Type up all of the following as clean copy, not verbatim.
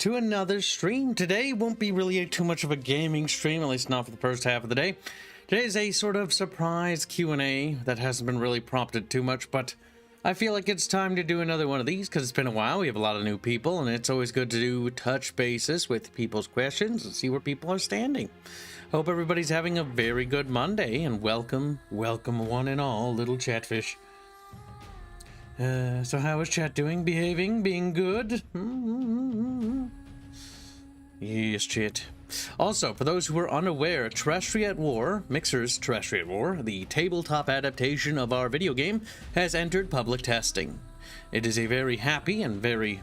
to another stream. Today won't be really too much of a gaming stream, at least not for the first half of the day. Today is a sort of surprise Q&A that hasn't been really prompted too much, but I feel like it's time to do another one of these because it's been a while. We have a lot of new people, and it's always good to do touch bases with people's questions and see where people are standing. Hope everybody's having a very good Monday, and welcome one and all, little chatfish. So how is chat doing? Behaving? Being good? Yes, chat. Also, for those who are unaware, Terrestrial at War, Mixer's Terrestrial at War, the tabletop adaptation of our video game, has entered public testing. It is a very happy and very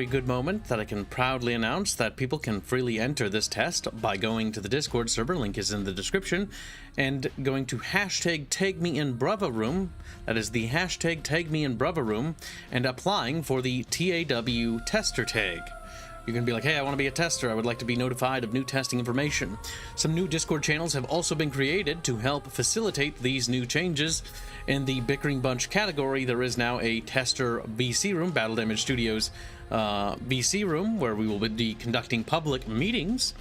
good moment that I can proudly announce that people can freely enter this test by going to the Discord server, link is in the description, and going to hashtag #TagMeInBravaRoom, that is the hashtag #TagMeInBravaRoom, and applying for the TAW tester tag. You can be like, hey, I want to be a tester. I would like to be notified of new testing information. Some new Discord channels have also been created to help facilitate these new changes. In the Bickering Bunch category, there is now a tester VC room, Battle Damage Studios VC room, where we will be conducting public meetings,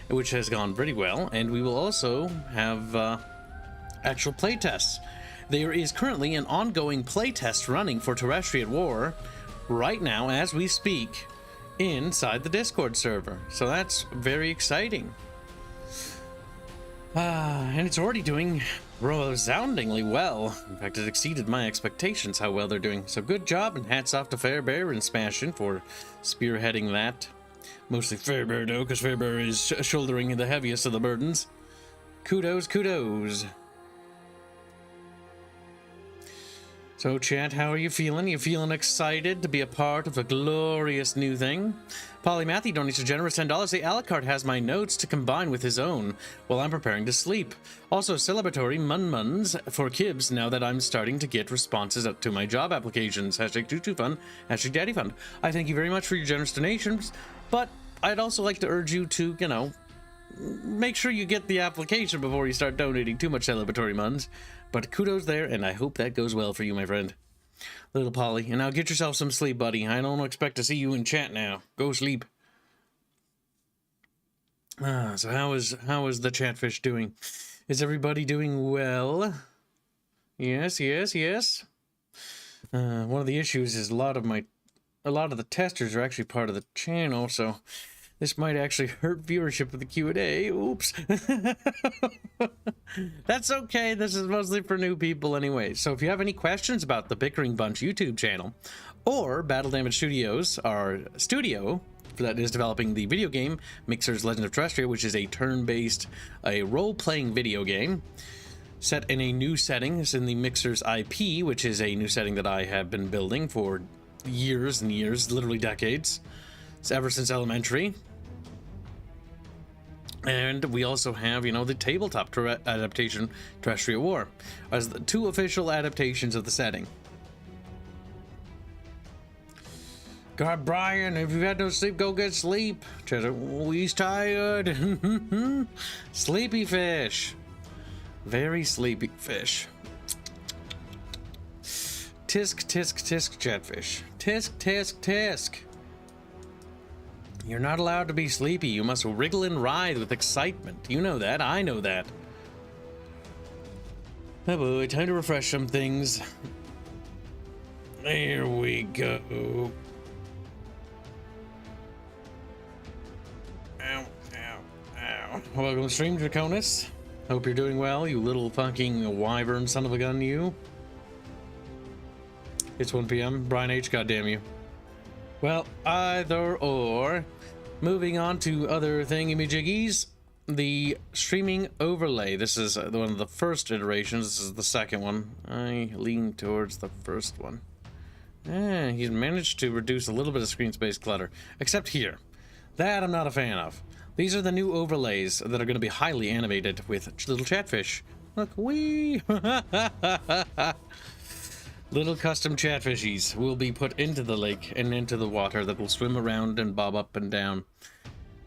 which has gone pretty well. And we will also have actual playtests. There is currently an ongoing playtest running for Terrestrial at War right now as we speak, inside the Discord server, so that's very exciting. And it's already doing resoundingly well. In fact, it exceeded my expectations how well they're doing. So good job, and hats off to Fairbear and Smashin' for spearheading that. Mostly Fairbear though, because Fairbear is shouldering the heaviest of the burdens. Kudos. So chat, how are you feeling? You feeling excited to be a part of a glorious new thing? Polymathy donates a generous $10. Say Alucard has my notes to combine with his own while I'm preparing to sleep. Also celebratory mun-muns for Kibs now that I'm starting to get responses to my job applications. Hashtag #TooTooFun, hashtag DaddyFund. I thank you very much for your generous donations, but I'd also like to urge you to, you know, make sure you get the application before you start donating too much celebratory muns. But kudos there, and I hope that goes well for you, my friend. Little Polly, and now get yourself some sleep, buddy. I don't expect to see you in chat now. Go sleep. So how is the chatfish doing? Is everybody doing well? Yes. One of the issues is a lot of the testers are actually part of the channel, so this might actually hurt viewership of the Q&A. Oops. That's okay. This is mostly for new people anyway. So if you have any questions about the Bickering Bunch YouTube channel or Battle Damage Studios, our studio that is developing the video game Mixer's Legend of Terrestrial, which is a turn-based, a role-playing video game set in a new setting. It's in the Mixer's IP, which is a new setting that I have been building for years and years, literally decades. It's ever since elementary. And we also have, you know, the tabletop adaptation, Terrestrial War, as the two official adaptations of the setting. God, Brian, if you've had no sleep, go get sleep. He's tired. Sleepy fish. Very sleepy fish. Tisk, chatfish. Tisk. You're not allowed to be sleepy. You must wriggle and writhe with excitement. You know that. I know that. Oh boy, time to refresh some things. There we go. Ow. Welcome to stream, Draconis. Hope you're doing well, you little fucking wyvern son of a gun, you. It's 1 p.m. Brian H, goddamn you. Well, either or. Moving on to other thingy-majiggies. The streaming overlay. This is one of the first iterations. This is the second one. I lean towards the first one. He's managed to reduce a little bit of screen space clutter. Except here. That I'm not a fan of. These are the new overlays that are going to be highly animated with little chatfish. Look, wee! Little custom chatfishies will be put into the lake and into the water that will swim around and bob up and down.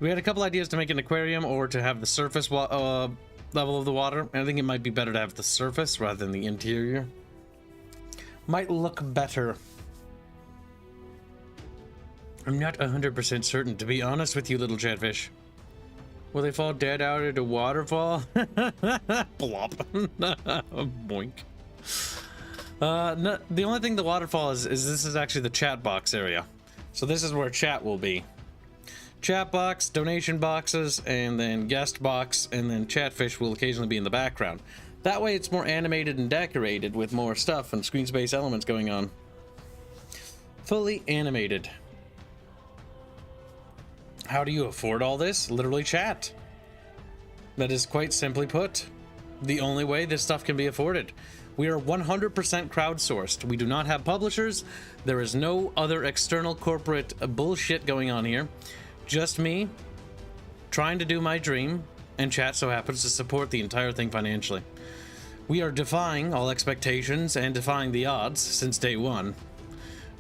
We had a couple ideas to make an aquarium or to have the surface level of the water. I think it might be better to have the surface rather than the interior. Might look better. I'm not 100% certain, to be honest with you, little chatfish. Will they fall dead out at a waterfall? Plop. Boink. No, the only thing the waterfall is this is actually the chat box area. So this is where chat will be. Chat box, donation boxes, and then guest box, and then chatfish will occasionally be in the background. That way it's more animated and decorated with more stuff and screen space elements going on. Fully animated. How do you afford all this? Literally chat. That is quite simply put the only way this stuff can be afforded. We are 100% crowdsourced. We do not have publishers. There is no other external corporate bullshit going on here. Just me trying to do my dream, and chat so happens to support the entire thing financially. We are defying all expectations and defying the odds since day one.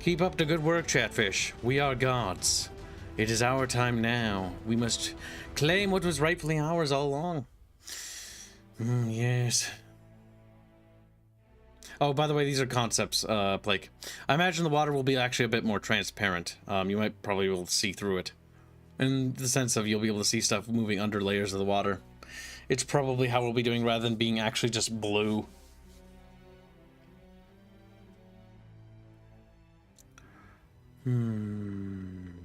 Keep up the good work, chatfish. We are gods. It is our time now. We must claim what was rightfully ours all along. Yes. Oh, by the way, these are concepts, Blake. I imagine the water will be actually a bit more transparent. You might probably be able to see through it. In the sense of you'll be able to see stuff moving under layers of the water. It's probably how we'll be doing rather than being actually just blue.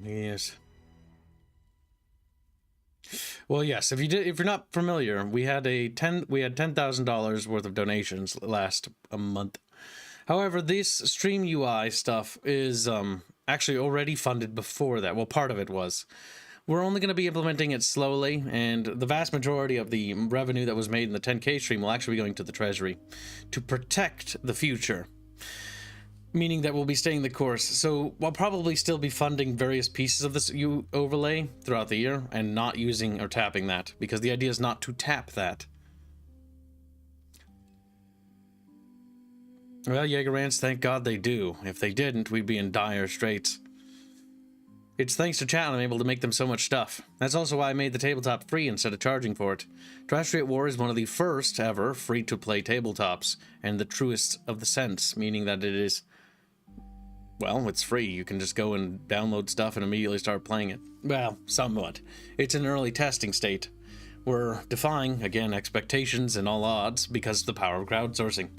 Yes. Well, yes. If you're not familiar, we had $10,000 worth of donations last month. However, this Stream UI stuff is actually already funded before that. Well, part of it was. We're only going to be implementing it slowly, and the vast majority of the revenue that was made in the 10K stream will actually be going to the Treasury to protect the future. Meaning that we'll be staying the course. So we'll probably still be funding various pieces of this overlay throughout the year and not using or tapping that, because the idea is not to tap that. Well, Jaeger Rants, thank God they do. If they didn't, we'd be in dire straits. It's thanks to chat I'm able to make them so much stuff. That's also why I made the tabletop free instead of charging for it. Terrestriate War is one of the first ever free-to-play tabletops, and the truest of the sense, meaning that it is, well, it's free. You can just go and download stuff and immediately start playing it. Well, somewhat. It's in early testing state. We're defying, again, expectations and all odds because of the power of crowdsourcing.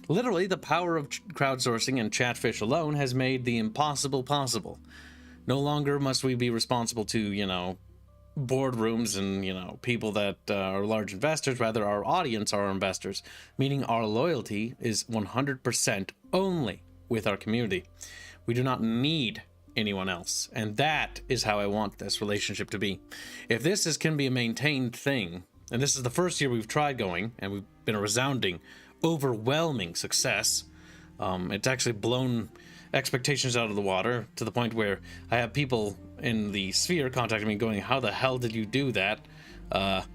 Literally, the power of crowdsourcing and Chatfish alone has made the impossible possible. No longer must we be responsible to, you know, boardrooms and, you know, people that are large investors. Rather, our audience are our investors, meaning our loyalty is 100% only with our community. We do not need anyone else, and that is how I want this relationship to be. If this can be a maintained thing, and this is the first year we've tried going, and we've been a resounding, overwhelming success, it's actually blown expectations out of the water to the point where I have people in the sphere contacting me going, how the hell did you do that? And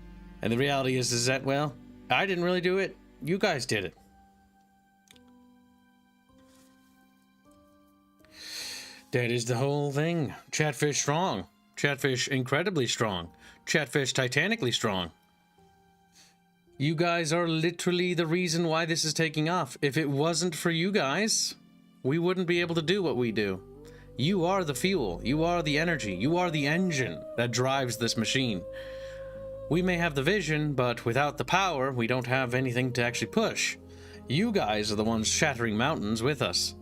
the reality is that, well, I didn't really do it. You guys did it. That is the whole thing. Chatfish strong. Chatfish incredibly strong. Chatfish titanically strong. You guys are literally the reason why this is taking off. If it wasn't for you guys, we wouldn't be able to do what we do. You are the fuel. You are the energy. You are the engine that drives this machine. We may have the vision, but without the power, we don't have anything to actually push. You guys are the ones shattering mountains with us.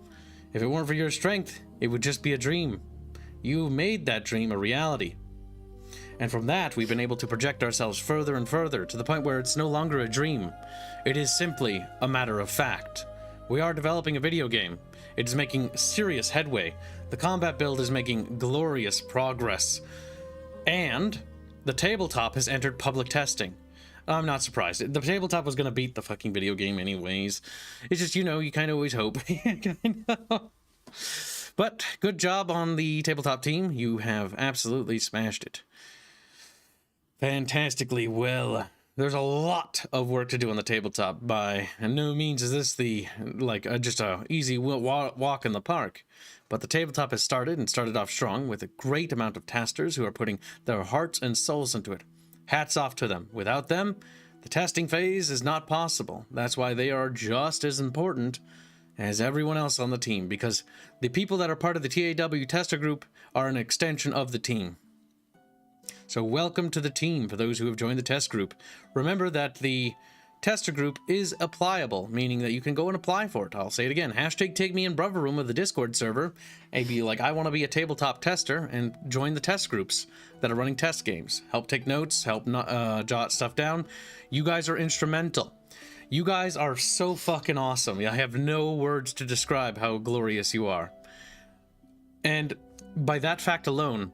If it weren't for your strength, it would just be a dream. You made that dream a reality. And from that, we've been able to project ourselves further and further to the point where it's no longer a dream. It is simply a matter of fact. We are developing a video game. It is making serious headway. The combat build is making glorious progress. And the tabletop has entered public testing. I'm not surprised. The tabletop was going to beat the fucking video game anyways. It's just, you know, you kind of always hope. But good job on the tabletop team. You have absolutely smashed it. Fantastically well. There's a lot of work to do on the tabletop. By no means is this the, just a easy walk in the park. But the tabletop has started and started off strong with a great amount of testers who are putting their hearts and souls into it. Hats off to them. Without them, the testing phase is not possible. That's why they are just as important as everyone else on the team, because the people that are part of the TAW tester group are an extension of the team. So welcome to the team for those who have joined the test group. Remember that the tester group is applicable, meaning that you can go and apply for it. I'll say it again, hashtag take me in brother room of the Discord server and be like, I want to be a tabletop tester, and join the test groups that are running test games. Help take notes, help jot stuff down. You guys are instrumental. You guys are so fucking awesome. I have no words to describe how glorious you are. And by that fact alone,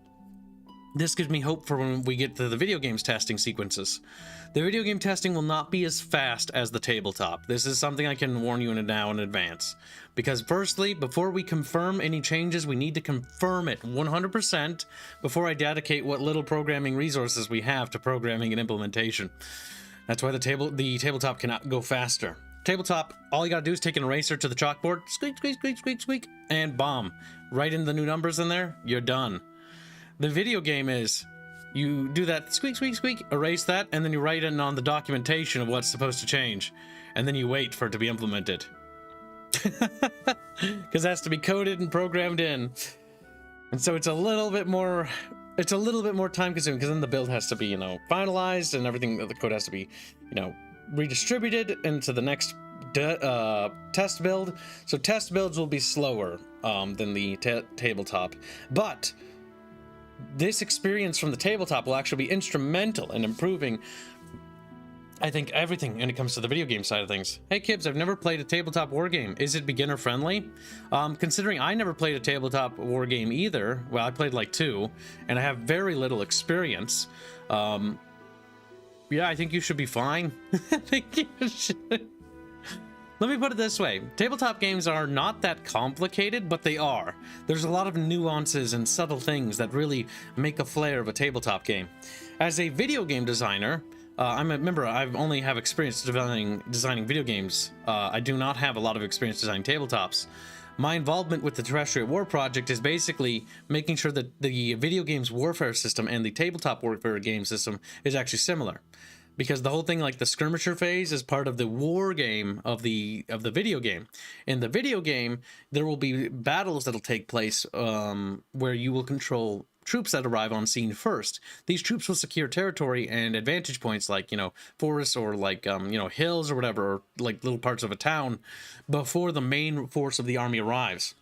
this gives me hope for when we get to the video games testing sequences. The video game testing will not be as fast as the tabletop. This is something I can warn you now in advance. Because firstly, before we confirm any changes, we need to confirm it 100% before I dedicate what little programming resources we have to programming and implementation. That's why the tabletop cannot go faster. Tabletop, all you gotta do is take an eraser to the chalkboard, squeak, squeak, squeak, squeak, squeak, and bomb. Write in the new numbers in there, you're done. The video game is, you do that squeak, squeak, squeak, erase that, and then you write in on the documentation of what's supposed to change. And then you wait for it to be implemented. Because it has to be coded and programmed in. And so it's a little bit more time consuming, because then the build has to be, finalized, and everything, the code has to be, redistributed into the next test build. So test builds will be slower than the tabletop. But this experience from the tabletop will actually be instrumental in improving, I think, everything when it comes to the video game side of things. Hey Kibbs, I've never played a tabletop war game. Is it beginner friendly? Considering I never played a tabletop war game either, well, I played like 2, and I have very little experience. Yeah, I think you should be fine. I think you should. Let me put it this way. Tabletop games are not that complicated, but they are. There's a lot of nuances and subtle things that really make a flair of a tabletop game. As a video game designer, I only have experience designing video games. I do not have a lot of experience designing tabletops. My involvement with the Terrestrial War project is basically making sure that the video games warfare system and the tabletop warfare game system is actually similar. Because the whole thing, like the skirmisher phase, is part of the war game of the video game. In the video game, there will be battles that'll take place where you will control troops that arrive on scene first. These troops will secure territory and advantage points like, forests or like, hills or whatever, or like little parts of a town before the main force of the army arrives.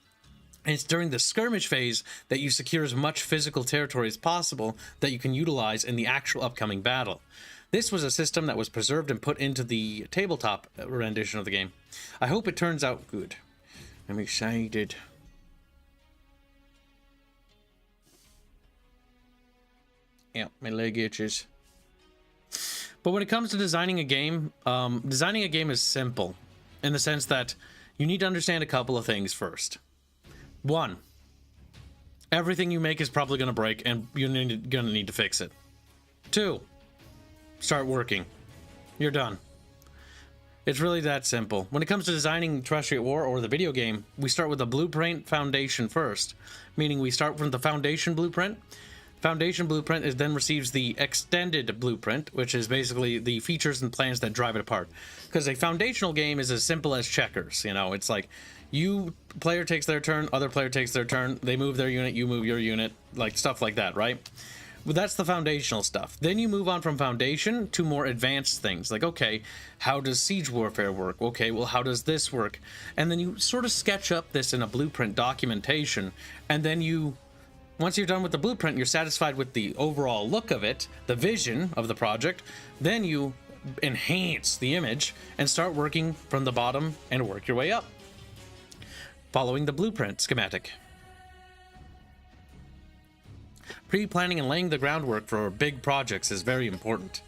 And it's during the skirmish phase that you secure as much physical territory as possible that you can utilize in the actual upcoming battle. This was a system that was preserved and put into the tabletop rendition of the game. I hope it turns out good. I'm excited. Yeah, my leg itches. But when it comes to designing a game is simple in the sense that you need to understand a couple of things first. 1, everything you make is probably going to break and you're going to need to fix it. 2, start working. You're done. It's really that simple. When it comes to designing Terrestrial War or the video game, we start with a blueprint foundation first, meaning we start from the foundation blueprint. Foundation blueprint is then receives the extended blueprint, which is basically the features and plans that drive it apart. Because a foundational game is as simple as checkers. It's like player takes their turn, other player takes their turn, they move their unit, you move your unit, like stuff like that, right? But that's the foundational stuff. Then you move on from foundation to more advanced things. Like, okay, how does siege warfare work? Okay, well, how does this work? And then you sort of sketch up this in a blueprint documentation. And then once you're done with the blueprint, you're satisfied with the overall look of it, the vision of the project. Then you enhance the image and start working from the bottom and work your way up, following the blueprint schematic. Pre-planning and laying the groundwork for big projects is very important.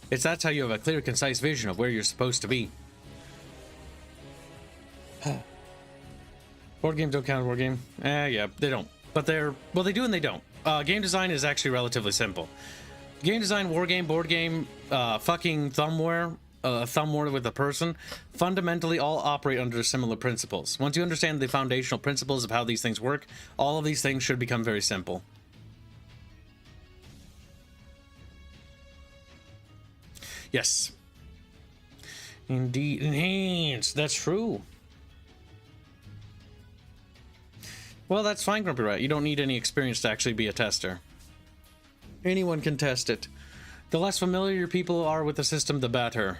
That's how you have a clear, concise vision of where you're supposed to be. Board games don't count as board game. Yeah, they don't. But they do and they don't. Game design is actually relatively simple. Game design, war game, board game, fucking thumbware, thumbware with a person, fundamentally all operate under similar principles. Once you understand the foundational principles of how these things work, all of these things should become very simple. Yes. Indeed. Enhance. That's true. Well, that's fine, Grumpy Rat. You don't need any experience to actually be a tester. Anyone can test it. The less familiar your people are with the system, the better.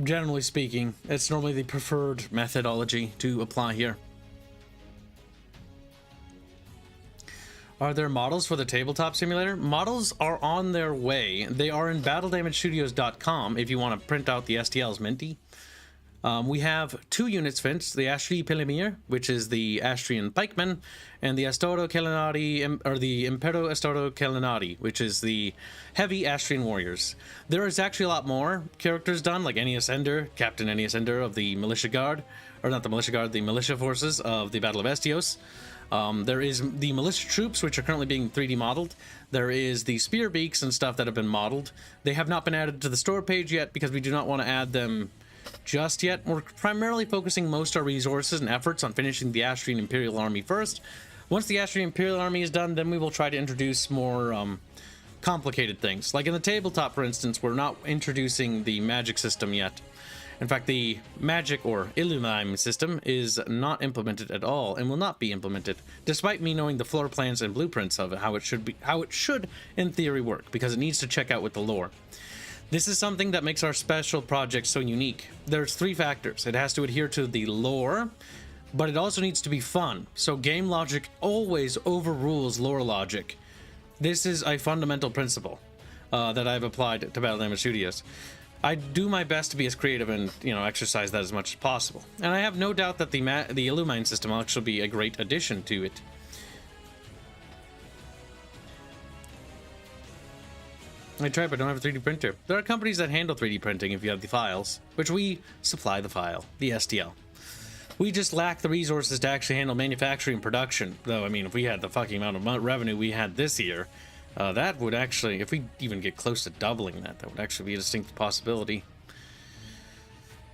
Generally speaking, it's normally the preferred methodology to apply here. Are there models for the tabletop simulator? Models are on their way. They are in battledamagestudios.com if you want to print out the STLs, Minty. We have 2 units finished, the Astri Pilimir, which is the Astrian Pikeman, and the Astoro Kelenari, or the Impero Astoro Kelenari, which is the heavy Astrian warriors. There is actually a lot more characters done, like Ennius Ender, Captain Ennius Ender of the Militia Guard, or not the Militia Guard, the Militia Forces of the Battle of Estios. There is the militia troops, which are currently being 3D modeled. There is the spear beaks and stuff that have been modeled. They have not been added to the store page yet because we do not want to add them just yet. We're primarily focusing most of our resources and efforts on finishing the Astrian Imperial Army first. Once the Astrian Imperial Army is done, then we will try to introduce more complicated things. Like in the tabletop, for instance, we're not introducing the magic system yet. In fact, the magic or Illumine system is not implemented at all and will not be implemented, despite me knowing the floor plans and blueprints of it, how it should in theory work, because it needs to check out with the lore. This is something that makes our special project so unique. There's 3 factors. It has to adhere to the lore, but it also needs to be fun. So game logic always overrules lore logic. This is a fundamental principle that I've applied to Battle Damage Studios. I do my best to be as creative and, exercise that as much as possible. And I have no doubt that the Illumine system will actually be a great addition to it. I tried, but I don't have a 3D printer. There are companies that handle 3D printing if you have the files, which we supply the file, the STL. We just lack the resources to actually handle manufacturing and production. Though, I mean, if we had the fucking amount of revenue we had this year, that would actually, if we even get close to doubling that, that would actually be a distinct possibility.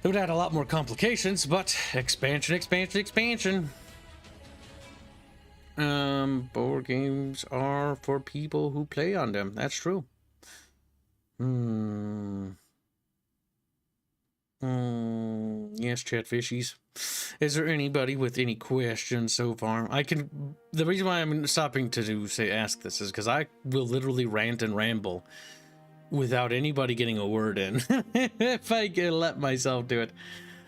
It would add a lot more complications, but expansion, expansion, expansion. Board games are for people who play on them. That's true. Yes, Chatfishies. Is there anybody with any questions so far? The reason why I'm stopping to ask this is because I will literally rant and ramble without anybody getting a word in. If I can let myself do it.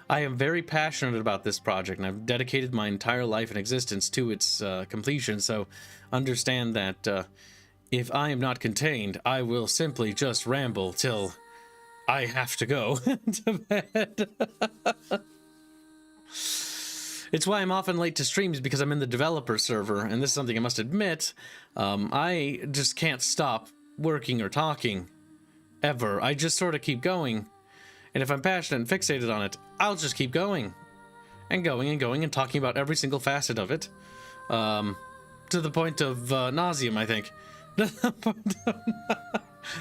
I am very passionate about this project, and I've dedicated my entire life and existence to its completion, so understand that if I am not contained, I will simply just ramble till I have to go to bed. It's why I'm often late to streams, because I'm in the developer server, and this is something I must admit. I just can't stop working or talking, ever. I just sort of keep going, and if I'm passionate and fixated on it, I'll just keep going, and going, and going, and talking about every single facet of it, to the point of nauseum, I think.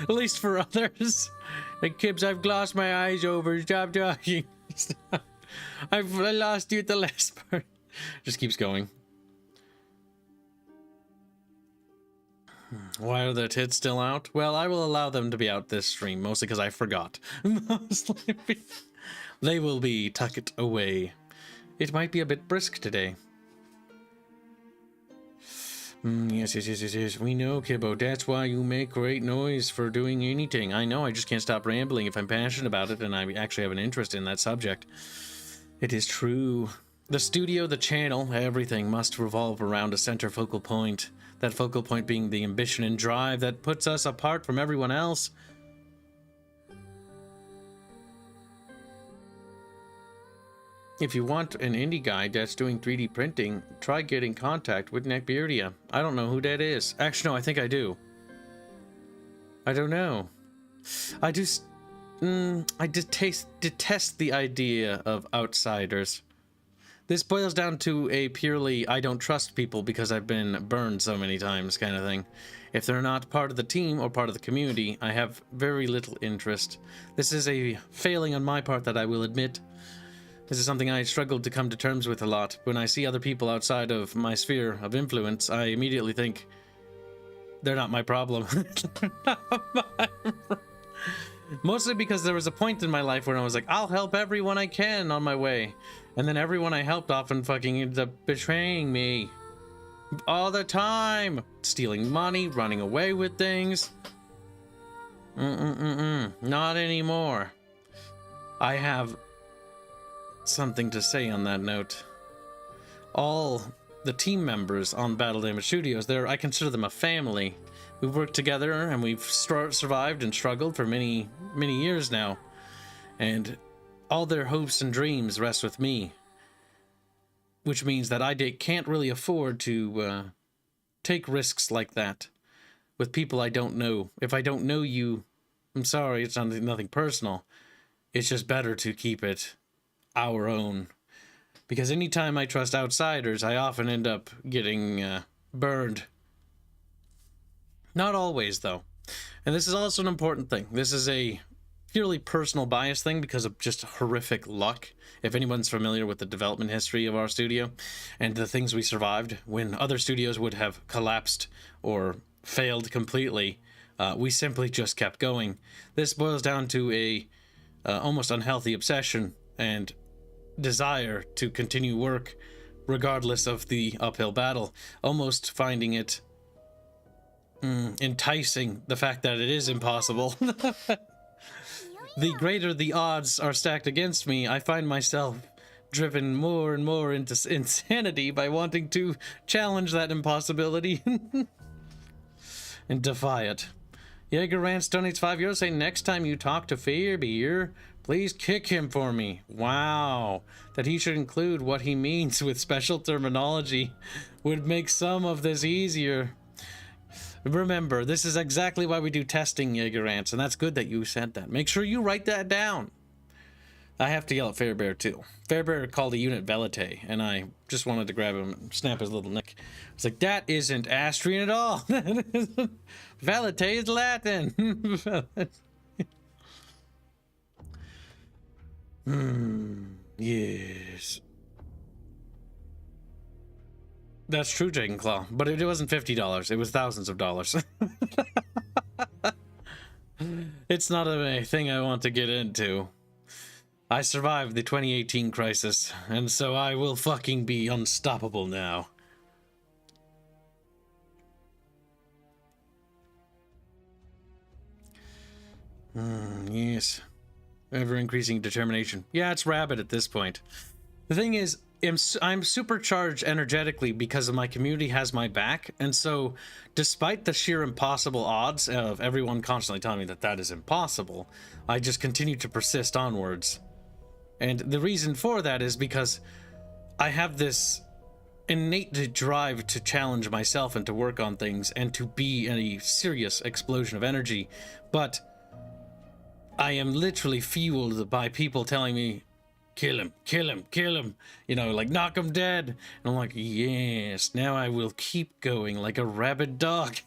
At least for others. Like, Kibbs, I've glossed my eyes over. Stop talking. Stop. I lost you at the last part. Just keeps going. Why are the tits still out? Well, I will allow them to be out this stream, mostly because I forgot. Mostly. They will be tucked away. It might be a bit brisk today. Yes. We know, Kibbo. That's why you make great noise for doing anything. I know, I just can't stop rambling if I'm passionate about it and I actually have an interest in that subject. It is true. The studio, the channel, everything must revolve around a center focal point. That focal point being the ambition and drive that puts us apart from everyone else. If you want an indie guy that's doing 3D printing, try getting contact with Neckbeardia. I don't know who that is. Actually, no, I think I do. I don't know. I detest the idea of outsiders. This boils down to a purely I don't trust people because I've been burned so many times kind of thing. If they're not part of the team or part of the community, I have very little interest. This is a failing on my part that I will admit. This is something I struggled to come to terms with a lot. When I see other people outside of my sphere of influence, I immediately think, they're not my problem. They're not my Mostly because there was a point in my life where I was like, I'll help everyone I can on my way. And then everyone I helped often fucking ended up betraying me. All the time. Stealing money, running away with things. Not anymore. I have something to say on that note. All the team members on Battle Damage Studios, I consider them a family. We've worked together and we've survived and struggled for many, many years now. And all their hopes and dreams rest with me. Which means that I can't really afford to take risks like that with people I don't know. If I don't know you, I'm sorry, it's nothing personal. It's just better to keep it our own. Because anytime I trust outsiders, I often end up getting burned. Not always, though. And this is also an important thing. This is a purely personal bias thing because of just horrific luck. If anyone's familiar with the development history of our studio and the things we survived when other studios would have collapsed or failed completely, we simply just kept going. This boils down to a almost unhealthy obsession and desire to continue work regardless of the uphill battle, almost finding it enticing, the fact that it is impossible. The greater the odds are stacked against me, I find myself driven more and more into insanity by wanting to challenge that impossibility and defy it. Jaeger Rants donates €5 saying, next time you talk to Fairbeer, please kick him for me. Wow. That he should include what he means with special terminology would make some of this easier. Remember, this is exactly why we do testing, Jaeger Rants, and that's good that you said that. Make sure you write that down. I have to yell at Fairbear too. Fairbear called a unit Velite, and I just wanted to grab him and snap his little neck. I was like, that isn't Astrian at all. Velite is Latin. Yes. That's true, Dragonclaw, but it wasn't $50. It was thousands of dollars. It's not a thing I want to get into. I survived the 2018 crisis, and so I will fucking be unstoppable now. Yes. Ever-increasing determination. Yeah, it's rabid at this point. The thing is, I'm supercharged energetically because my community has my back, and so despite the sheer impossible odds of everyone constantly telling me that that is impossible, I just continue to persist onwards. And the reason for that is because I have this innate drive to challenge myself and to work on things and to be a serious explosion of energy, but I am literally fueled by people telling me, kill him, kill him, kill him, you know, like knock him dead. And I'm like, yes, now I will keep going like a rabid dog.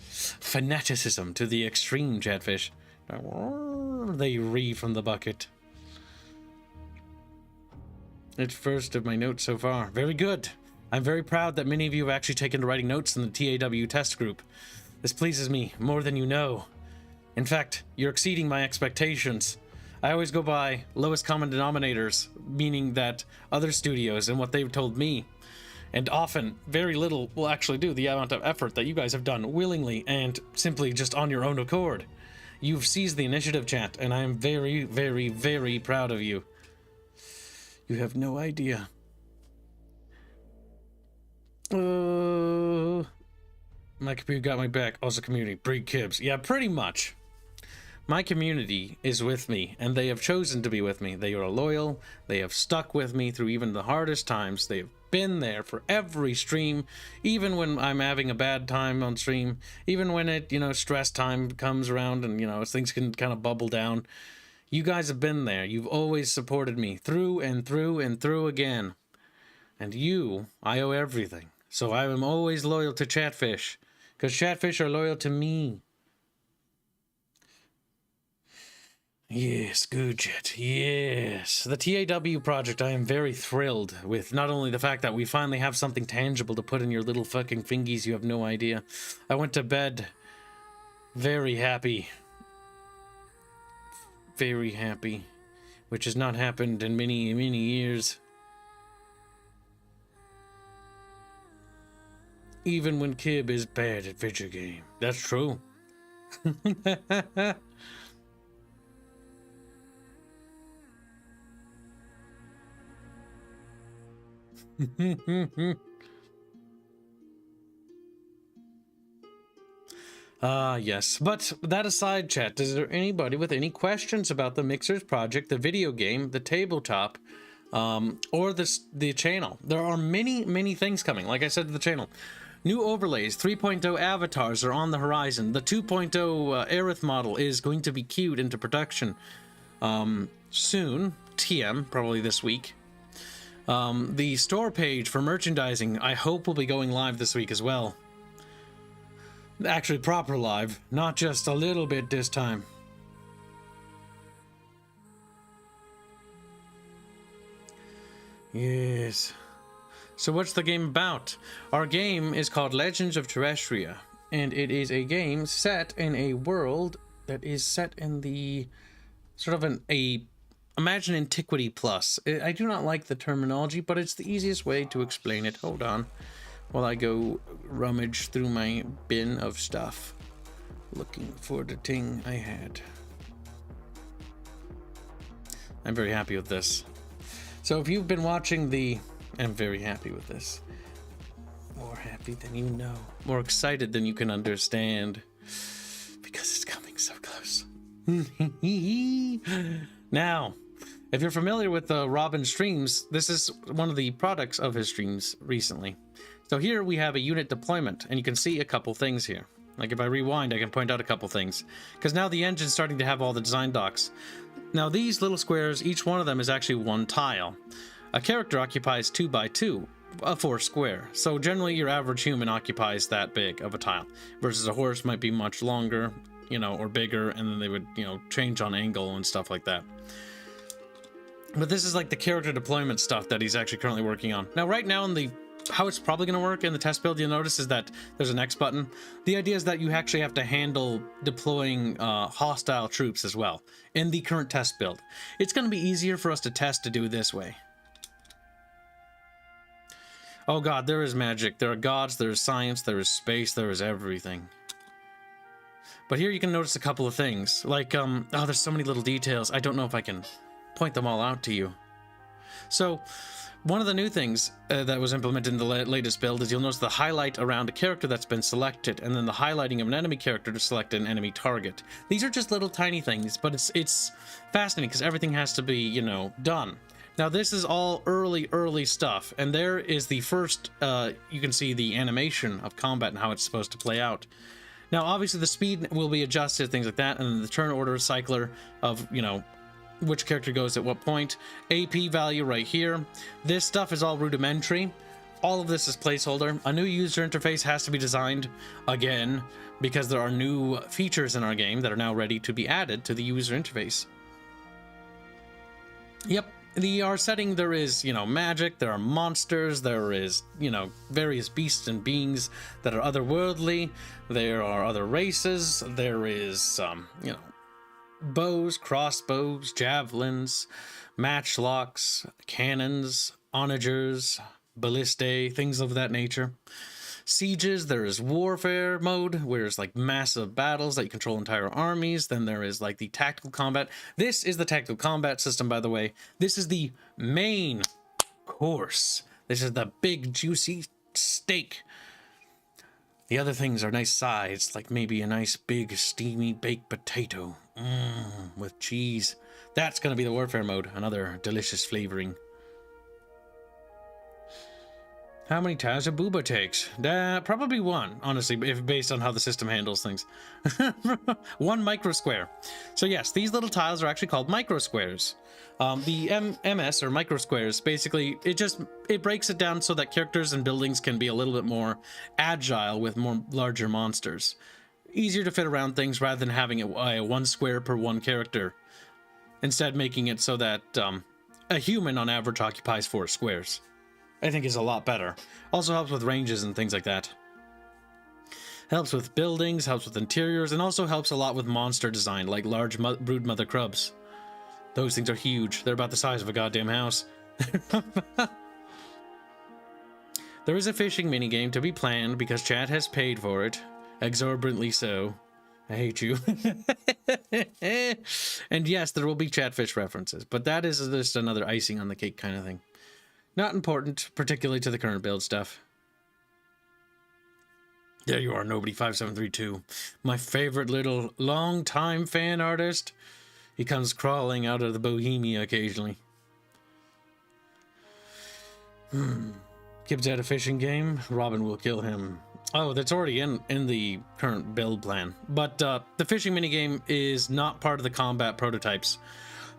Fanaticism to the extreme, Chatfish. They read from the bucket. It's first of my notes so far. Very good. I'm very proud that many of you have actually taken to writing notes in the TAW test group. This pleases me more than you know. In fact, you're exceeding my expectations. I always go by lowest common denominators, meaning that other studios and what they've told me. And often, very little will actually do the amount of effort that you guys have done willingly and simply just on your own accord. You've seized the initiative, chat, and I am very, very, very proud of you. You have no idea. My computer got my back. Also, community. Breed Kibbs. Yeah, pretty much. My community is with me, and they have chosen to be with me. They are loyal. They have stuck with me through even the hardest times. They've been there for every stream, even when I'm having a bad time on stream, even when it, stress time comes around and, things can kind of bubble down. You guys have been there. You've always supported me through and through and through again. And I owe everything. So I am always loyal to Chatfish, because Chatfish are loyal to me. Yes, good chat. Yes. The TAW project, I am very thrilled with not only the fact that we finally have something tangible to put in your little fucking fingies, you have no idea. I went to bed Very happy. Very happy. Which has not happened in many, many years. Even when Kib is bad at video game. That's true. Yes. But that aside, chat, is there anybody with any questions about the Mixers project, the video game, the tabletop, or the channel? There are many, many things coming. Like I said to the channel, new overlays, 3.0 avatars are on the horizon. The 2.0 Aerith model is going to be queued into production soon. TM, probably this week. The store page for merchandising, I hope, will be going live this week as well. Actually, proper live, not just a little bit this time. Yes. So what's the game about? Our game is called Legends of Terrestria, and it is a game set in a world that is set in the sort of imagine Antiquity Plus. I do not like the terminology, but it's the easiest way to explain it. Hold on while I go rummage through my bin of stuff, looking for the thing I had. I'm very happy with this. So if you've been watching I'm very happy with this. More happy than you know. More excited than you can understand. Because it's coming so close. Now, if you're familiar with Robin's streams, this is one of the products of his streams recently. So here we have a unit deployment, and you can see a couple things here. Like if I rewind, I can point out a couple things. Because now the engine's starting to have all the design docs. Now these little squares, each one of them is actually one tile. A character occupies 2 by 2, a 4 square. So generally your average human occupies that big of a tile. Versus a horse might be much longer, you know, or bigger, and then they would, you know, change on angle and stuff like that. But this is like the character deployment stuff that he's actually currently working on. Now right now in how it's probably going to work in the test build, you'll notice is that there's an X button. The idea is that you actually have to handle deploying hostile troops as well in the current test build. It's going to be easier for us to test to do this way. Oh god, there is magic. There are gods, there is science, there is space, there is everything. But here you can notice a couple of things. Like, oh, there's so many little details. I don't know if I can point them all out to you. So, one of the new things that was implemented in the latest build is you'll notice the highlight around a character that's been selected, and then the highlighting of an enemy character to select an enemy target. These are just little tiny things, but it's fascinating because everything has to be, you know, done. Now this is all early stuff, and there is the first, you can see the animation of combat and how it's supposed to play out. Now obviously the speed will be adjusted, things like that, and then the turn order cycler of, you know, which character goes at what point. AP value right here. This stuff is all rudimentary. All of this is placeholder. A new user interface has to be designed again because there are new features in our game that are now ready to be added to the user interface. Yep, our setting, there is, you know, magic, there are monsters, there is, you know, various beasts and beings that are otherworldly, there are other races, there is, you know, bows, crossbows, javelins, matchlocks, cannons, onagers, ballistae, things of that nature. Sieges, there is warfare mode, where it's like massive battles that you control entire armies. Then there is like the tactical combat. This is the tactical combat system, by the way. This is the main course. This is the big juicy steak. The other things are nice sides, like maybe a nice big steamy baked potato with cheese. That's going to be the warfare mode, another delicious flavoring. How many tiles a booba takes? Probably one, honestly, if based on how the system handles things. One micro square. So yes, these little tiles are actually called micro squares. The MS or micro squares, basically, it breaks it down so that characters and buildings can be a little bit more agile with more larger monsters. Easier to fit around things rather than having it one square per one character. Instead, making it so that a human on average occupies 4 squares. I think is a lot better. Also helps with ranges and things like that. Helps with buildings, helps with interiors, and also helps a lot with monster design, like large brood mother crabs. Those things are huge. They're about the size of a goddamn house. There is a fishing minigame to be planned because chat has paid for it. Exorbitantly so. I hate you. And yes, there will be Chatfish references, but that is just another icing on the cake kind of thing. Not important, particularly to the current build stuff. There you are, Nobody5732. My favorite little long-time fan artist. He comes crawling out of the Bohemia occasionally. Gibbs at a fishing game. Robin will kill him. Oh, that's already in the current build plan. But the fishing minigame is not part of the combat prototypes.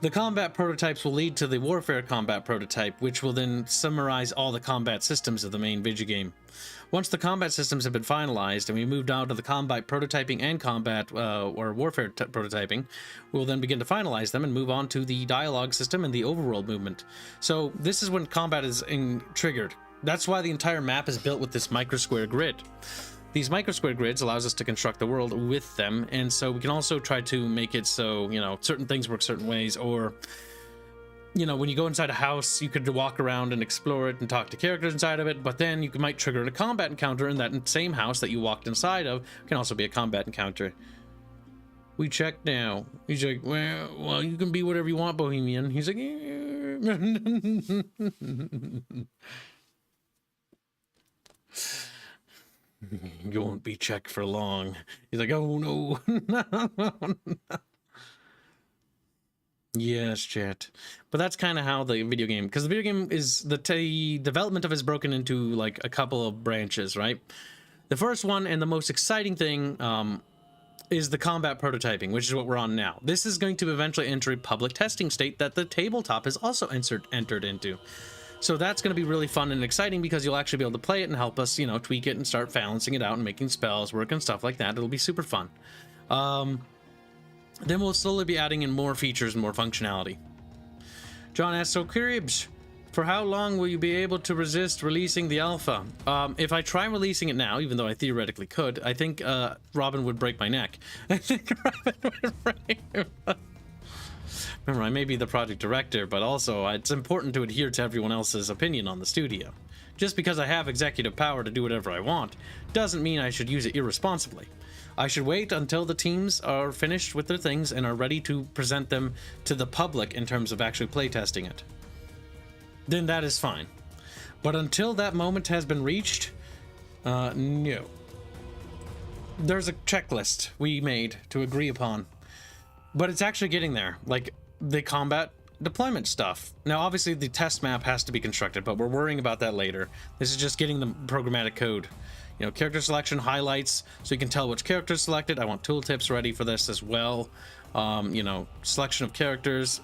The combat prototypes will lead to the warfare combat prototype, which will then summarize all the combat systems of the main video game. Once the combat systems have been finalized and we moved on to the combat prototyping and combat or warfare prototyping, we'll then begin to finalize them and move on to the dialogue system and the overworld movement. So this is when combat is triggered. That's why the entire map is built with this microsquare grid. These microsquare grids allows us to construct the world with them, and so we can also try to make it so, you know, certain things work certain ways, or, you know, when you go inside a house, you could walk around and explore it and talk to characters inside of it, but then you might trigger a combat encounter in that same house that you walked inside of. Can also be a combat encounter. We check now. He's like, well, you can be whatever you want, Bohemian. He's like, you won't be checked for long. He's like, oh no. Yes, chat. But that's kind of how the video game, because the video game is the development of it is broken into like a couple of branches, right? The first one and the most exciting thing is the combat prototyping, which is what we're on now. This is going to eventually enter a public testing state that the tabletop is also entered into. So that's going to be really fun and exciting because you'll actually be able to play it and help us, you know, tweak it and start balancing it out and making spells work and stuff like that. It'll be super fun. Then we'll slowly be adding in more features and more functionality. John asks, so Cribs, for how long will you be able to resist releasing the alpha? If I try releasing it now, even though I theoretically could, I think Robin would break my neck. I think Robin would break. Remember, I may be the project director, but also it's important to adhere to everyone else's opinion on the studio. Just because I have executive power to do whatever I want, doesn't mean I should use it irresponsibly. I should wait until the teams are finished with their things and are ready to present them to the public in terms of actually playtesting it. Then that is fine. But until that moment has been reached, no. There's a checklist we made to agree upon. But it's actually getting there, like the combat deployment stuff. Now, obviously, the test map has to be constructed, but we're worrying about that later. This is just getting the programmatic code. You know, character selection highlights, so you can tell which character is selected. I want tooltips ready for this as well. You know, selection of characters,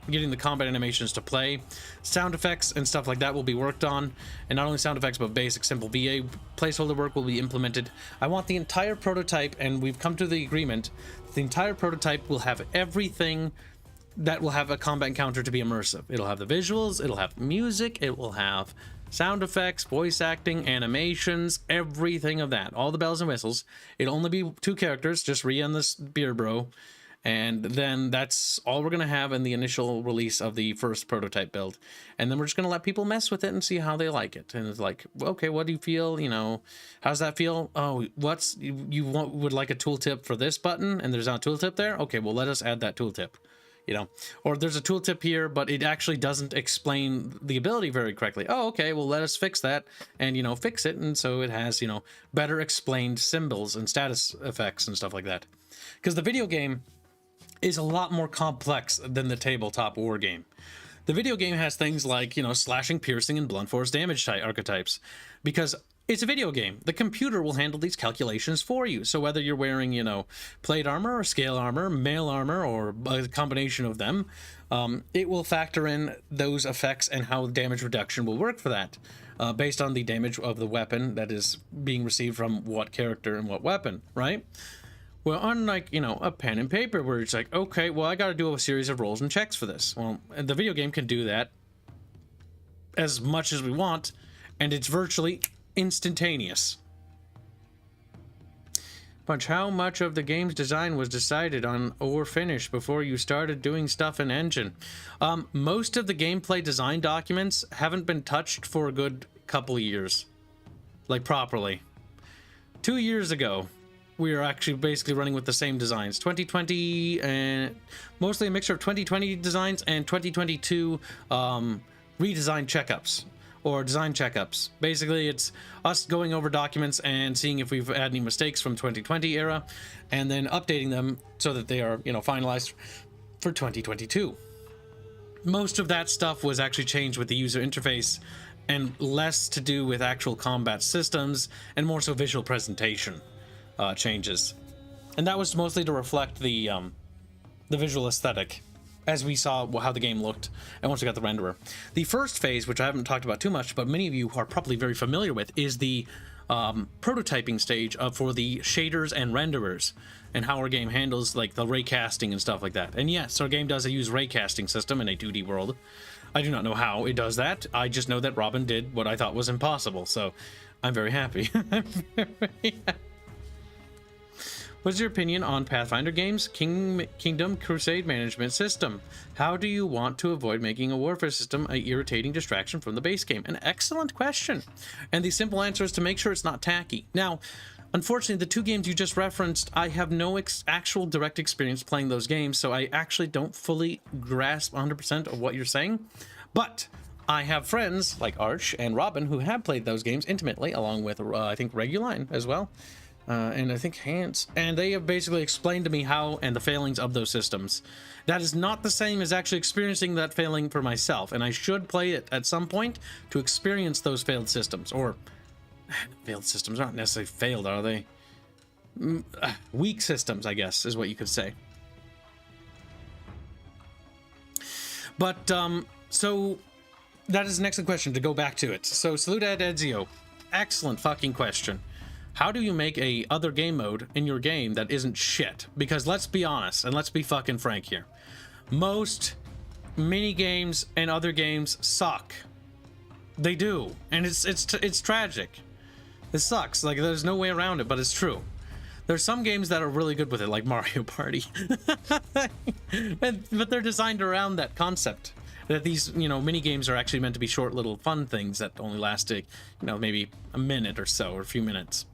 getting the combat animations to play. Sound effects and stuff like that will be worked on. And not only sound effects, but basic, simple VA placeholder work will be implemented. I want the entire prototype, and we've come to the agreement, the entire prototype will have everything that will have a combat encounter to be immersive. It'll have the visuals, it'll have music, it will have sound effects, voice acting, animations, everything of that. All the bells and whistles. It'll only be 2 characters, just Rhea and this beer bro. And then that's all we're going to have in the initial release of the first prototype build. And then we're just going to let people mess with it and see how they like it. And it's like, okay, what do you feel? You know, how's that feel? Oh, would like a tooltip for this button and there's not a tooltip there? Okay, well, let us add that tooltip. You know, or there's a tooltip here, but it actually doesn't explain the ability very correctly. Oh, okay, well, let us fix that and, you know, fix it. And so it has, you know, better explained symbols and status effects and stuff like that. Because the video game is a lot more complex than the tabletop war game. The video game has things like, you know, slashing, piercing, and blunt force damage archetypes, because it's a video game. The computer will handle these calculations for you. So whether you're wearing, you know, plate armor or scale armor, mail armor, or a combination of them, it will factor in those effects and how damage reduction will work for that, based on the damage of the weapon that is being received from what character and what weapon, right? Well, unlike, you know, a pen and paper where it's like, okay, well, I got to do a series of rolls and checks for this. Well, the video game can do that as much as we want, and it's virtually instantaneous. Bunch, how much of the game's design was decided on or finished before you started doing stuff in engine? Most of the gameplay design documents haven't been touched for a good couple of years. Like, properly. 2 years ago, we were actually basically running with the same designs. 2020, and mostly a mixture of 2020 designs and 2022 redesign checkups. Or design checkups. Basically, it's us going over documents and seeing if we've had any mistakes from 2020 era, and then updating them so that they are, you know, finalized for 2022. Most of that stuff was actually changed with the user interface, and less to do with actual combat systems, and more so visual presentation changes. And that was mostly to reflect the visual aesthetic, as we saw how the game looked, and once we got the renderer. The first phase, which I haven't talked about too much, but many of you are probably very familiar with, is the prototyping stage for the shaders and renderers, and how our game handles like the ray casting and stuff like that. And yes, our game does use ray casting system in a 2D world. I do not know how it does that. I just know that Robin did what I thought was impossible, so I'm very happy. I'm very happy. What's your opinion on Pathfinder games, Kingdom Crusade management system? How do you want to avoid making a warfare system an irritating distraction from the base game? An excellent question. And the simple answer is to make sure it's not tacky. Now, unfortunately, the two games you just referenced, I have no actual direct experience playing those games, so I actually don't fully grasp 100% of what you're saying. But I have friends like Arch and Robin who have played those games intimately, along with, I think, Reguline as well. And I think Hans, and they have basically explained to me how and the failings of those systems. That is not the same as actually experiencing that failing for myself, and I should play it at some point to experience those failed systems. Or failed systems aren't necessarily failed, are they? Weak systems, I guess, is what you could say. But so that is an excellent question to go back to it. So Salute at Ezio, excellent fucking question. How do you make a other game mode in your game that isn't shit? Because let's be honest, and let's be fucking frank here. Most mini games and other games suck. They do, and it's tragic. It sucks. Like, there's no way around it, but it's true. There's some games that are really good with it, like Mario Party. But they're designed around that concept. That these, you know, mini games are actually meant to be short little fun things that only last, you know, maybe a minute or so, or a few minutes.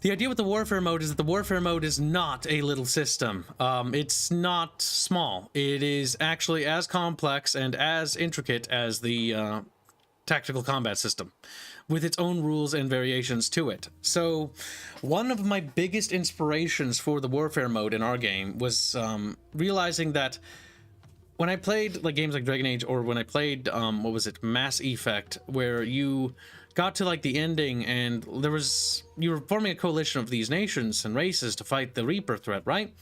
The idea with the warfare mode is that the warfare mode is not a little system. It's not small. It is actually as complex and as intricate as the tactical combat system, with its own rules and variations to it. So one of my biggest inspirations for the warfare mode in our game was realizing that when I played like games like Dragon Age, or when I played what was it, Mass Effect, where you got to like the ending and you were forming a coalition of these nations and races to fight the Reaper threat, right?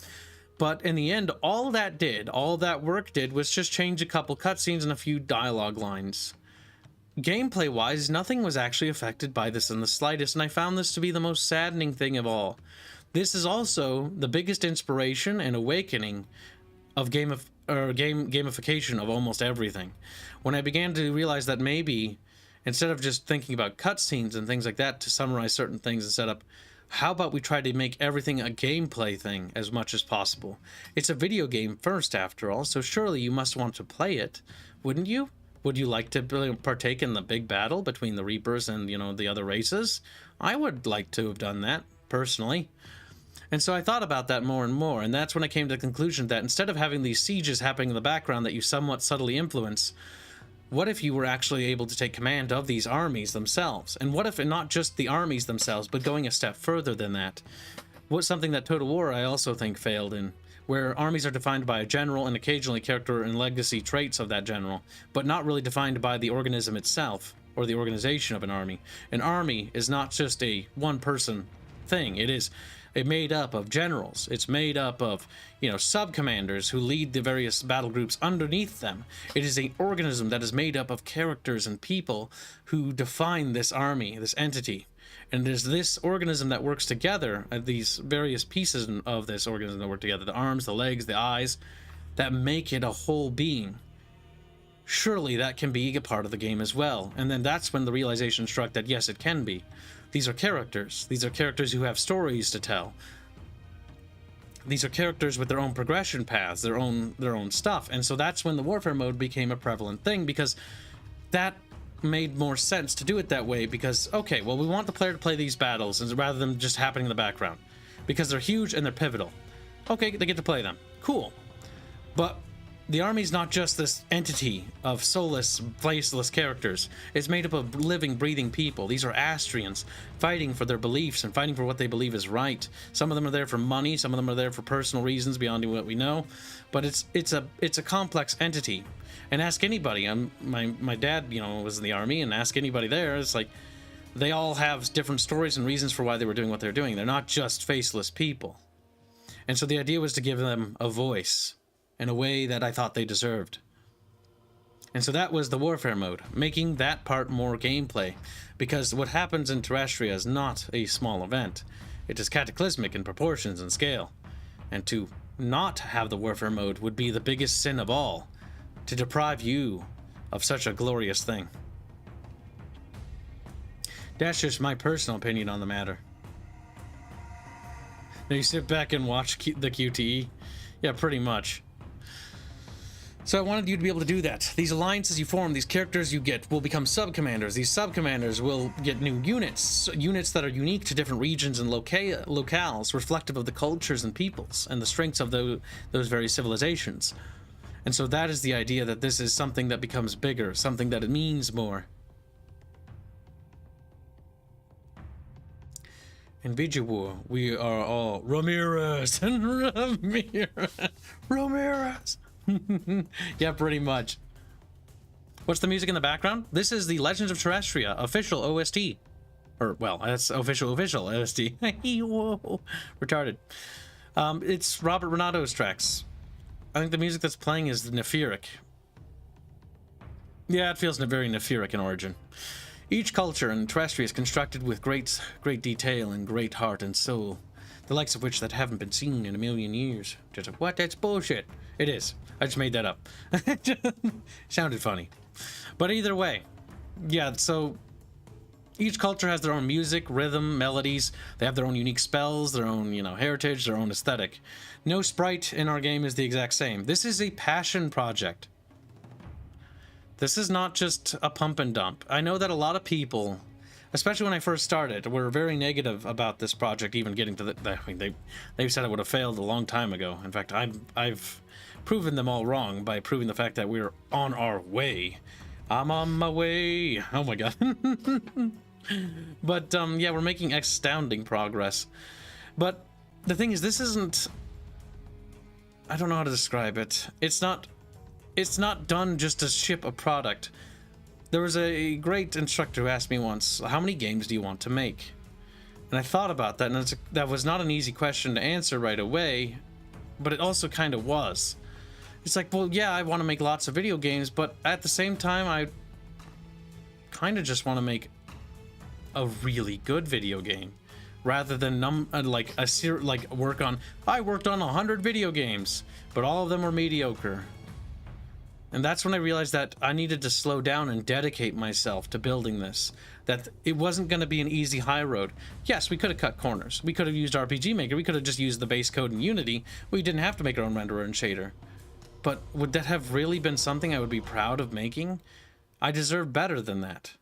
But in the end, all that work did was just change a couple cutscenes and a few dialogue lines. Gameplay wise, nothing was actually affected by this in the slightest, and I found this to be the most saddening thing of all. This is also the biggest inspiration and awakening of gamification of almost everything. When I began to realize that maybe instead of just thinking about cutscenes and things like that to summarize certain things and set up, how about we try to make everything a gameplay thing as much as possible? It's a video game first, after all, so surely you must want to play it, wouldn't you? Would you like to partake in the big battle between the Reapers and, you know, the other races? I would like to have done that, personally. And so I thought about that more and more, and that's when I came to the conclusion that instead of having these sieges happening in the background that you somewhat subtly influence, what if you were actually able to take command of these armies themselves? And what if not just the armies themselves, but going a step further than that? What's something that Total War I also think failed in, where armies are defined by a general and occasionally character and legacy traits of that general, but not really defined by the organism itself or the organization of an army. An army is not just a one-person thing. It is made up of generals. It's made up of, you know, sub-commanders who lead the various battle groups underneath them. It is an organism that is made up of characters and people who define this army, this entity. And it is this organism that works together, these various pieces of this organism that work together, the arms, the legs, the eyes, that make it a whole being. Surely that can be a part of the game as well. And then that's when the realization struck that yes, it can be. These are characters. These are characters who have stories to tell. These are characters with their own progression paths, their own stuff. And so that's when the warfare mode became a prevalent thing, because that made more sense to do it that way. Because, okay, well, we want the player to play these battles rather than just happening in the background, because they're huge and they're pivotal. Okay, they get to play them. Cool. But the army's not just this entity of soulless, faceless characters. It's made up of living, breathing people. These are Astrians fighting for their beliefs and fighting for what they believe is right. Some of them are there for money. Some of them are there for personal reasons beyond what we know. But it's a complex entity. And ask anybody. My dad, you know, was in the army, and ask anybody there. It's like they all have different stories and reasons for why they were doing what they're doing. They're not just faceless people. And so the idea was to give them a voice in a way that I thought they deserved. And so that was the warfare mode, making that part more gameplay, because what happens in Terrestria is not a small event. It is cataclysmic in proportions and scale. And to not have the warfare mode would be the biggest sin of all, to deprive you of such a glorious thing. That's just my personal opinion on the matter. Now you sit back and watch the QTE? Yeah, pretty much. So I wanted you to be able to do that. These alliances you form, these characters you get, will become sub-commanders. These sub-commanders will get new units that are unique to different regions and locales, reflective of the cultures and peoples and the strengths of those very civilizations. And so that is the idea, that this is something that becomes bigger, something that it means more. In Vijawa, we are all Ramirez and Ramirez. Yeah, pretty much. What's the music in the background? This is the Legends of Terrestria official OST. Or, well, that's official OST. Whoa, retarded. It's Robert Renato's tracks. I think the music that's playing is Nephiric. Yeah, it feels very Nephiric in origin. Each culture in Terrestria is constructed with great detail and great heart and soul, the likes of which that haven't been seen in a million years. Just like, what? That's bullshit. It is. I just made that up. Sounded funny. But either way, yeah, so each culture has their own music, rhythm, melodies. They have their own unique spells, their own, heritage, their own aesthetic. No sprite in our game is the exact same. This is a passion project. This is not just a pump and dump. I know that a lot of people, especially when I first started, were very negative about this project, even getting to they said it would have failed a long time ago. In fact, I've proven them all wrong by proving the fact that we're on our way. I'm on my way. Oh my god. But yeah, we're making astounding progress. But the thing is, this isn't, I don't know how to describe it. It's not done just to ship a product. There was a great instructor who asked me once, how many games do you want to make? And I thought about that, and that was not an easy question to answer right away, but it also kind of was. It's like, well, yeah, I want to make lots of video games, but at the same time, I kind of just want to make a really good video game, rather than work on. I worked on 100 video games, but all of them were mediocre. And that's when I realized that I needed to slow down and dedicate myself to building this. That it wasn't going to be an easy high road. Yes, we could have cut corners. We could have used RPG Maker. We could have just used the base code in Unity. We didn't have to make our own renderer and shader. But would that have really been something I would be proud of making? I deserve better than that.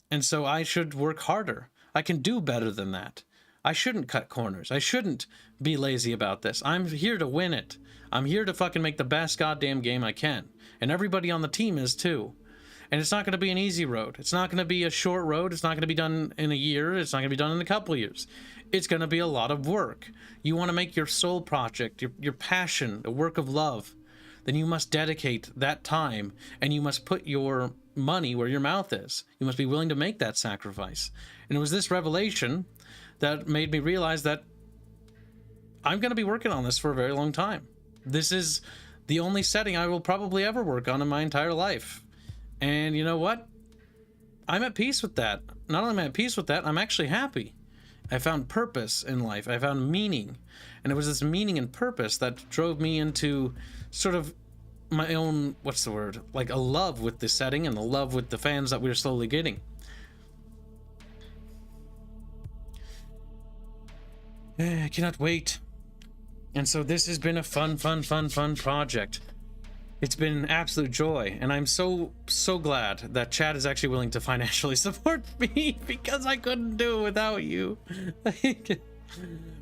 And so I should work harder. I can do better than that. I shouldn't cut corners. I shouldn't be lazy about this. I'm here to win it. I'm here to fucking make the best goddamn game I can. And everybody on the team is too. And it's not going to be an easy road. It's not going to be a short road. It's not going to be done in a year. It's not going to be done in a couple of years. It's going to be a lot of work. You want to make your soul project, your passion, a work of love, then you must dedicate that time, and you must put your money where your mouth is. You must be willing to make that sacrifice. And it was this revelation that made me realize that I'm going to be working on this for a very long time. This is the only setting I will probably ever work on in my entire life. And you know what? I'm at peace with that. Not only am I at peace with that, I'm actually happy. I found purpose in life. I found meaning. And it was this meaning and purpose that drove me into sort of my own, what's the word? Like a love with the setting and a love with the fans that we're slowly getting. I cannot wait. And so this has been a fun project. It's been an absolute joy, and I'm so glad that Chad is actually willing to financially support me, because I couldn't do it without you.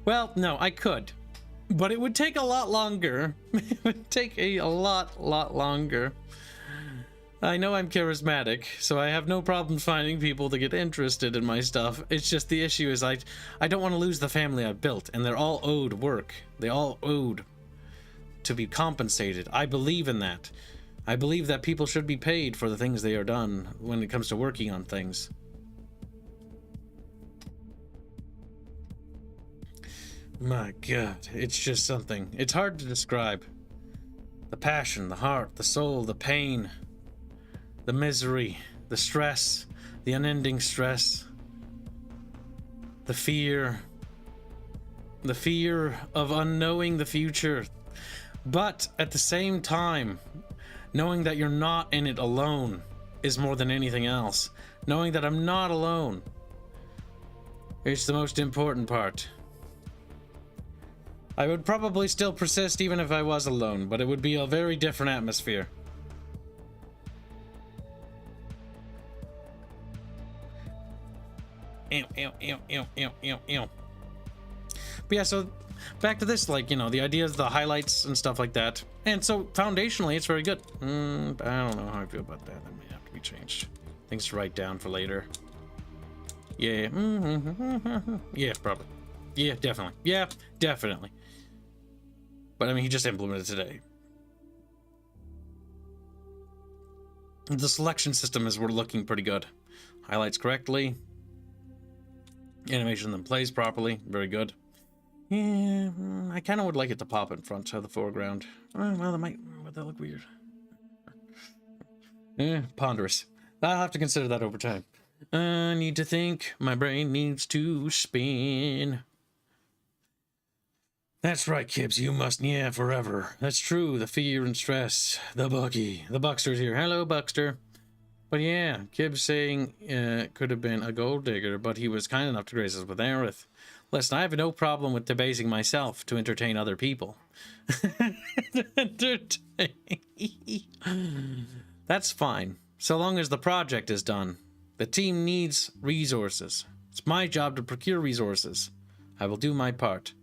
Well, no, I could, but it would take a lot longer. It would take a lot longer. I know I'm charismatic, so I have no problem finding people to get interested in my stuff. It's just the issue is I don't want to lose the family I've built, and they're all owed work. They all owed to be compensated. I believe in that. I believe that people should be paid for the things they are done when it comes to working on things. My God, it's just something. It's hard to describe. The passion, the heart, the soul, the pain, the misery, the stress, the unending stress, the fear of unknowing the future. But at the same time, knowing that you're not in it alone is more than anything else. Knowing that I'm not alone, it's the most important part. I would probably still persist even if I was alone, but it would be a very different atmosphere. Ew, ew, ew, ew, ew, ew, ew. But yeah, so back to this, like, you know, the ideas, the highlights and stuff like that. And so foundationally, it's very good. I don't know how I feel about that. That might have to be changed. Things to write down for later. Yeah. Yeah, probably. Yeah, definitely. Yeah, definitely. But I mean, he just implemented today. The selection system is we're looking pretty good. Highlights correctly. Animation then plays properly. Very good. Yeah, I kind of would like it to pop in front of the foreground. Well, would that look weird? Ponderous. I'll have to consider that over time. I need to think. My brain needs to spin. That's right, Kibbs. You must, yeah, forever. That's true. The fear and stress. The Bucky. The Buckster's here. Hello, Buckster. But yeah, Kibbs saying could have been a gold digger, but he was kind enough to grace us with Aerith. Listen, I have no problem with debasing myself to entertain other people. That's fine, so long as the project is done. The team needs resources. It's my job to procure resources. I will do my part.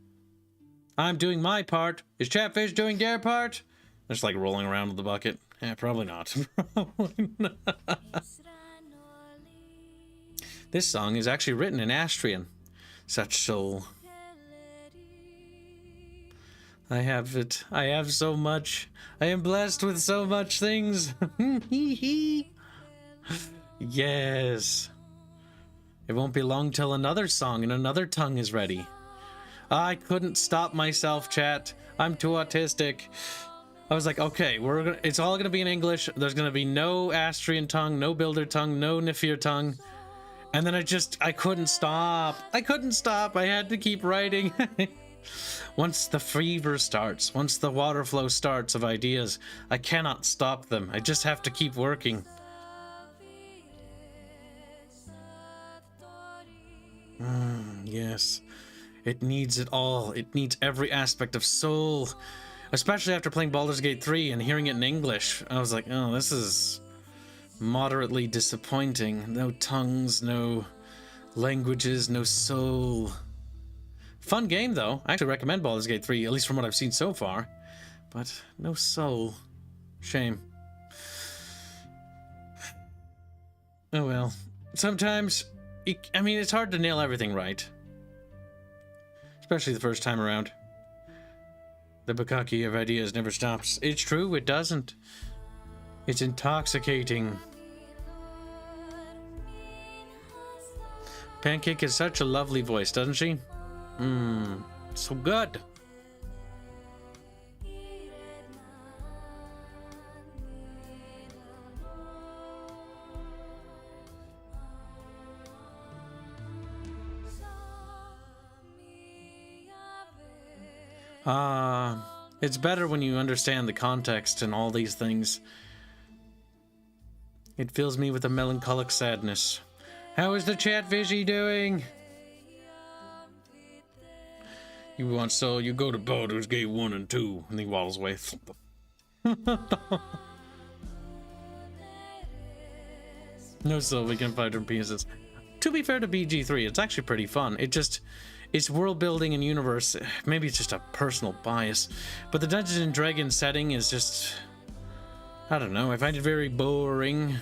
I'm doing my part. Is Chatfish doing their part? Just like rolling around with the bucket. Yeah, probably not. Probably not. This song is actually written in Astrian. Such soul. I have it. I have so much. I am blessed with so much things. Yes. It won't be long till another song in another tongue is ready. I couldn't stop myself, chat. I'm too autistic. I was like, okay, it's all gonna be in English. There's gonna be no Astrian tongue, no Builder tongue, no Nifir tongue. And then I couldn't stop. I couldn't stop. I had to keep writing. Once the fever starts, once the water flow starts of ideas, I cannot stop them. I just have to keep working. Yes. It needs it all. It needs every aspect of soul. Especially after playing Baldur's Gate 3 and hearing it in English. I was like, oh, this is moderately disappointing. No tongues, no languages, no soul. Fun game, though. I actually recommend Baldur's Gate 3, at least from what I've seen so far. But no soul. Shame. Oh well. Sometimes, I mean, it's hard to nail everything right. Especially the first time around. The bukkake of ideas never stops. It's true, it doesn't. It's intoxicating. Pancake has such a lovely voice, doesn't she? So good. It's better when you understand the context and all these things. It fills me with a melancholic sadness. How is the Chatfishy doing? You want so you go to Baldur's Gate 1 and 2, and he waddles away. No Sylvan fighter pieces. To be fair to BG3, it's actually pretty fun. It's world building and universe. Maybe it's just a personal bias, but the Dungeons and Dragons setting is just, I don't know. I find it very boring.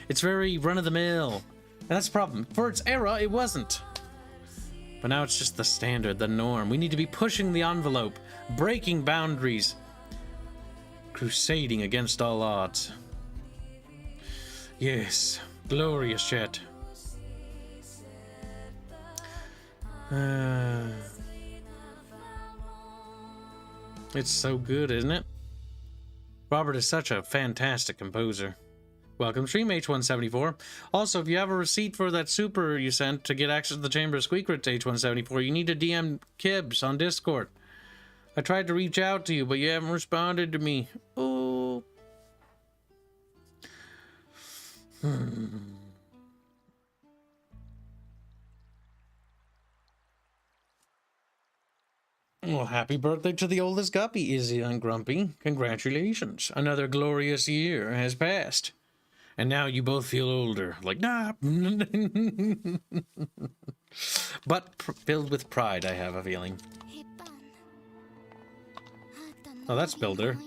It's very run of the mill, and that's the problem. For its era, it wasn't. But now it's just the standard, the norm. We need to be pushing the envelope, breaking boundaries, crusading against all odds. Yes, glorious chat. It's so good, isn't it? Robert is such a fantastic composer. Welcome, stream H174. Also, if you have a receipt for that super you sent to get access to the Chamber of Squeakrits H174, you need to DM Kibbs on Discord. I tried to reach out to you, but you haven't responded to me. Oh. Well, happy birthday to the oldest guppy, Izzy and Grumpy. Congratulations. Another glorious year has passed. And now you both feel older. Like, nah. But filled with pride, I have a feeling. Oh, that's Builder.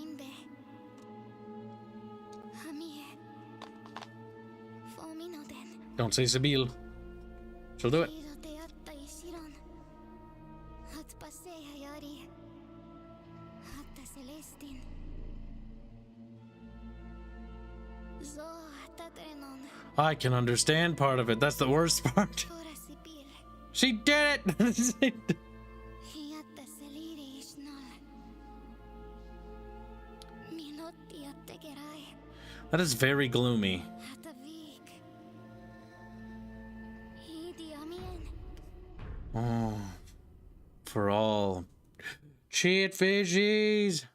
Don't say Sabine. She'll do it. I can understand part of it. That's the worst part. She did it! That is very gloomy. Oh, for all Chatfishies.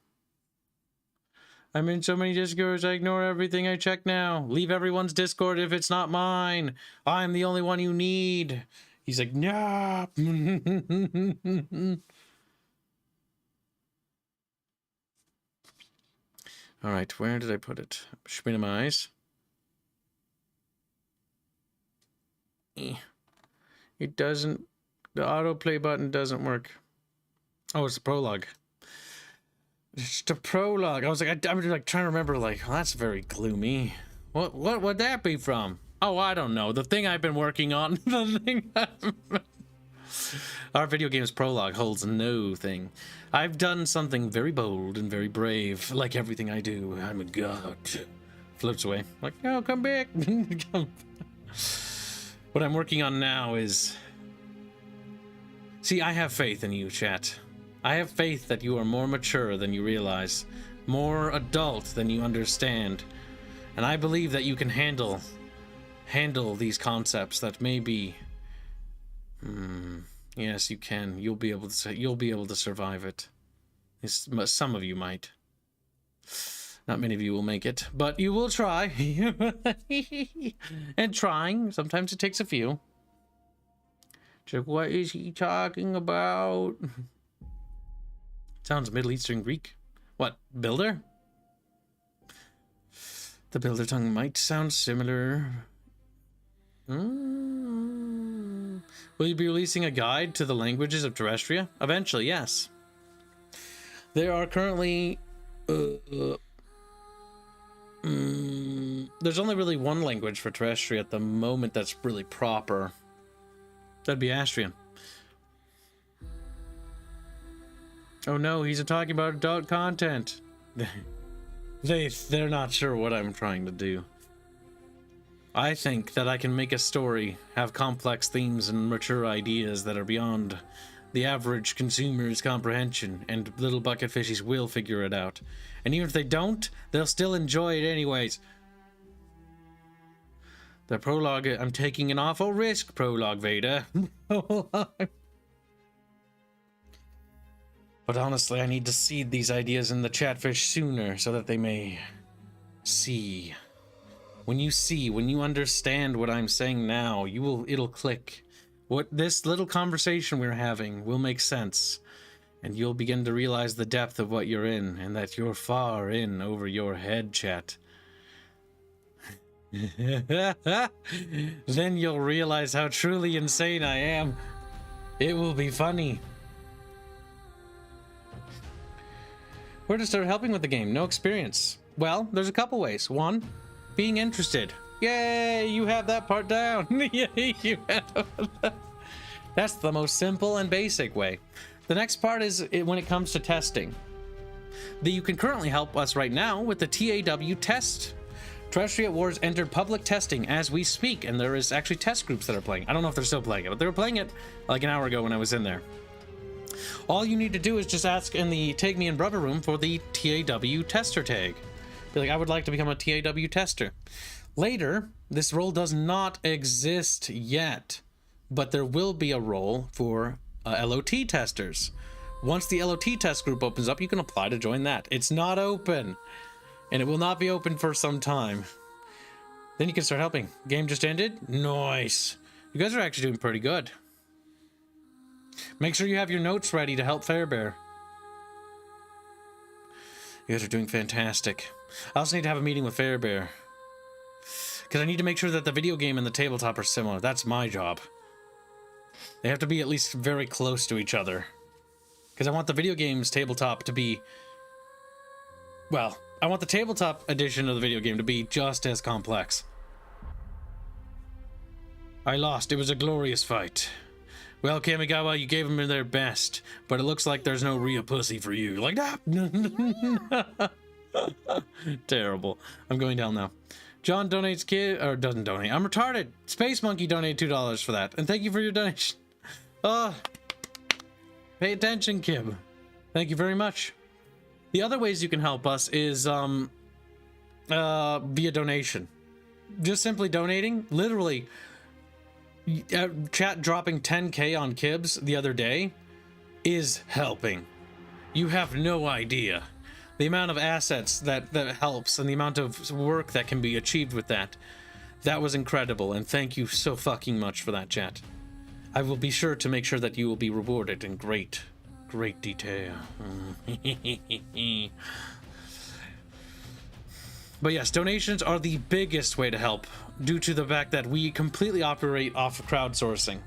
I'm in so many Discords, I ignore everything. I check now. Leave everyone's Discord if it's not mine. I'm the only one you need. He's like, nah. All right, where did I put it? Minimize. It doesn't, the autoplay button doesn't work. Oh, it's the prologue. It's the prologue. I was like, I'm like trying to remember, like, oh, that's very gloomy. What would that be from? Oh, I don't know. The thing I've been working on. The thing Our video game's prologue holds no thing. I've done something very bold and very brave. Like everything I do, I'm a god. Floats away. Like, oh, come back. What I'm working on now is... See, I have faith in you, chat. I have faith that you are more mature than you realize, more adult than you understand, and I believe that you can handle these concepts that may be. Yes, you can. You'll be able to survive it. Some of you might. Not many of you will make it, but you will try. And trying, sometimes it takes a few. Check, what is he talking about? Sounds Middle Eastern Greek. What, Builder? The Builder tongue might sound similar. Will you be releasing a guide to the languages of Terrestria? Eventually, yes. There are currently... there's only really one language for Terrestria at the moment that's really proper. That'd be Astrian. Oh no, he's talking about adult content. They're not sure what I'm trying to do. I think that I can make a story, have complex themes and mature ideas that are beyond the average consumer's comprehension, and little bucket fishies will figure it out. And even if they don't, they'll still enjoy it anyways. The prologue, I'm taking an awful risk, prologue Vader. But honestly, I need to seed these ideas in the chatfish sooner so that they may see. When you understand what I'm saying now, it'll click. What this little conversation we're having will make sense, and you'll begin to realize the depth of what you're in, and that you're far in over your head, chat. Then you'll realize how truly insane I am. It will be funny. Where to start helping with the game? No experience. Well, there's a couple ways. One, being interested. Yay, you have that part down. Yay, you have that. That's the most simple and basic way. The next part is when it comes to testing. You can currently help us right now with the TAW test. Terrestrial Wars entered public testing as we speak, and there is actually test groups that are playing. I don't know if they're still playing it, but they were playing it like an hour ago when I was in there. All you need to do is just ask in the Tag Me in Brother room for the TAW tester tag. Be like, I would like to become a TAW tester. Later, this role does not exist yet, but there will be a role for LOT testers. Once the LOT test group opens up, you can apply to join that. It's not open, and it will not be open for some time. Then you can start helping. Game just ended? Nice. You guys are actually doing pretty good. Make sure you have your notes ready to help Fairbear. You guys are doing fantastic. I also need to have a meeting with Fairbear, because I need to make sure that the video game and the tabletop are similar. That's my job. They have to be at least very close to each other. Because I want the video game's tabletop to be... Well, I want the tabletop edition of the video game to be just as complex. I lost. It was a glorious fight. Well, Kamigawa, you gave them their best, but it looks like there's no real pussy for you. Like that. Terrible. I'm going down now. John donates doesn't donate. I'm retarded. Space Monkey donated $2 for that. And thank you for your donation. Pay attention, Kib. Thank you very much. The other ways you can help us is via donation. Just simply donating. Literally, chat dropping 10K on Kibs the other day is helping. You have no idea. The amount of assets that helps and the amount of work that can be achieved with that. That was incredible, and thank you so fucking much for that, chat. I will be sure to make sure that you will be rewarded in great detail. But yes, donations are the biggest way to help, due to the fact that we completely operate off of crowdsourcing.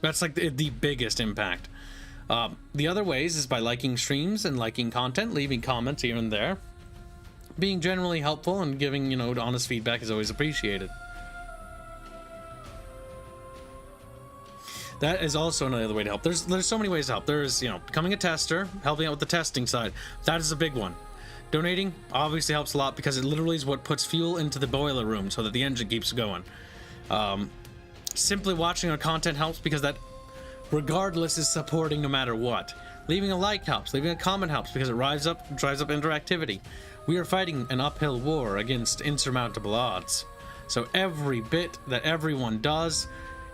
That's like the biggest impact. The other ways is by liking streams and liking content, leaving comments here and there. Being generally helpful and giving, honest feedback is always appreciated. That is also another way to help. There's so many ways to help. There's, becoming a tester, helping out with the testing side. That is a big one. Donating obviously helps a lot because it literally is what puts fuel into the boiler room so that the engine keeps going. Simply watching our content helps because that regardless is supporting no matter what. Leaving a like helps. Leaving a comment helps because it drives up interactivity. We are fighting an uphill war against insurmountable odds. So every bit that everyone does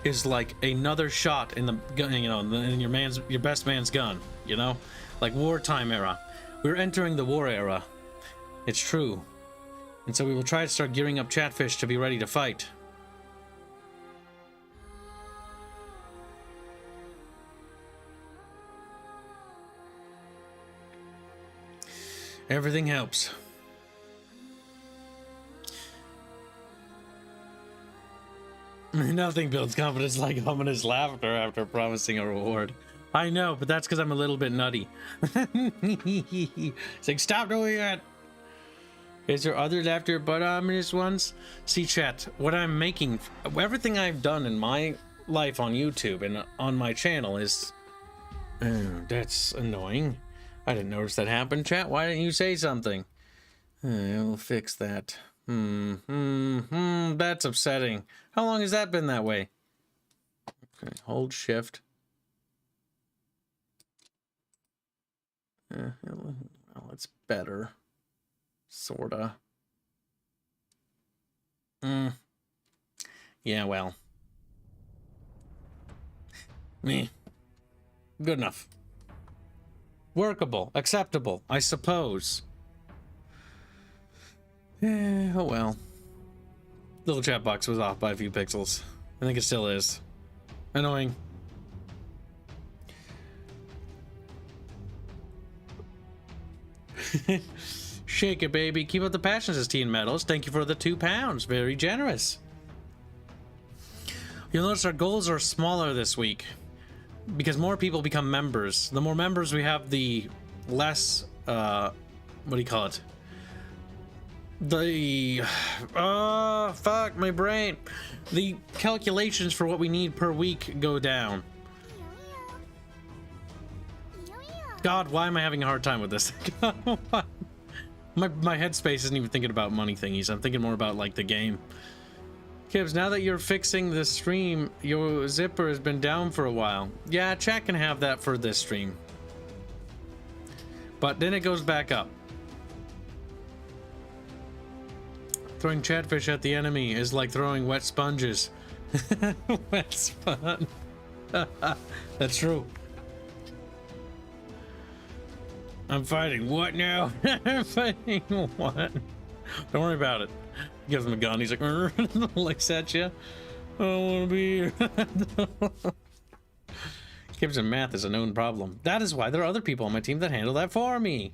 is like another shot in the gun, in your best man's gun, like wartime era. We're entering the war era. It's true. And so we will try to start gearing up Chatfish to be ready to fight. Everything helps. Nothing builds confidence like ominous laughter after promising a reward. I know, but that's because I'm a little bit nutty. It's like, stop doing that. Is there other laughter but ominous ones? See, chat, what I'm making, everything I've done in my life on YouTube and on my channel is... that's annoying. I didn't notice that happen, chat. Why didn't you say something? We'll fix that. That's upsetting. How long has that been that way? Okay, hold shift. Well, it's better. Sorta. Yeah, well. Meh. Good enough. Workable. Acceptable, I suppose. Oh well. Little chat box was off by a few pixels. I think it still is. Annoying. Shake it, baby. Keep up the passion, says Teen Metals. Thank you for the £2. Very generous. You'll notice our goals are smaller this week because more people become members. The more members we have, the less, what do you call it? Fuck my brain. The calculations for what we need per week go down. God, why am I having a hard time with this? my headspace isn't even thinking about money thingies. I'm thinking more about like the game. Kibbs, now that you're fixing the stream, your zipper has been down for a while. Yeah, chat can have that for this stream. But then it goes back up. Throwing chatfish at the enemy is like throwing wet sponges. Wet sponge. That's true. I'm fighting what now? I'm fighting what? Don't worry about it. He gives him a gun. He's like, looks at you. I don't want to be here. Gives him math is a known problem. That is why there are other people on my team that handle that for me.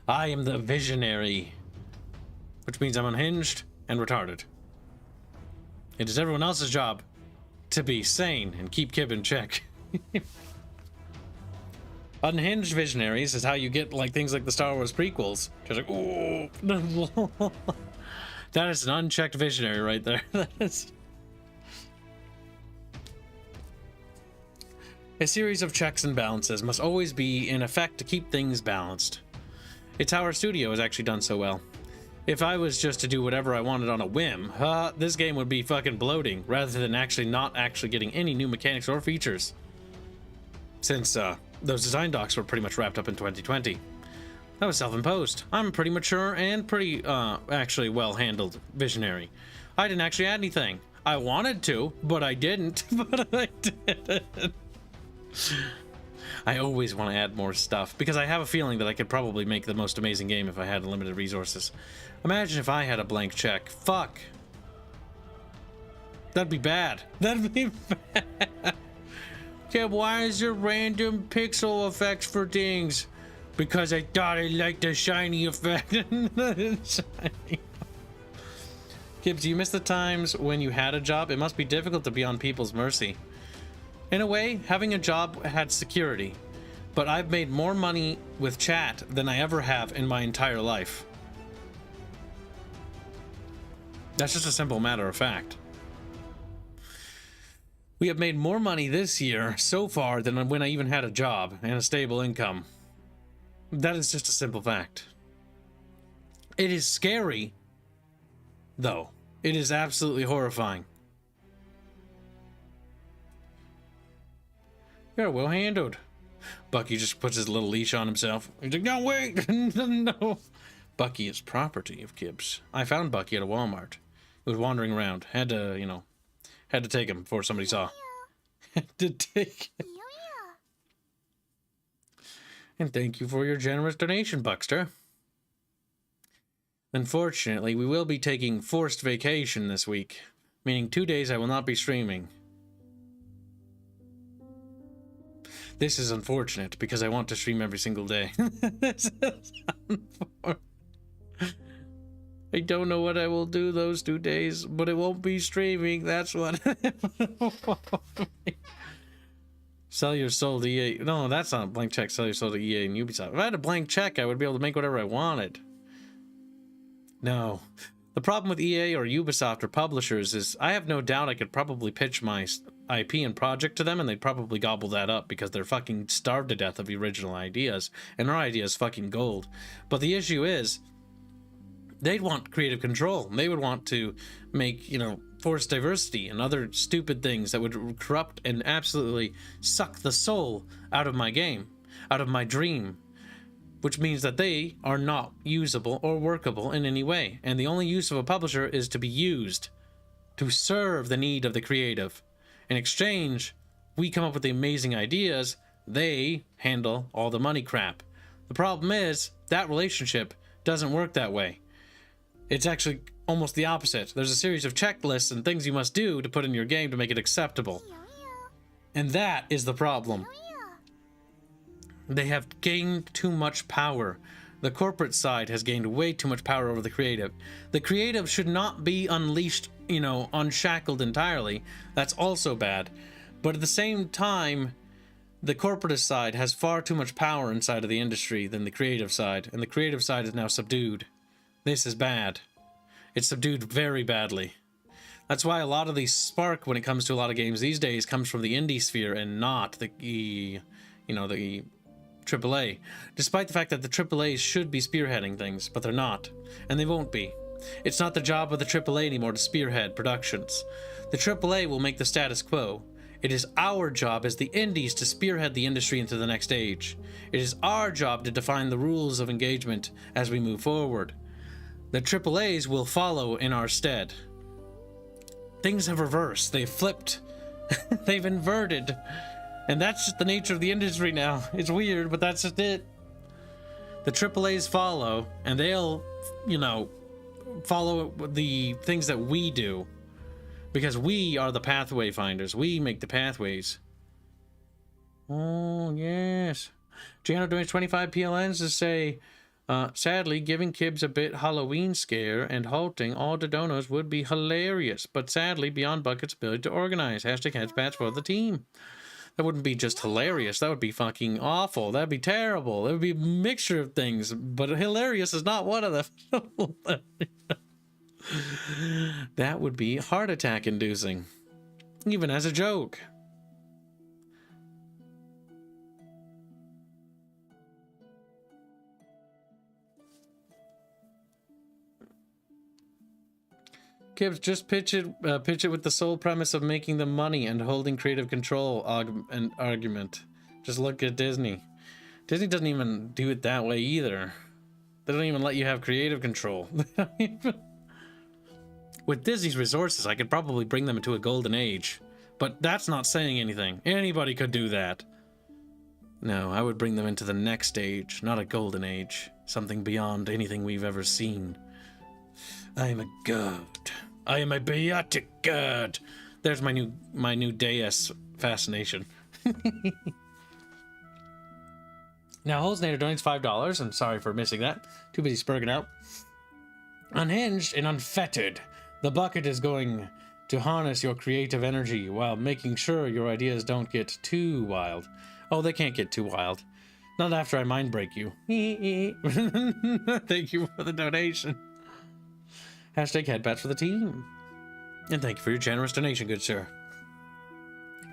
I am the visionary, which means I'm unhinged and retarded. It is everyone else's job to be sane and keep Kib in check. Unhinged visionaries is how you get like things like the Star Wars prequels. Just like, oh, that is an unchecked visionary right there. That is a series of checks and balances must always be in effect to keep things balanced. It's how our studio has actually done so well. If I was just to do whatever I wanted on a whim, this game would be fucking bloating rather than not actually getting any new mechanics or features. Since those design docs were pretty much wrapped up in 2020. That was self-imposed. I'm a pretty mature and pretty, actually well-handled visionary. I didn't actually add anything. I wanted to, but I didn't. But I didn't. I always want to add more stuff, because I have a feeling that I could probably make the most amazing game if I had limited resources. Imagine if I had a blank check. Fuck. That'd be bad. That'd be bad. Okay, why is there random pixel effects for things? Because I thought I liked the shiny effect. Shiny. Gibbs, you miss the times when you had a job? It must be difficult to be on people's mercy. In a way, having a job had security, but I've made more money with chat than I ever have in my entire life. That's just a simple matter of fact. We have made more money this year so far than when I even had a job and a stable income. That is just a simple fact. It is scary, though. It is absolutely horrifying. You're well handled. Bucky just puts his little leash on himself. He's like, no, wait! No. Bucky is property of Gibbs. I found Bucky at a Walmart. He was wandering around. Had to take him before somebody saw. Had to take him. And thank you for your generous donation, Buckster. Unfortunately, we will be taking forced vacation this week, meaning 2 days I will not be streaming. This is unfortunate because I want to stream every single day. This is unfortunate. I don't know what I will do those 2 days, but it won't be streaming. That's what. Sell your soul to EA. No, that's not a blank check. Sell your soul to EA and Ubisoft. If I had a blank check, I would be able to make whatever I wanted. No. The problem with EA or Ubisoft or publishers is I have no doubt I could probably pitch my IP and project to them and they'd probably gobble that up because they're fucking starved to death of the original ideas. And our idea is fucking gold. But the issue is, they'd want creative control. They would want to make, forced diversity and other stupid things that would corrupt and absolutely suck the soul out of my game, out of my dream, which means that they are not usable or workable in any way. And the only use of a publisher is to be used to serve the need of the creative. In exchange, we come up with the amazing ideas, they handle all the money crap. The problem is, that relationship doesn't work that way. It's actually almost the opposite. There's a series of checklists and things you must do to put in your game to make it acceptable. And that is the problem. They have gained too much power. The corporate side has gained way too much power over the creative. The creative should not be unleashed, you know, unshackled entirely. That's also bad. But at the same time, the corporatist side has far too much power inside of the industry than the creative side, and the creative side is now subdued. This is bad. It's subdued very badly. That's why a lot of the spark when it comes to a lot of games these days comes from the indie sphere and not the, you know, the AAA. Despite the fact that the AAAs should be spearheading things, but they're not, and they won't be. It's not the job of the AAA anymore to spearhead productions. The AAA will make the status quo. It is our job as the indies to spearhead the industry into the next age. It is our job to define the rules of engagement as we move forward. The AAAs will follow in our stead. Things have reversed. They've flipped. They've inverted. And that's just the nature of the industry now. It's weird, but that's just it. The AAAs follow, and they'll, you know, follow the things that we do. Because we are the pathway finders. We make the pathways. Oh, yes. Gianna donates 25 PLNs to say, sadly, giving Kibbs a bit Halloween scare and halting all the donos would be hilarious. But sadly, beyond Bucket's ability to organize. Hashtag headspats for the team. That wouldn't be just hilarious. That would be fucking awful. That'd be terrible. It would be a mixture of things. But hilarious is not one of them. That would be heart attack inducing. Even as a joke. Gibbs, just pitch it with the sole premise of making the money and holding creative control and argument. Just look at Disney. Disney doesn't even do it that way either. They don't even let you have creative control. With Disney's resources, I could probably bring them into a golden age. But that's not saying anything. Anybody could do that. No, I would bring them into the next age, not a golden age. Something beyond anything we've ever seen. I am a god. I am a biotic god. There's my new Deus fascination. Now, Holznader donates $5. I'm sorry for missing that. Too busy spurging out. Unhinged and unfettered. The bucket is going to harness your creative energy while making sure your ideas don't get too wild. Oh, they can't get too wild. Not after I mind break you. Thank you for the donation. Hashtag headbats for the team. And thank you for your generous donation, good sir.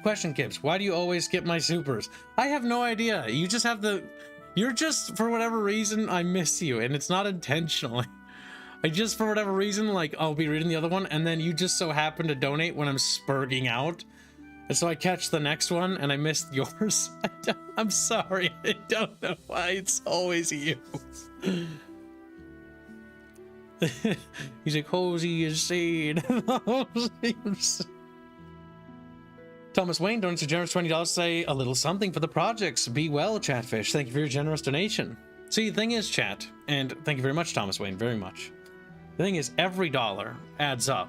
Question, Gibbs. Why do you always skip my supers? I have no idea. You just have the... You're just, for whatever reason, I miss you. And it's not intentionally. I just, for whatever reason, like, I'll be reading the other one, and then you just so happen to donate when I'm spurging out. And so I catch the next one, and I missed yours. I'm sorry. I don't know why it's always you. He's like, Hosey is saying. Thomas Wayne donates a generous $20 to say a little something for the projects. Be well, Chatfish. Thank you for your generous donation. See, the thing is, chat, and thank you very much, Thomas Wayne, very much. The thing is, every dollar adds up.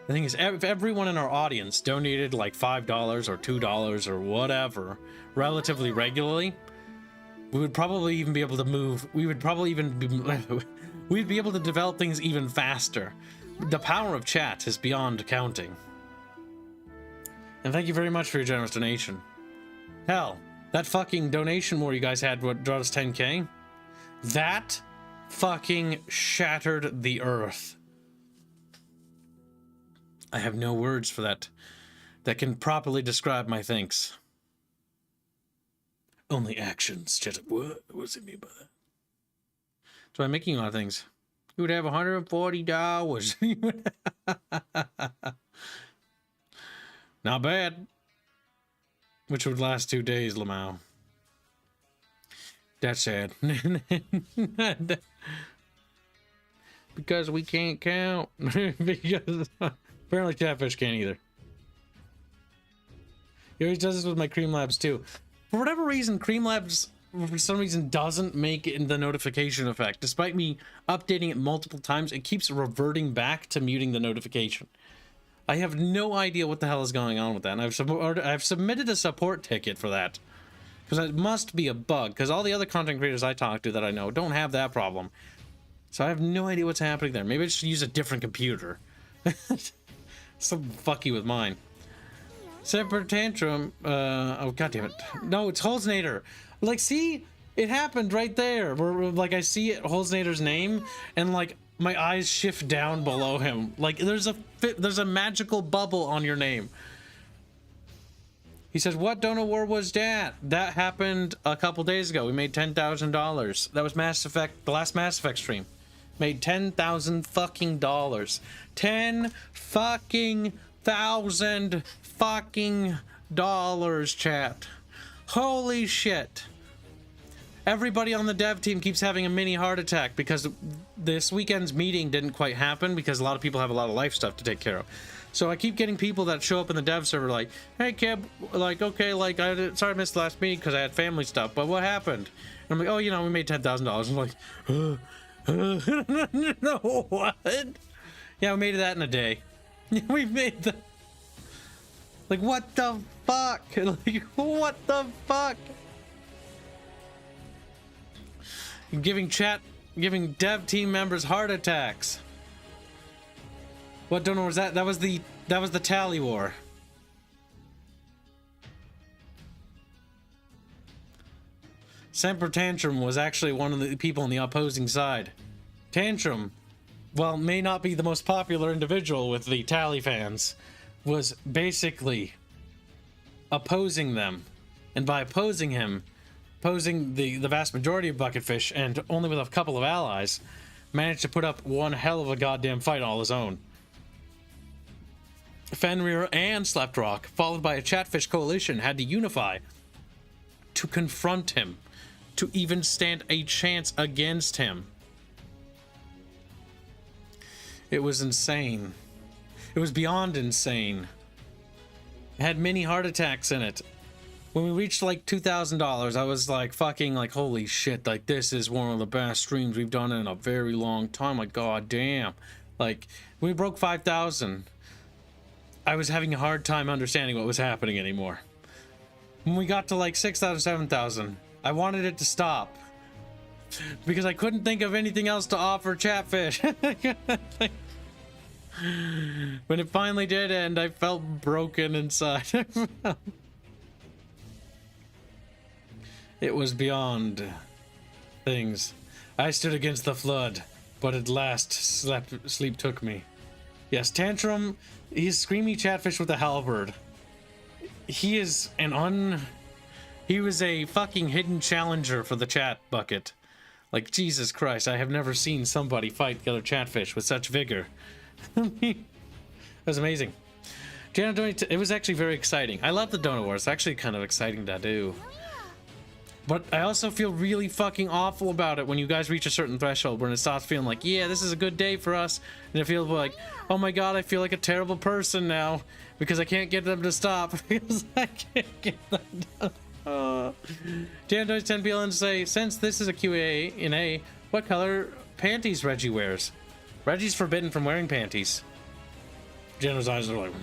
The thing is, if everyone in our audience donated like $5 or $2 or whatever relatively regularly, we would probably even be able to move. We would probably even be, we'd be able to develop things even faster. The power of chat is beyond counting. And thank you very much for your generous donation. Hell, that fucking donation war you guys had, what brought us 10K? That fucking shattered the earth. I have no words for that can properly describe my thanks. Only actions. What does it mean by that? So I'm making a lot of things. You would have $140. Not bad. Which would last 2 days, Lamau. That's sad. Because we can't count. Because apparently Chatfish can't either. He always does this with my Cream Labs too. For whatever reason, Cream Labs for some reason doesn't make it in the notification effect. Despite me updating it multiple times, it keeps reverting back to muting the notification. I have no idea what the hell is going on with that, and I've submitted a support ticket for that. Because it must be a bug, because all the other content creators I talk to that I know don't have that problem. So I have no idea what's happening there. Maybe I should use a different computer. So fucky with mine. Separate tantrum. Oh, god damn it. No, it's Holznader. Like, see? It happened right there. Where, like, I see it, Holznader's name, and, like, my eyes shift down below him. Like, there's a magical bubble on your name. He says, what donor war was that? That happened a couple days ago. We made $10,000. That was Mass Effect, the last Mass Effect stream. Made $10,000 fucking dollars. 10 fucking thousand fucking dollars, chat. Holy shit. Everybody on the dev team keeps having a mini heart attack because this weekend's meeting didn't quite happen because a lot of people have a lot of life stuff to take care of. So I keep getting people that show up in the dev server like, hey, Kib, like, okay, like, sorry I missed the last meeting because I had family stuff, but what happened? And I'm like, oh, you know, we made $10,000. I'm like, no, what? Yeah, we made that in a day. We made the... Like, what the fuck? Like, what the fuck? Giving dev team members heart attacks. What donor was that? That was the tally war. Semper Tantrum was actually one of the people on the opposing side. Tantrum, while may not be the most popular individual with the tally fans, was basically opposing them. And by opposing him, opposing the vast majority of Bucketfish, and only with a couple of allies, managed to put up one hell of a goddamn fight all his own. Fenrir and Sleptrock, followed by a Chatfish coalition, had to unify to confront him, to even stand a chance against him. It was insane. It was beyond insane. It had many heart attacks in it. When we reached like $2,000, I was like fucking like, holy shit, like this is one of the best streams we've done in a very long time. Like, god damn. Like, when we broke 5,000, I was having a hard time understanding what was happening anymore. When we got to like 6,000, 7,000, I wanted it to stop because I couldn't think of anything else to offer Chatfish. When it finally did end, I felt broken inside. It was beyond things. I stood against the flood, but at last sleep took me. Yes, Tantrum, he's screamy Chatfish with a halberd. He is he was a fucking hidden challenger for the chat bucket. Like, Jesus Christ, I have never seen somebody fight the other Chatfish with such vigor. It was amazing. It was actually very exciting. I love the donor wars. It's actually kind of exciting to do. But I also feel really fucking awful about it when you guys reach a certain threshold when it stops feeling like, yeah, this is a good day for us. And it feels like, oh my god, I feel like a terrible person now because I can't get them to stop. Because I can't get them to... Jan 10 PLN say, since this is a QA in A, what color panties Reggie wears? Reggie's forbidden from wearing panties. Jenna's eyes are like...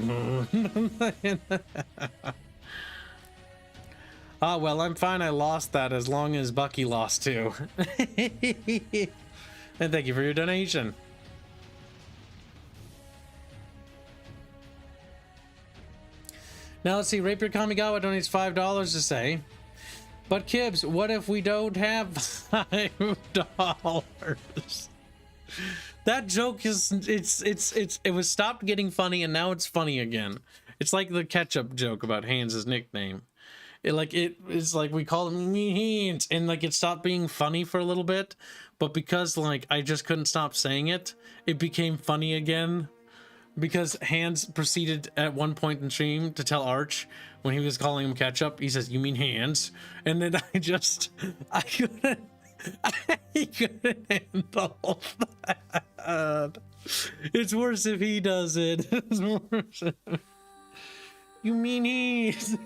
Ah, well, I'm fine. I lost that as long as Bucky lost too. And thank you for your donation. Now let's see. Rapier Kamigawa donates $5 to say, but Kibbs, what if we don't have $5? That joke is it was stopped getting funny and now it's funny again. It's like the ketchup joke about Hans' nickname. It's like we call him Hans, and like it stopped being funny for a little bit, but because like I just couldn't stop saying it, it became funny again. Because Hans proceeded at one point in stream to tell Arch when he was calling him ketchup, he says, "You mean hands?" And then I couldn't handle that. It's worse if he does it. It's worse. You mean hands?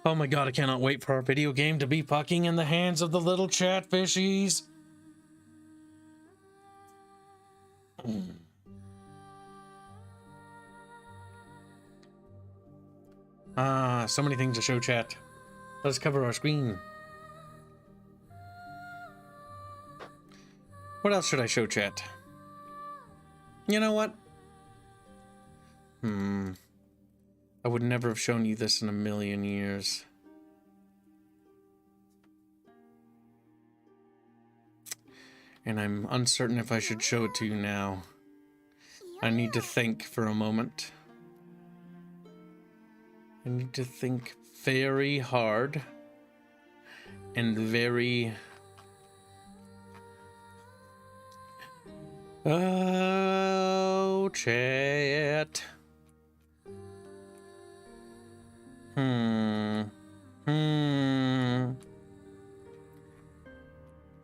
Oh my god, I cannot wait for our video game to be fucking in the hands of the little chatfishies. So many things to show chat. Let's cover our screen. What else should I show chat? You know what? I would never have shown you this in a million years. And I'm uncertain if I should show it to you now. I need to think for a moment. I need to think very hard and very... Oh, chat.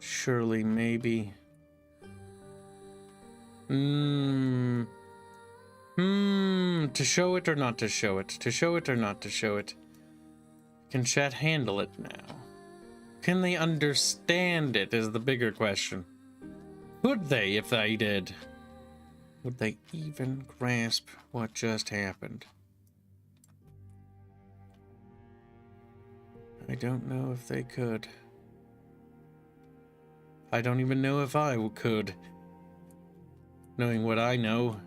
Surely, maybe. To show it or not to show it? To show it or not to show it? Can chat handle it now? Can they understand it is the bigger question. Could they if they did? Would they even grasp what just happened? I don't know if they could. I don't even know if I could. Knowing what I know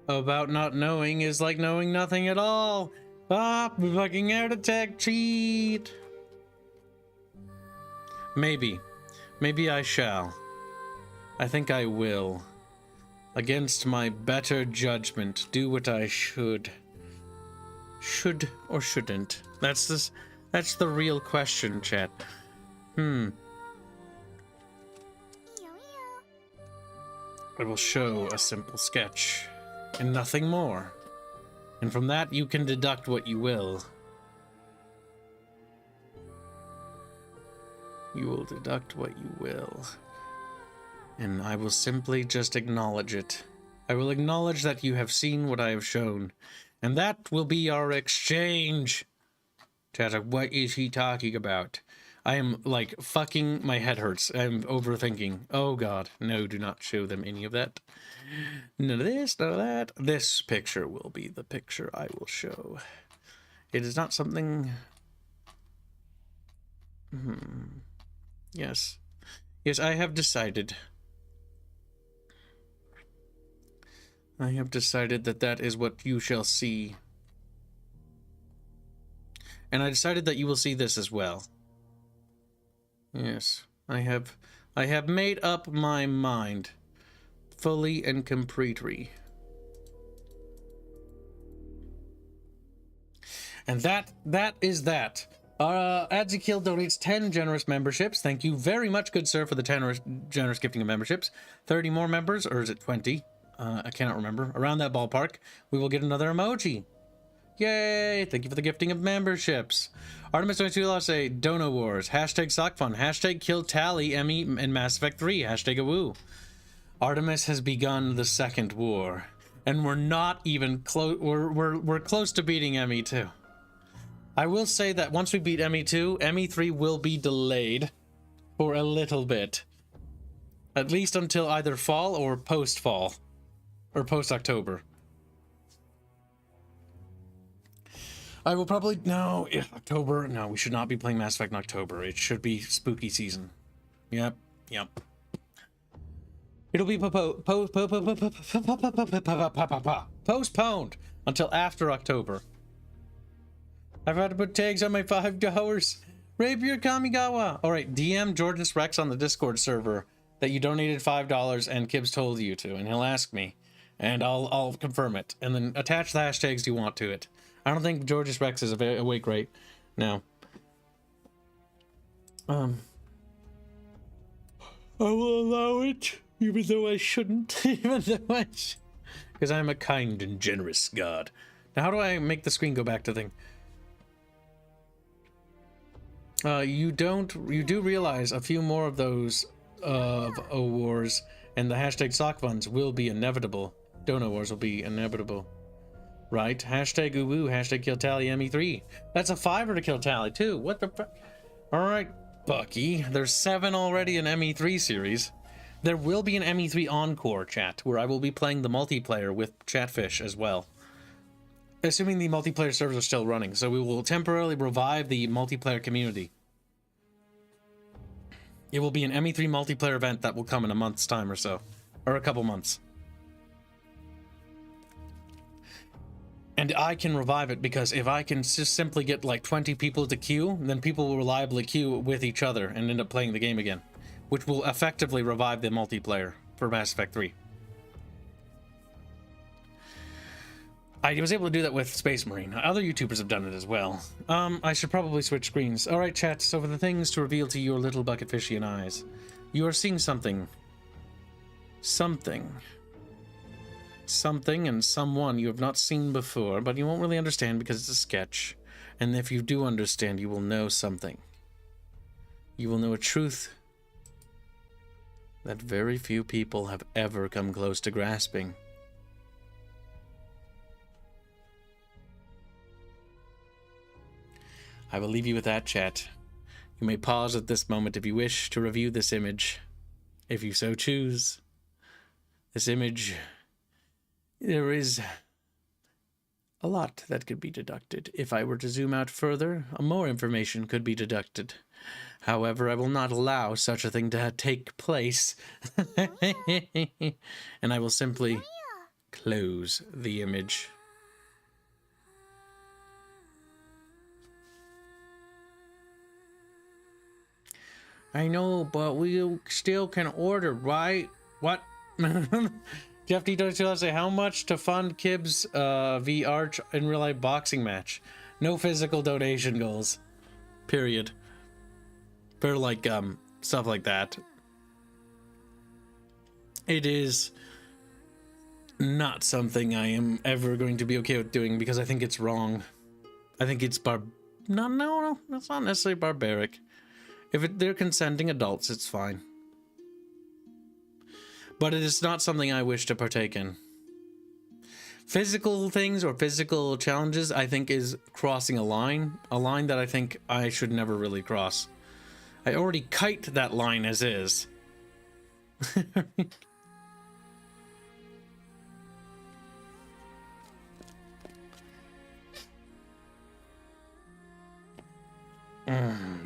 about not knowing is like knowing nothing at all. Ah, fucking out attack cheat. Maybe. Maybe I shall. I think I will. Against my better judgment, do what I should. Should or shouldn't? That's the real question, chat. I will show a simple sketch, and nothing more. And from that you can deduct what you will. You will deduct what you will. And I will simply just acknowledge it. I will acknowledge that you have seen what I have shown. And that will be our exchange. Chat, what is he talking about? I am, like, fucking, my head hurts. I'm overthinking. Oh god, no, do not show them any of that. None of this, none of that. This picture will be the picture I will show. It is not something... Yes. Yes, I have decided. I have decided that that is what you shall see. And I decided that you will see this as well. Yes, I have made up my mind. Fully and completely. And that is that. Adzikil donates 10 generous memberships. Thank you very much, good sir, for the generous gifting of memberships. 30 more members, or is it 20? I cannot remember. Around that ballpark, we will get another emoji. Yay! Thank you for the gifting of memberships. Artemis 22 say Dono Wars. Hashtag Sockfun. Hashtag Kill Tally Emmy and Mass Effect 3. Hashtag Awoo. Artemis has begun the second war. And we're not even close. We're close to beating Emmy 2. I will say that once we beat Emmy 2, Emmy 3 will be delayed for a little bit. At least until either fall or post-fall. Or post-October. I will probably... No, October... No, we should not be playing Mass Effect in October. It should be spooky season. Yep. It'll be postponed until after October. I've had to put tags on my $5. Rapier Kamigawa. Alright, DM Jordan's Rex on the Discord server that you donated $5 and Kibbs told you to, and he'll ask me. And I'll confirm it. And then attach the hashtags you want to it. I don't think George's Rex is awake right now. I will allow it, even though I shouldn't. Because I'm a kind and generous god. Now, how do I make the screen go back to thing? You do realize a few more of those wars and the hashtag sock funds will be inevitable. Dono wars will be inevitable. Right? Hashtag uwu, hashtag kill tally ME3. That's a $5 to kill tally too. What the fuck? Alright, Bucky. There's 7 already in ME3 series. There will be an ME3 Encore, chat, where I will be playing the multiplayer with Chatfish as well. Assuming the multiplayer servers are still running, so we will temporarily revive the multiplayer community. It will be an ME3 multiplayer event that will come in a month's time or so. Or a couple months. And I can revive it because if I can just simply get like 20 people to queue, then people will reliably queue with each other and end up playing the game again, which will effectively revive the multiplayer for Mass Effect 3. I was able to do that with Space Marine. Other YouTubers have done it as well. I should probably switch screens. Alright, chat, so for the things to reveal to your little bucketfishian eyes, you are seeing something. Something and someone you have not seen before, but you won't really understand because it's a sketch. And if you do understand, you will know something. You will know a truth that very few people have ever come close to grasping. I will leave you with that, chat. You may pause at this moment if you wish to review this image, if you so choose. This image... There is a lot that could be deducted. If I were to zoom out further, more information could be deducted. However, I will not allow such a thing to take place. And I will simply close the image. I know, but we still can order, right? What? Jeff D. say how much to fund Kibb's v Arch in real life boxing match. No physical donation goals. Period. For like stuff like that. It is not something I am ever going to be okay with doing because I think it's wrong. I think it's no, that's not necessarily barbaric. If they're consenting adults, it's fine. But it is not something I wish to partake in. Physical things or physical challenges, I think, is crossing a line that I think I should never really cross. I already kite that line as is.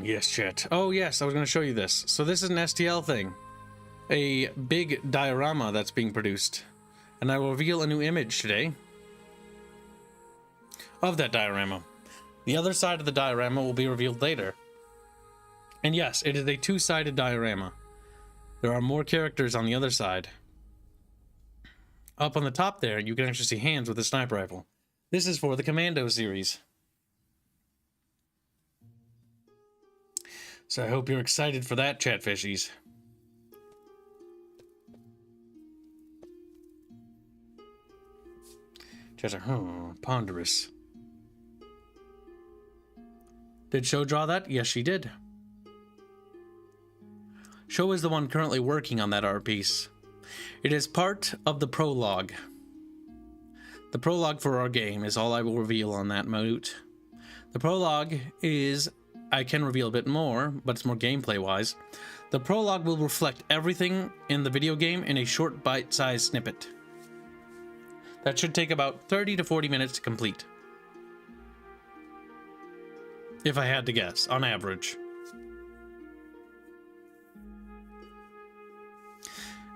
Yes, chat. Oh, yes, I was going to show you this. So this is an STL thing. A big diorama that's being produced. And I will reveal a new image today of that diorama. The other side of the diorama will be revealed later. And yes, it is a two-sided diorama. There are more characters on the other side. Up on the top there, you can actually see hands with a sniper rifle. This is for the Commando series. So I hope you're excited for that, chatfishies. Chat, ponderous. Did Sho draw that? Yes, she did. Sho is the one currently working on that art piece. It is part of the prologue. The prologue for our game is all I will reveal on that moot. The prologue is... I can reveal a bit more, but it's more gameplay-wise. The prologue will reflect everything in the video game in a short bite-sized snippet. That should take about 30 to 40 minutes to complete. If I had to guess, on average.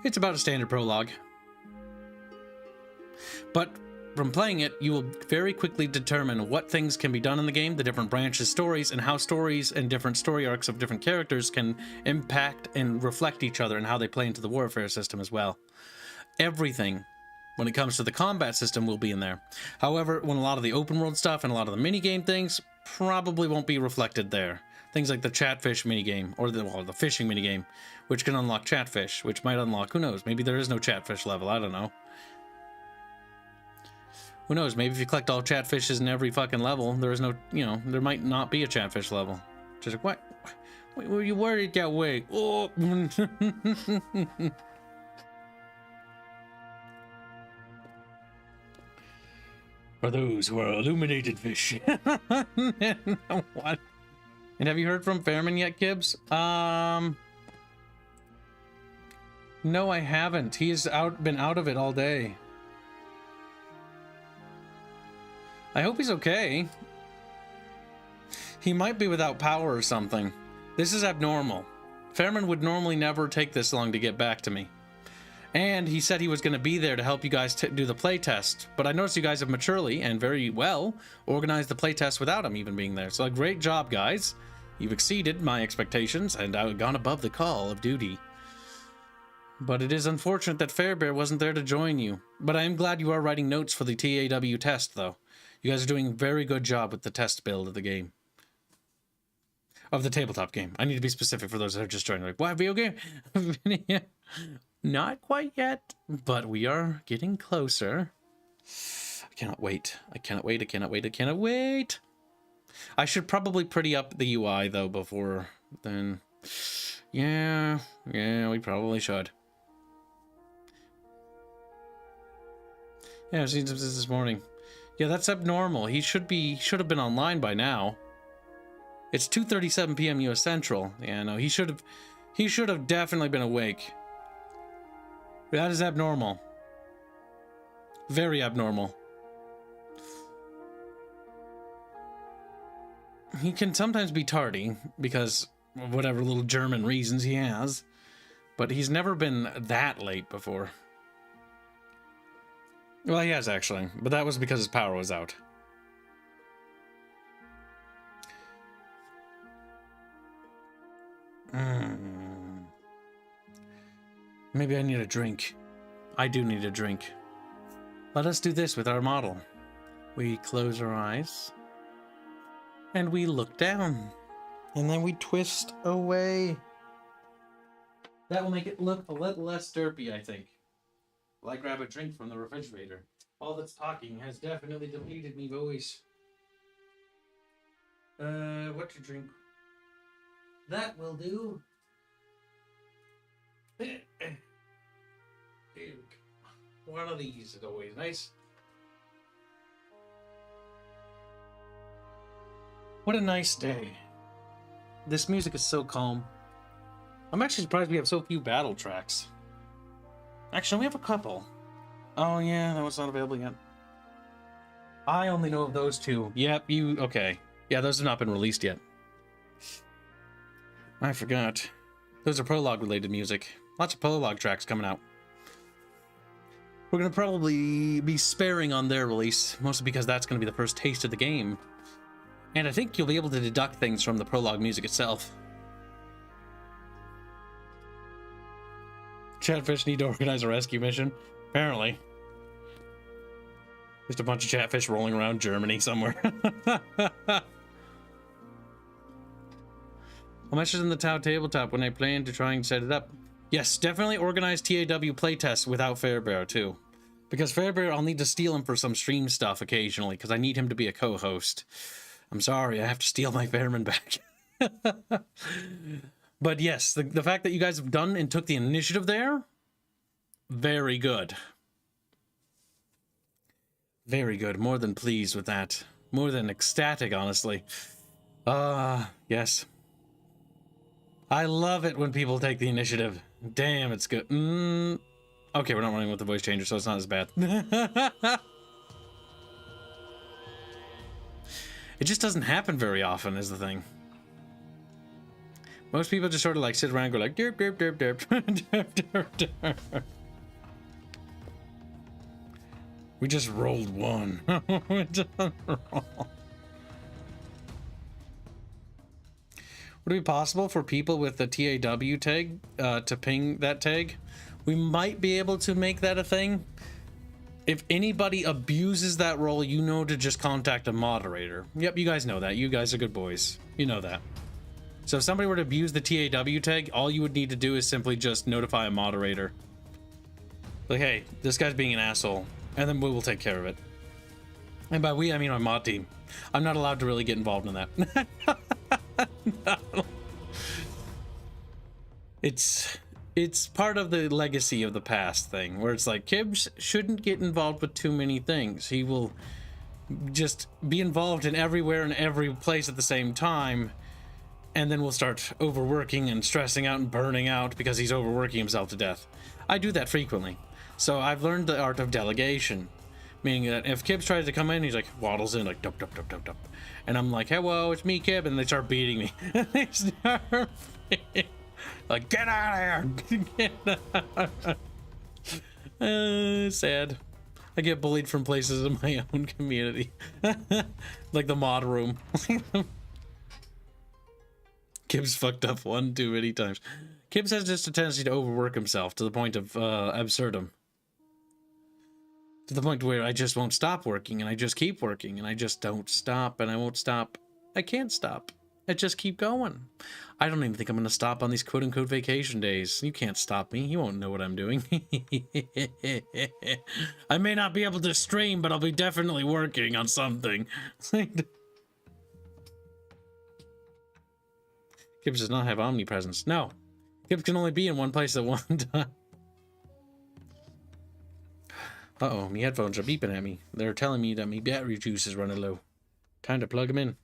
It's about a standard prologue. But from playing it, you will very quickly determine what things can be done in the game, the different branches, stories, and how stories and different story arcs of different characters can impact and reflect each other and how they play into the warfare system as well. Everything, when it comes to the combat system, will be in there. However, when a lot of the open world stuff and a lot of the minigame things probably won't be reflected there. Things like the Chatfish minigame, or the fishing minigame, which can unlock Chatfish, which might unlock, who knows, maybe there is no Chatfish level, I don't know. Who knows, maybe if you collect all Chatfishes in every fucking level, there is no, there might not be a Chatfish level. Just like, what? Where did it get away? Oh! For those who are illuminated fish. What? And have you heard from Fairman yet, Gibbs? No, I haven't. He's been out of it all day. I hope he's okay. He might be without power or something. This is abnormal. Fairman would normally never take this long to get back to me. And he said he was going to be there to help you guys do the playtest. But I noticed you guys have maturely and very well organized the playtest without him even being there. So a great job, guys. You've exceeded my expectations and I've gone above the call of duty. But it is unfortunate that Fairbear wasn't there to join you. But I am glad you are writing notes for the TAW test, though. You guys are doing a very good job with the test build of the game. Of the tabletop game. I need to be specific for those that are just joining. Like, what, video game? Not quite yet, but we are getting closer. I cannot wait. I cannot wait. I cannot wait. I cannot wait. I should probably pretty up the UI, though, before then. Yeah, we probably should. Yeah, I've seen some this morning. Yeah, that's abnormal. He should have been online by now. It's 2:37 p.m. US Central. Yeah, no, he should have definitely been awake. That is abnormal. Very abnormal. He can sometimes be tardy because of whatever little German reasons he has, but he's never been that late before. Well, he has actually, but that was because his power was out. Maybe I need a drink. I do need a drink. Let us do this with our model. We close our eyes. And we look down. And then we twist away. That will make it look a little less derpy, I think. Will I grab a drink from the refrigerator? All that's talking has definitely depleted me voice. What to drink? That will do. One of these is always nice. What a nice day. This music is so calm. I'm actually surprised we have so few battle tracks. Actually, we have a couple. Oh yeah, that was not available yet. I only know of those two. Yep, okay. Yeah, those have not been released yet. I forgot. Those are prologue related music. Lots of prologue tracks coming out. We're going to probably be sparing on their release, mostly because that's going to be the first taste of the game. And I think you'll be able to deduct things from the prologue music itself. Chatfish need to organize a rescue mission? Apparently. Just a bunch of chatfish rolling around Germany somewhere. I'll message in the TAW tabletop when I plan to try and set it up. Yes, definitely organize TAW playtests without Fairbear too. Because Fairbear, I'll need to steal him for some stream stuff occasionally, because I need him to be a co-host. I'm sorry, I have to steal my Fairman back. But yes, the fact that you guys have done and took the initiative there, very good. Very good. More than pleased with that. More than ecstatic, honestly. Yes. I love it when people take the initiative. Damn, it's good. Okay, we're not running with the voice changer, so it's not as bad. It just doesn't happen very often, is the thing. Most people just sort of like sit around and go like, derp, derp, derp, derp, derp, derp, derp. We just rolled one. Would it be possible for people with the TAW tag to ping that tag? We might be able to make that a thing. If anybody abuses that role, you know to just contact a moderator. Yep, you guys know that. You guys are good boys. You know that. So if somebody were to abuse the TAW tag, all you would need to do is simply just notify a moderator. Like, hey, this guy's being an asshole. And then we will take care of it. And by we, I mean my mod team. I'm not allowed to really get involved in that. No. It's part of the legacy of the past thing, where it's like, Kibbs shouldn't get involved with too many things. He will just be involved in everywhere and every place at the same time, and then we'll start overworking and stressing out and burning out because he's overworking himself to death. I do that frequently. So I've learned the art of delegation, meaning that if Kibbs tries to come in, he's like waddles in like dup dup dup dup dup, and I'm like, hello, it's me, Kib, and they start beating me. They start like, get out of here. Get out. Sad. I get bullied from places in my own community. Like the mod room. Kibbs fucked up one too many times. Kibbs has just a tendency to overwork himself to the point of absurdum. To the point where I just won't stop working, and I just keep working, and I just don't stop, and I won't stop. I can't stop. I just keep going. I don't even think I'm going to stop on these quote-unquote vacation days. You can't stop me. You won't know what I'm doing. I may not be able to stream, but I'll be definitely working on something. Kibbs does not have omnipresence. No. Kibbs can only be in one place at one time. Uh-oh, my headphones are beeping at me. They're telling me that my battery juice is running low. Time to plug them in.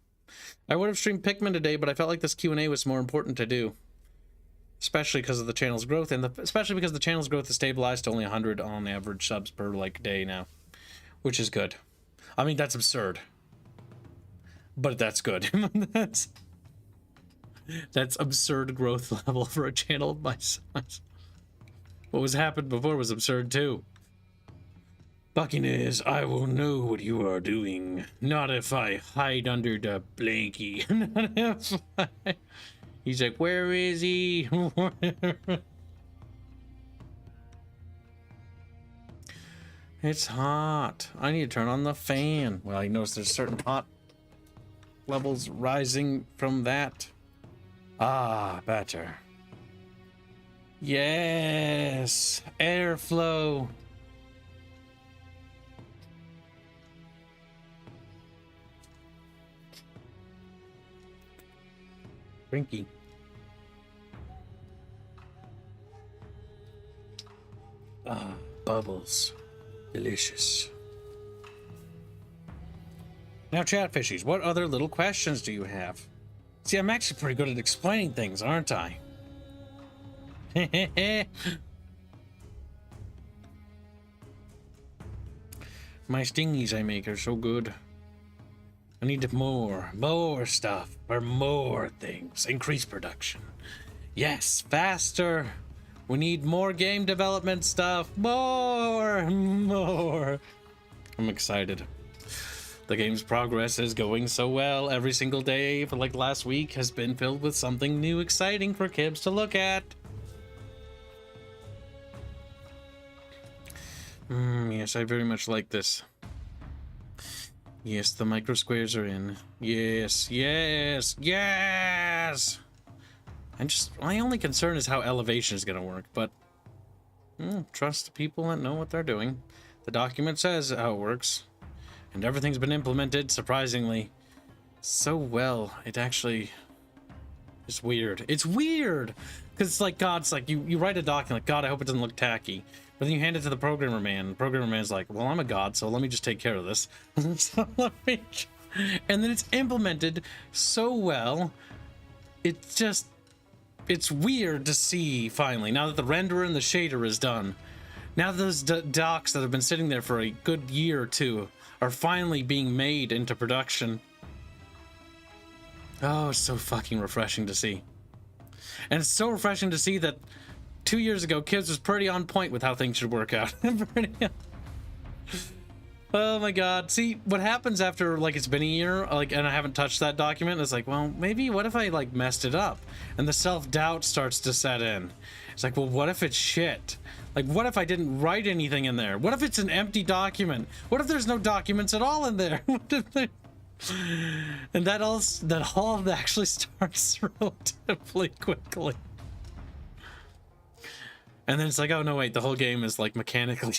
I would have streamed Pikmin today, but I felt like this Q&A was more important to do. Especially because of the channel's growth, and especially because the channel's growth is stabilized to only 100 on average subs per, like, day now. Which is good. I mean, that's absurd. But that's good. That's absurd growth level for a channel of my size. What was happened before was absurd, too. Buckiness, I will know what you are doing. Not if I hide under the blankie. Not if I... He's like, where is he? It's hot. I need to turn on the fan. Well, I noticed there's certain hot levels rising from that. Ah, better. Yes, airflow. Drinky. Ah, bubbles. Delicious. Now, Chatfishies, what other little questions do you have? See, I'm actually pretty good at explaining things, aren't I? My stingies I make are so good. I need more stuff, or more things. Increase production. Yes, faster. We need more game development stuff. More. I'm excited. The game's progress is going so well. Every single day for like last week has been filled with something new exciting for Kibbs to look at. Yes, I very much like this. Yes, the micro squares are in. Yes. My only concern is how elevation is going to work, but trust the people that know what they're doing. The document says how it works, and everything's been implemented surprisingly so well. It actually is weird. It's weird because it's like God's like you write a document like, God, I hope it doesn't look tacky. But then you hand it to the programmer man. The programmer man's like, well, I'm a god, so let me just take care of this. So and then it's implemented so well. It's weird to see finally, now that the renderer and the shader is done. Now those docs that have been sitting there for a good year or two are finally being made into production. Oh, it's so fucking refreshing to see. And it's so refreshing to see that 2 years ago, Kibbs was pretty on point with how things should work out. Oh my god. See, what happens after, like, it's been a year, like, and I haven't touched that document, it's like, well, maybe, what if I, like, messed it up? And the self-doubt starts to set in. It's like, well, what if it's shit? Like, what if I didn't write anything in there? What if it's an empty document? What if there's no documents at all in there? And that all actually starts relatively quickly. And then it's like, oh no, wait, the whole game is like mechanically.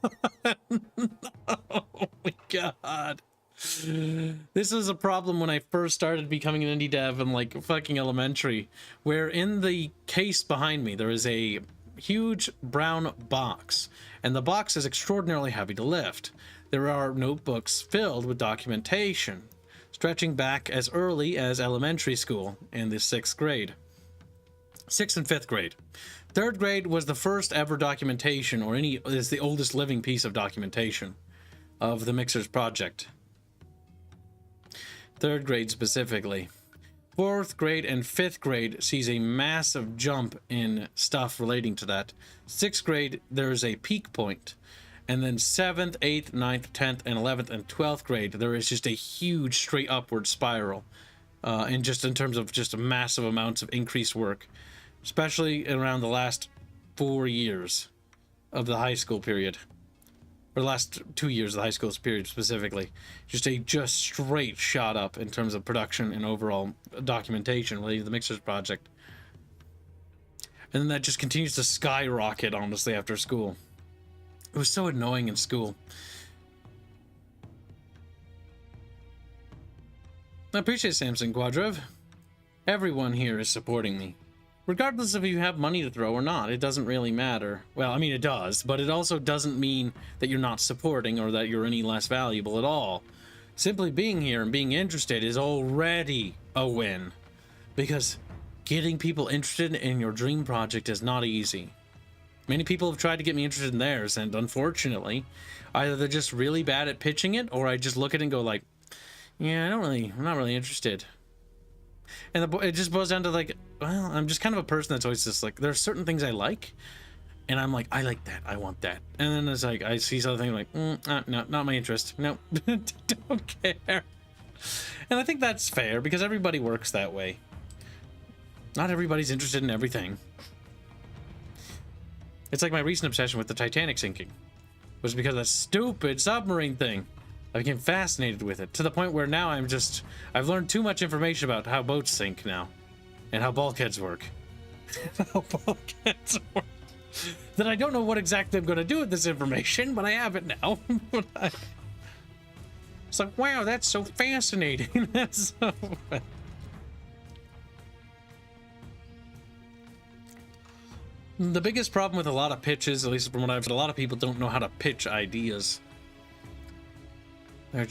Oh my god. This was a problem when I first started becoming an indie dev in like fucking elementary, where in the case behind me there is a huge brown box, and the box is extraordinarily heavy to lift. There are notebooks filled with documentation, stretching back as early as elementary school in the 6th grade. 6th and 5th grade. 3rd grade was the first ever documentation, or is the oldest living piece of documentation of the Mixers project. 3rd grade specifically. 4th grade and 5th grade sees a massive jump in stuff relating to that. 6th grade, there's a peak point. And then 7th, 8th, 9th, 10th, and 11th, and 12th grade, there is just a huge straight upward spiral. In terms of just massive amounts of increased work. Especially around the last 4 years of the high school period. Or the last 2 years of the high school period specifically. Just straight shot up in terms of production and overall documentation related to the Mixers project. And then that just continues to skyrocket, honestly, after school. It was so annoying in school. I appreciate Samson Quadrev. Everyone here is supporting me. Regardless of if you have money to throw or not, it doesn't really matter. Well, I mean, it does, but it also doesn't mean that you're not supporting or that you're any less valuable at all. Simply being here and being interested is already a win. Because getting people interested in your dream project is not easy. Many people have tried to get me interested in theirs, and unfortunately, either they're just really bad at pitching it, or I just look at it and go like, yeah, I'm not really interested. And it just boils down to like, well, I'm just kind of a person that's always just like, there are certain things I like, and I'm like, I like that, I want that. And then it's like, I see something like, no, not my interest. No, don't care. And I think that's fair, because everybody works that way. Not everybody's interested in everything. It's like my recent obsession with the Titanic sinking was because of that stupid submarine thing. I became fascinated with it to the point where now I've learned too much information about how boats sink now and how bulkheads work. That I don't know what exactly I'm going to do with this information, but I have it now. It's like, wow, that's so fascinating. That's so The biggest problem with a lot of pitches, at least from what I've said, a lot of people don't know how to pitch ideas. They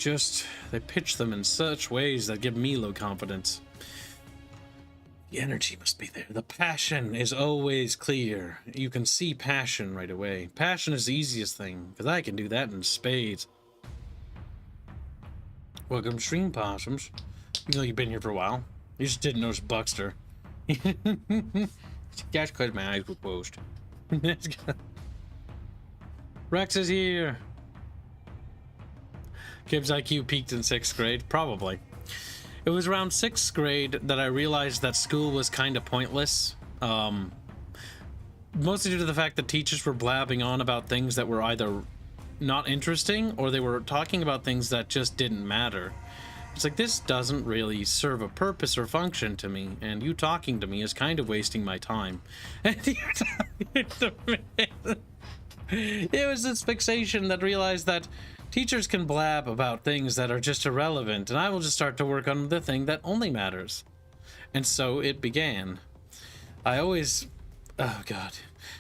pitch them in such ways that give me low confidence. The energy must be there. The passion is always clear. You can see passion right away. Passion is the easiest thing, because I can do that in spades. Welcome, Stream Possums. Even though you've been here for a while. You just didn't notice Buckster. That's because my eyes were closed. Rex is here. Gibbs IQ peaked in 6th grade. Probably. It was around 6th grade that I realized that school was kind of pointless. Mostly due to the fact that teachers were blabbing on about things that were either not interesting or they were talking about things that just didn't matter. It's like, this doesn't really serve a purpose or function to me, and you talking to me is kind of wasting my time. And it was this fixation that realized that teachers can blab about things that are just irrelevant, and I will just start to work on the thing that only matters. And so it began. Oh god.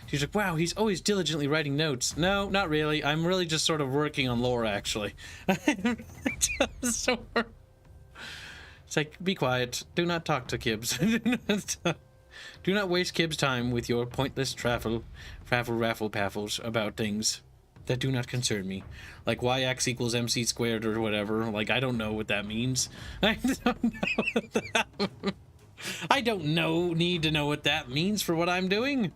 She's like, wow, he's always diligently writing notes. No, not really. I'm really just sort of working on lore, actually. It's like, be quiet. Do not talk to Kibbs. Do not waste Kibbs' time with your pointless raffle paffles about things that do not concern me. Like yx equals mc squared or whatever. Like, I don't know what that means. I don't need to know what that means for what I'm doing.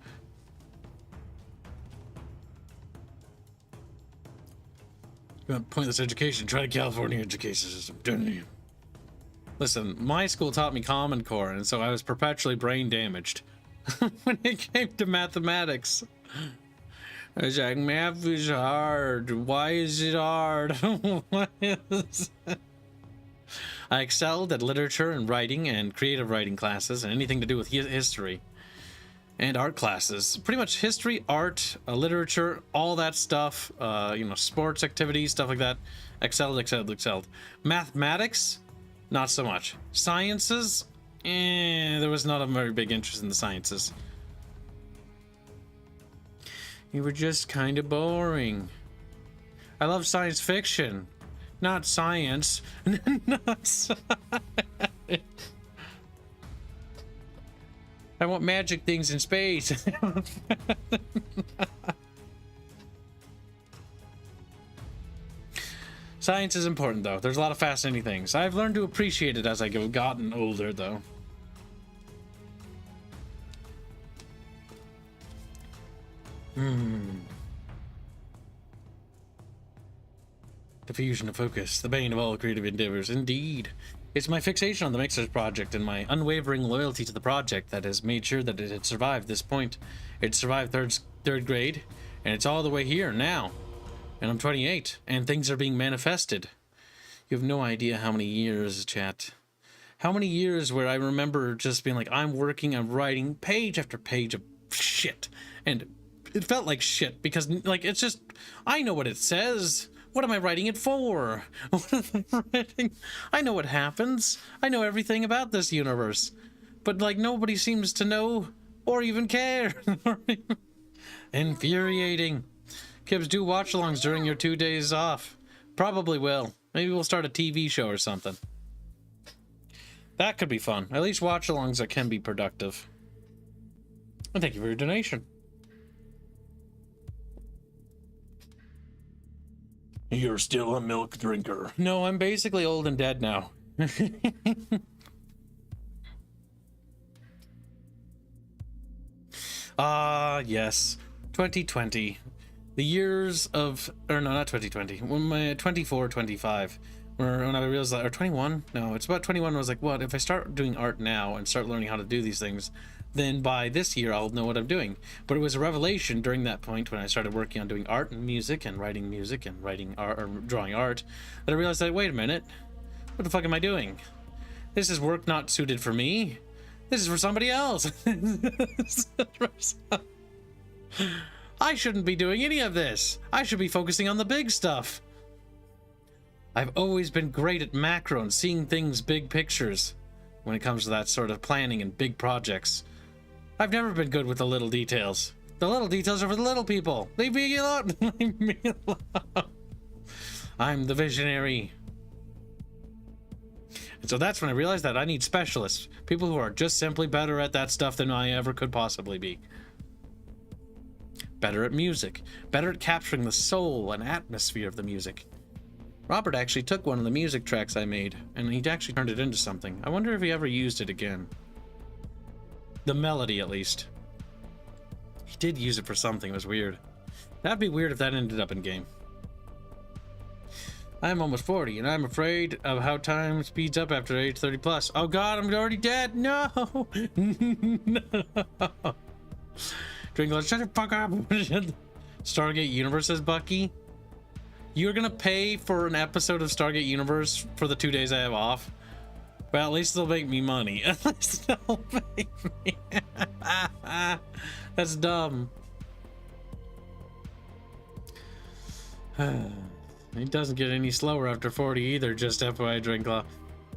Pointless education. Try the California education system. Listen, my school taught me Common Core, and so I was perpetually brain damaged when it came to mathematics. I was like, math is hard. Why is it hard? Why is it? I excelled at literature and writing and creative writing classes and anything to do with history and art classes. Pretty much history, art, literature, all that stuff, sports activities, stuff like that. Excelled. Mathematics, not so much. Sciences, there was not a very big interest in the sciences. You were just kind of boring. I love science fiction, not science. Not science. I want magic things in space. Science is important, though. There's a lot of fascinating things. I've learned to appreciate it as I've gotten older, though. Diffusion of focus, the bane of all creative endeavors. Indeed. It's my fixation on the Mixers project and my unwavering loyalty to the project that has made sure that it had survived this point. It survived third grade, and it's all the way here now. And I'm 28, and things are being manifested. You have no idea how many years, chat. How many years where I remember just being like, I'm working, I'm writing page after page of shit. And it felt like shit because, like, it's just, I know what it says. What am I writing it for? What am I writing? I know what happens. I know everything about this universe. But, like, nobody seems to know or even care. Infuriating. Kibbs, do watch-alongs during your 2 days off. Probably will. Maybe we'll start a TV show or something. That could be fun. At least watch-alongs that can be productive. And thank you for your donation. You're still a milk drinker. No, I'm basically old and dead now. Yes. 2020. The years of... Or no, not 2020. When my 24, 25. When I realized that... Or 21? No, it's about 21. I was like, what? If I start doing art now and start learning how to do these things, then by this year I'll know what I'm doing. But it was a revelation during that point when I started working on doing art and music and writing art or drawing art, that I realized that, wait a minute, what the fuck am I doing? This is work not suited for me. This is for somebody else. I shouldn't be doing any of this. I should be focusing on the big stuff. I've always been great at macro and seeing things big pictures when it comes to that sort of planning and big projects. I've never been good with the little details. The little details are for the little people. Leave me alone. Leave me alone. I'm the visionary. And so that's when I realized that I need specialists. People who are just simply better at that stuff than I ever could possibly be. Better at music. Better at capturing the soul and atmosphere of the music. Robert actually took one of the music tracks I made, and he actually turned it into something. I wonder if he ever used it again. The melody, at least. He did use it for something. It was weird. That'd be weird if that ended up in game. I'm almost 40, and I'm afraid of how time speeds up after age 30 plus. Oh god, I'm already dead! No! No! Dringo, shut the fuck up! Stargate Universe, says Bucky. You're gonna pay for an episode of Stargate Universe for the 2 days I have off? Well, at least they'll make me money. At least they'll make me. That's dumb. It doesn't get any slower after 40 either, just FYI, Drinkla.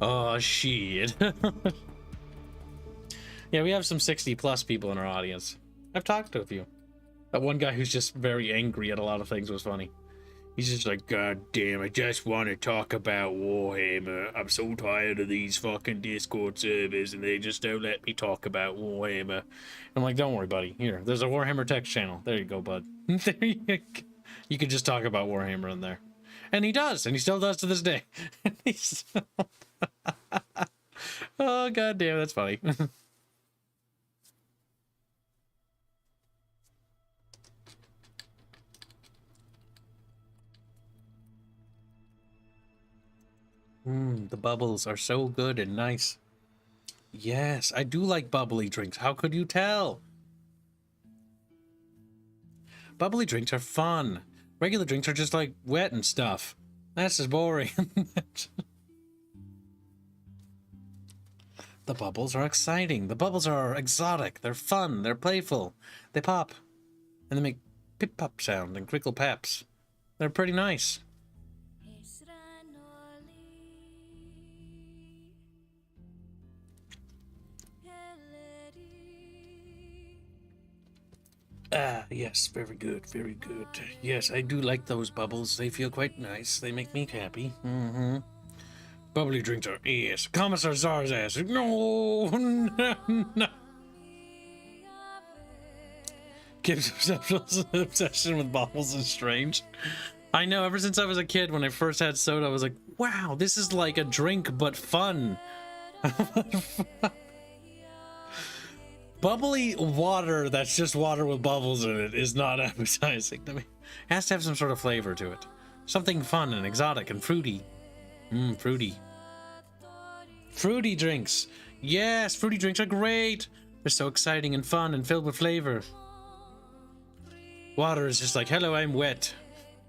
Oh, shit. Yeah, we have some 60 plus people in our audience. I've talked to a few. That one guy who's just very angry at a lot of things was funny. He's just like, God damn, I just want to talk about Warhammer. I'm so tired of these fucking Discord servers and they just don't let me talk about Warhammer. I'm like, don't worry, buddy. Here, there's a Warhammer text channel. There you go, bud. There you go. You can just talk about Warhammer in there. And he does, and he still does to this day. Oh, god damn, that's funny. The bubbles are so good and nice. Yes, I do like bubbly drinks. How could you tell? Bubbly drinks are fun. Regular drinks are just like wet and stuff. That's just boring. The bubbles are exciting. The bubbles are exotic. They're fun. They're playful. They pop. And they make pip-pop sound and crinkle paps. They're pretty nice. Ah, yes, very good, very good. Yes, I do like those bubbles. They feel quite nice. They make me happy. Mm-hmm. Bubbly drinks are yes. Commissar Czar's ass. No, no, no. Gibbs' obsession with bubbles is strange. I know, ever since I was a kid, when I first had soda, I was like, wow, this is like a drink, but fun. Bubbly water that's just water with bubbles in it is not appetizing to me. It has to have some sort of flavor to it. Something fun and exotic and fruity. Fruity. Fruity drinks. Yes, fruity drinks are great. They're so exciting and fun and filled with flavor. Water is just like, hello, I'm wet.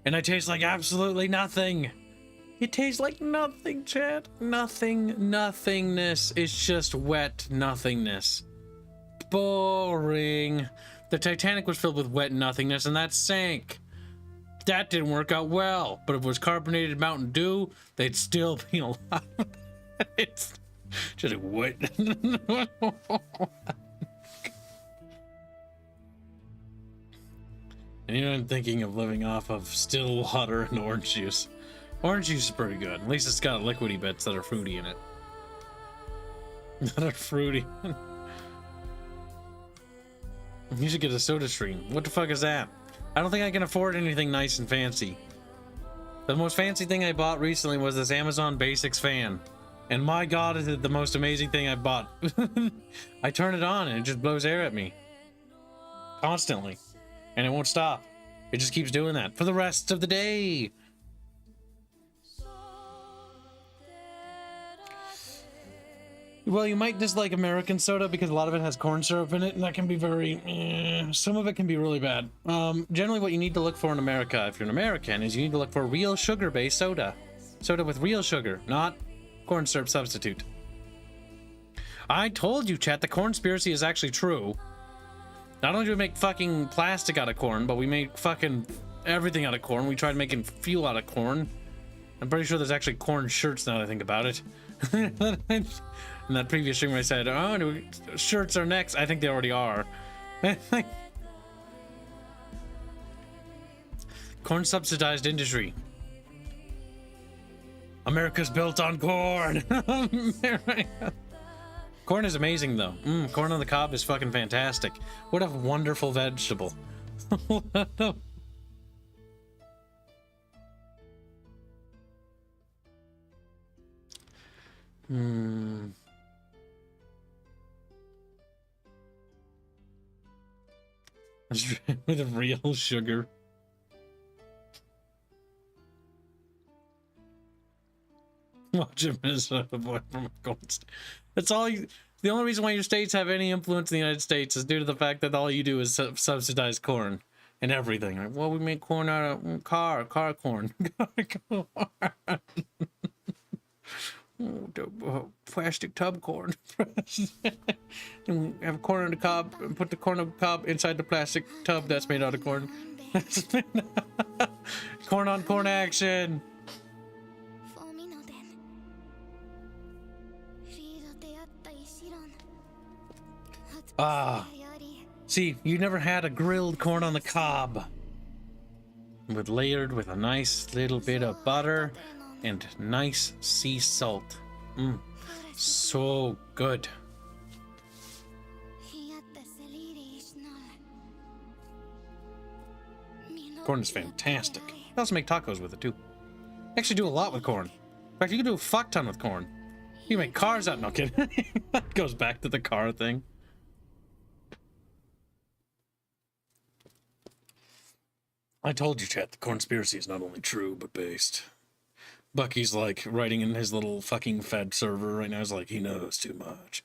And I taste like absolutely nothing. It tastes like nothing, chat. Nothing, nothingness. It's just wet nothingness. Boring. The Titanic was filled with wet nothingness and that sank. That didn't work out well. But if it was carbonated Mountain Dew, they'd still be alive. It's just wet. And you know, I'm thinking of living off of still water and orange juice. Orange juice is pretty good. At least it's got liquidy bits that are fruity in it. That are fruity. You should get a soda stream. What the fuck is that? I don't think I can afford anything nice and fancy. The most fancy thing I bought recently was this Amazon Basics fan. And my god, is it the most amazing thing I bought. I turn it on and it just blows air at me. Constantly. And it won't stop. It just keeps doing that for the rest of the day. Well, you might dislike American soda because a lot of it has corn syrup in it, and that can be very... some of it can be really bad. Generally, what you need to look for in America, if you're an American, is you need to look for real sugar-based soda. Soda with real sugar, not corn syrup substitute. I told you, chat, the cornspiracy is actually true. Not only do we make fucking plastic out of corn, but we make fucking everything out of corn. We tried making fuel out of corn. I'm pretty sure there's actually corn shirts now that I think about it. In that previous stream where I said, oh, shirts are next. I think they already are. Corn subsidized industry. America's built on corn. Corn is amazing though. Corn on the cob is fucking fantastic. What a wonderful vegetable. With real sugar. Watch a Minnesota boy from a Golden State. That's all you. The only reason why your states have any influence in the United States is due to the fact that all you do is subsidize corn and everything. Like, well, we make corn out of car corn. Plastic tub corn. And we have corn on the cob and put the corn on the cob inside the plastic tub that's made out of corn. Corn on corn action. Ah, see, you never had a grilled corn on the cob layered with a nice little bit of butter and nice sea salt. So good. Corn is fantastic. You also make tacos with it too. You actually do a lot with corn. In fact, you can do a fuck ton with corn. You can make cars out. No kidding. Goes back to the car thing. I told you, chat, the conspiracy is not only true, but based. Bucky's like writing in his little fucking Fed server right now. He's like, he knows too much.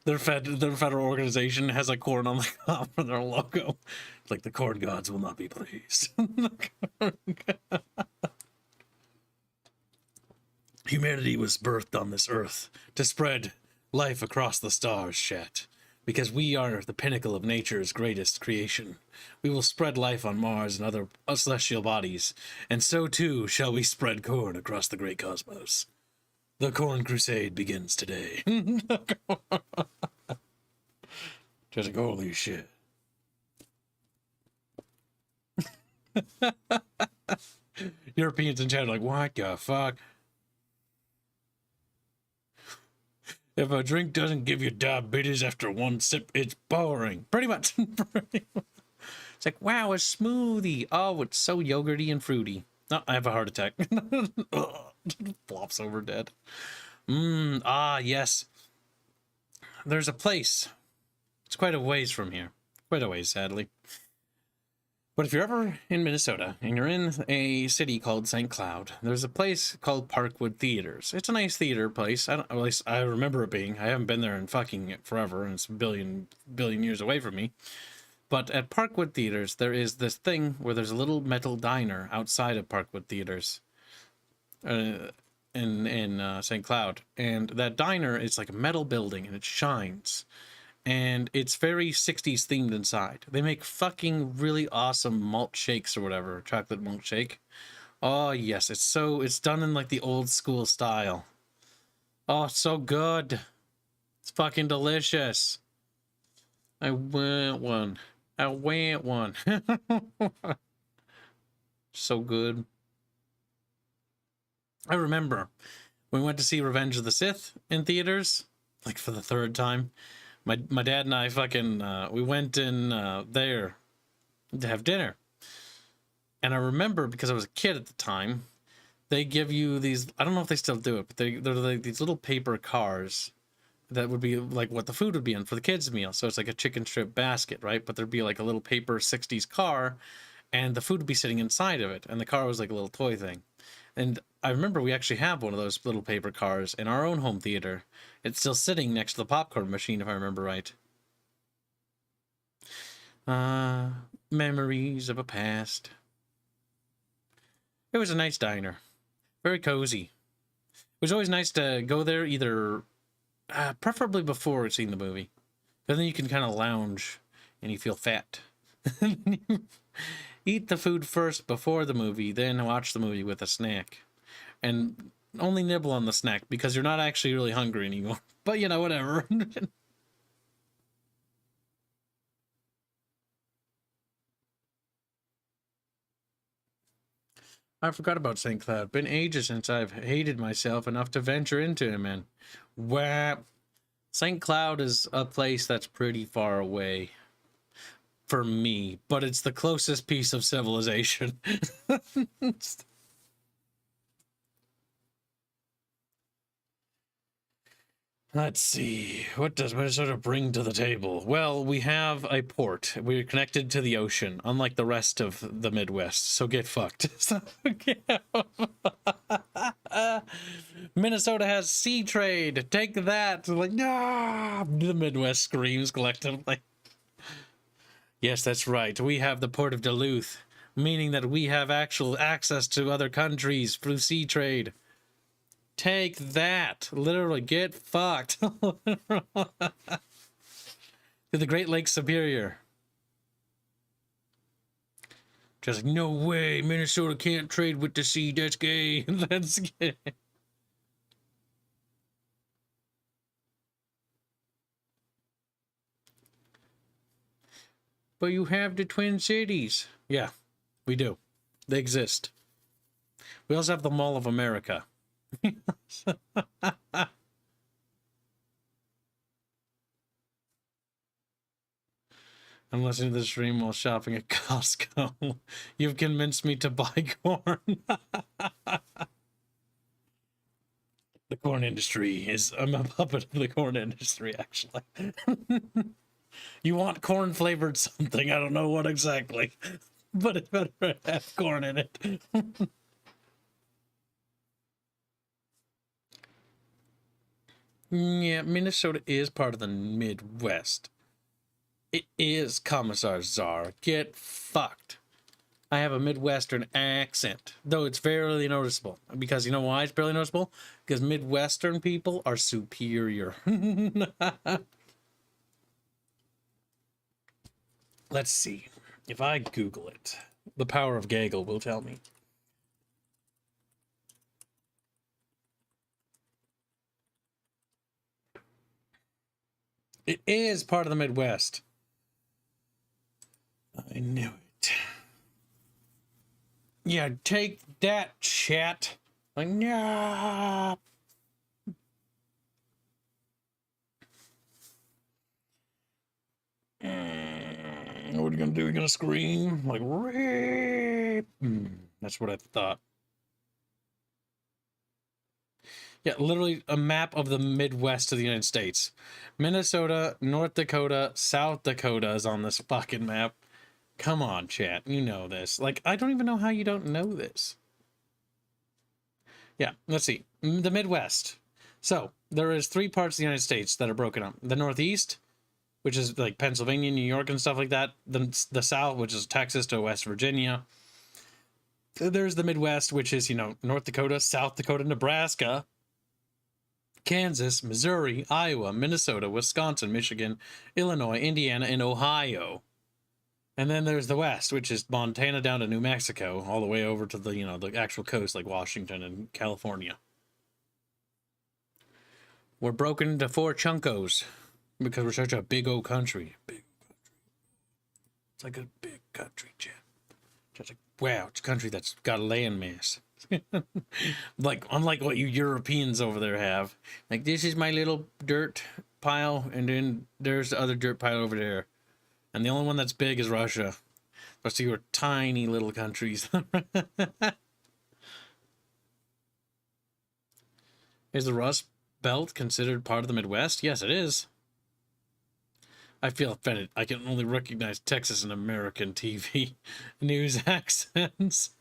Their federal organization has a corn on the top for their logo. It's like the corn gods will not be pleased. Humanity was birthed on this earth to spread life across the stars, chat. Because we are the pinnacle of nature's greatest creation. We will spread life on Mars and other celestial bodies, and so too shall we spread corn across the great cosmos. The Corn Crusade begins today. Just like, holy shit. Europeans in chat are like, what the fuck? If a drink doesn't give you diabetes after one sip, it's boring. Pretty much. It's like, wow, a smoothie. Oh, it's so yogurty and fruity. Oh, I have a heart attack. Flops over dead. Yes. There's a place. It's quite a ways from here. Quite a ways, sadly. But if you're ever in Minnesota and you're in a city called St. Cloud, there's a place called Parkwood Theaters. It's a nice theater place. At least I remember it being. I haven't been there in fucking forever, and it's a billion years away from me. But at Parkwood Theaters, there is this thing where there's a little metal diner outside of Parkwood Theaters in St. Cloud. And that diner is like a metal building, and it shines. And it's very 60s themed inside. They make fucking really awesome malt shakes or whatever, chocolate malt shake. Oh, yes, it's done in like the old school style. Oh, it's so good. It's fucking delicious. I want one. I want one. So good. I remember we went to see Revenge of the Sith in theaters, like for the third time. My dad and I fucking, we went in there to have dinner. And I remember, because I was a kid at the time, they give you these, I don't know if they still do it, but they're like these little paper cars that would be like what the food would be in for the kids' meal. So it's like a chicken strip basket, right? But there'd be like a little paper 60s car, and the food would be sitting inside of it. And the car was like a little toy thing. And I remember we actually have one of those little paper cars in our own home theater. It's still sitting next to the popcorn machine, if I remember right. Memories of a past. It was a nice diner. Very cozy. It was always nice to go there either, preferably before seeing the movie. Because then you can kind of lounge and you feel fat. Eat the food first before the movie, then watch the movie with a snack. And only nibble on the snack because you're not actually really hungry anymore. But, you know, whatever. I forgot about St. Cloud. Been ages since I've hated myself enough to venture into him, and wow. St. Cloud is a place that's pretty far away for me, but it's the closest piece of civilization. Let's see. What does Minnesota bring to the table? Well, we have a port. We're connected to the ocean, unlike the rest of the Midwest. So get fucked. Minnesota has sea trade. Take that. Like, no. The Midwest screams collectively. Yes, that's right. We have the port of Duluth, meaning that we have actual access to other countries through sea trade. Take that. Literally, get fucked. To the Great Lakes Superior. Just like, no way, Minnesota can't trade with the sea. That's gay. That's gay. But you have the Twin Cities. Yeah, we do. They exist. We also have the Mall of America. I'm listening to the stream while shopping at Costco. You've convinced me to buy corn. The corn industry is... I'm a puppet of the corn industry, actually. You want corn-flavored something. I don't know what exactly. But it better have corn in it. Yeah, Minnesota is part of the Midwest. It is Commissar Czar. Get fucked. I have a Midwestern accent, though it's barely noticeable. Because you know why it's barely noticeable? Because Midwestern people are superior. Let's see. If I Google it, the power of gaggle will tell me. It is part of the Midwest. I knew it. Yeah, take that, chat. Like, nah. What are you gonna do? You're gonna scream? Like, rape. That's what I thought. Yeah, literally a map of the Midwest of the United States. Minnesota, North Dakota, South Dakota is on this fucking map. Come on, chat. You know this. Like, I don't even know how you don't know this. Yeah, let's see. The Midwest. So, there is 3 parts of the United States that are broken up. The Northeast, which is like Pennsylvania, New York, and stuff like that. The South, which is Texas to West Virginia. There's the Midwest, which is, you know, North Dakota, South Dakota, Nebraska, Kansas, Missouri, Iowa, Minnesota, Wisconsin, Michigan, Illinois, Indiana, and Ohio. And then there's the West, which is Montana down to New Mexico, all the way over to the, you know, the actual coast, like Washington and California. We're broken into 4 chunkos because we're such a big old country. Big country. It's like a big country, Jim. Just like, wow, it's a country that's got a landmass. Like, unlike what you Europeans over there have. Like, this is my little dirt pile, and then there's the other dirt pile over there. And the only one that's big is Russia. The rest of you are tiny little countries. Is the Rust Belt considered part of the Midwest? Yes, it is. I feel offended. I can only recognize Texas and American TV news accents.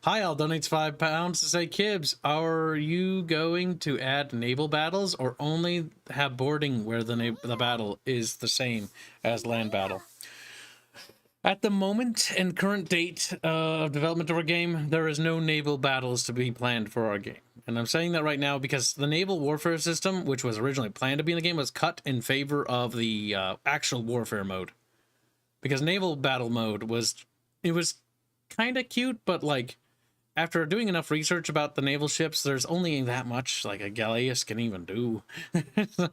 Hi, Al donates £5 to say, Kibbs, are you going to add naval battles or only have boarding where the battle is the same as land battle? At the moment and current date of development of our game, there is no naval battles to be planned for our game. And I'm saying that right now because the naval warfare system, which was originally planned to be in the game, was cut in favor of the actual warfare mode. Because naval battle mode was kind of cute, but like, after doing enough research about the naval ships, there's only that much like a galleass can even do. So,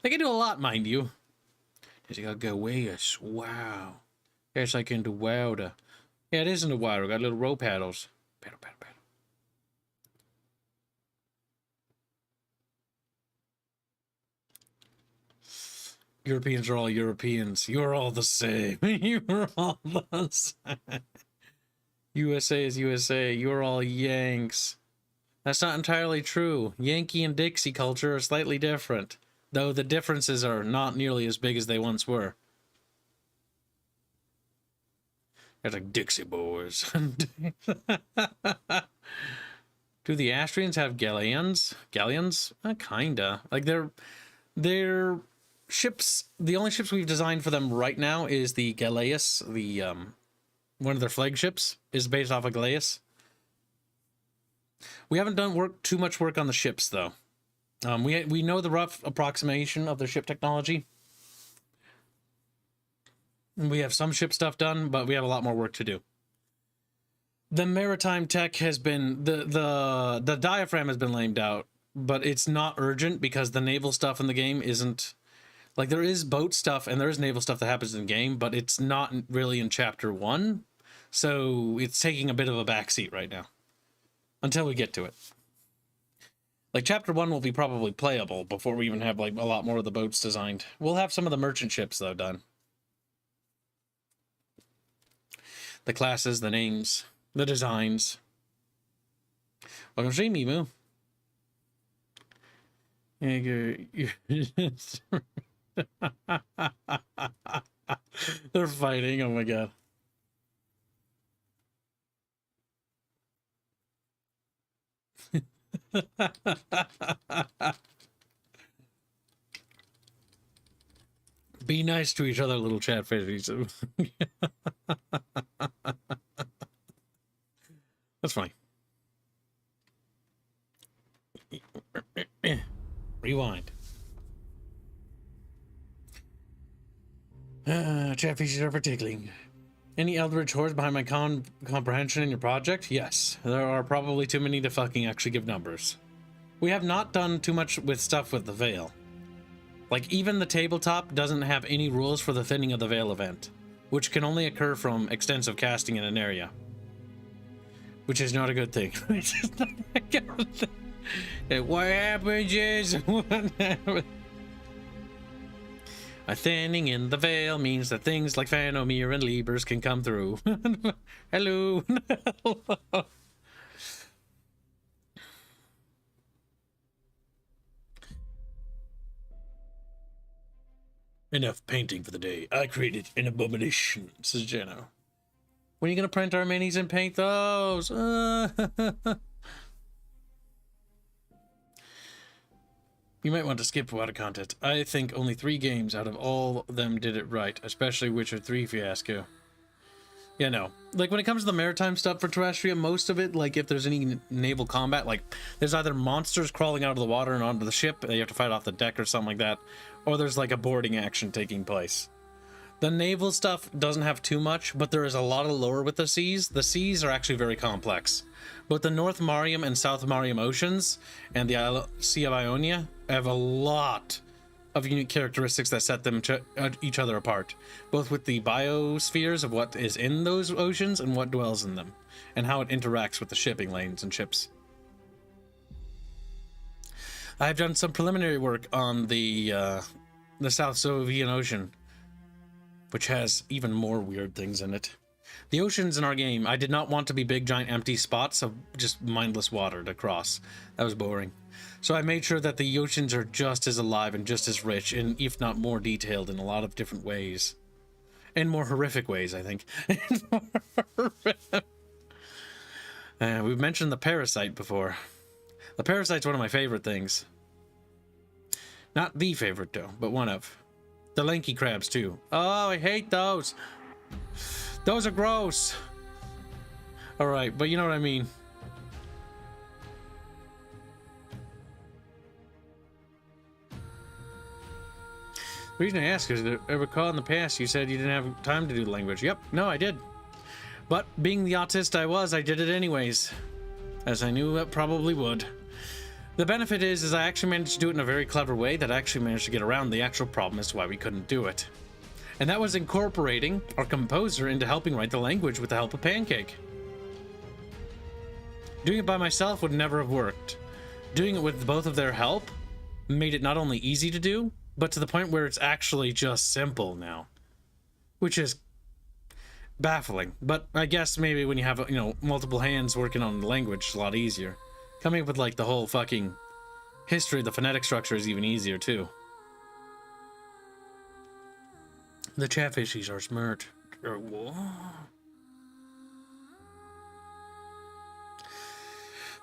they can do a lot, mind you. It's like a galleass. Wow. Yes, I can do wilder. Yeah, it is in the water. Got little row paddles. Paddle, paddle, paddle. Europeans are all Europeans. You're all the same. You're all the same. USA is USA. You're all Yanks. That's not entirely true. Yankee and Dixie culture are slightly different, though the differences are not nearly as big as they once were. They're like Dixie boys. Do the Astrians have galleons? Galleons? Kinda. Like they're ships. The only ships we've designed for them right now is the galleass. The one of their flagships is based off of galleass. We haven't done too much work on the ships though. We know the rough approximation of their ship technology. We have some ship stuff done, but we have a lot more work to do. The maritime tech has been the diaphragm has been laid out, but it's not urgent because the naval stuff in the game isn't like, there is boat stuff and there is naval stuff that happens in the game, but it's not really in chapter 1. So it's taking a bit of a backseat right now until we get to it. Like, chapter 1 will be probably playable before we even have like a lot more of the boats designed. We'll have some of the merchant ships though done. The classes, the names, the designs. Welcome to stream, Emu. They're fighting, oh my god. Be nice to each other, little chatfishies. That's funny. Rewind. Chatfishes are for tickling. Any Eldritch hordes behind my comprehension in your project? Yes. There are probably too many to fucking actually give numbers. We have not done too much with stuff with the Veil. Like, even the tabletop doesn't have any rules for the thinning of the veil event, which can only occur from extensive casting in an area. Which is not a good thing. It's just not a good thing. And what happens is... A thinning in the veil means that things like Fanomir and Libers can come through. Hello. Enough painting for the day. I created an abomination, says Jeno. When are you going to print our minis and paint those? You might want to skip water content. I think only 3 games out of all of them did it right, especially Witcher 3 Fiasco. Yeah, no. Like, when it comes to the maritime stuff for Terrestria, most of it, like, if there's any naval combat, like, there's either monsters crawling out of the water and onto the ship, and you have to fight off the deck or something like that, or there's, like, a boarding action taking place. The naval stuff doesn't have too much, but there is a lot of lore with the seas. The seas are actually very complex. Both the North Marium and South Marium Oceans and the Sea of Ionia have a lot of unique characteristics that set them each other apart, both with the biospheres of what is in those oceans and what dwells in them, and how it interacts with the shipping lanes and ships. I've done some preliminary work on the South Soviet Ocean, which has even more weird things in it. The oceans in our game, I did not want to be big, giant, empty spots of just mindless water to cross. That was boring. So I made sure that the oceans are just as alive and just as rich, and if not more detailed in a lot of different ways. And more horrific ways, I think. We've mentioned the parasite before. The parasite's one of my favorite things. Not the favorite, though, but one of. The lanky crabs, too. Oh, I hate those. Those are gross. Alright, but you know what I mean. The reason I ask is that I recall in the past you said you didn't have time to do the language. Yep, no, I did. But being the autist I was, I did it anyways. As I knew it probably would. The benefit is I actually managed to do it in a very clever way that I actually managed to get around the actual problem as to why we couldn't do it. And that was incorporating our composer into helping write the language with the help of Pancake. Doing it by myself would never have worked. Doing it with both of their help made it not only easy to do, but to the point where it's actually just simple now. Which is baffling. But I guess maybe when you have, you know, multiple hands working on the language, it's a lot easier. Coming up with, like, the whole fucking history of the phonetic structure is even easier, too. The chatfishies are smart.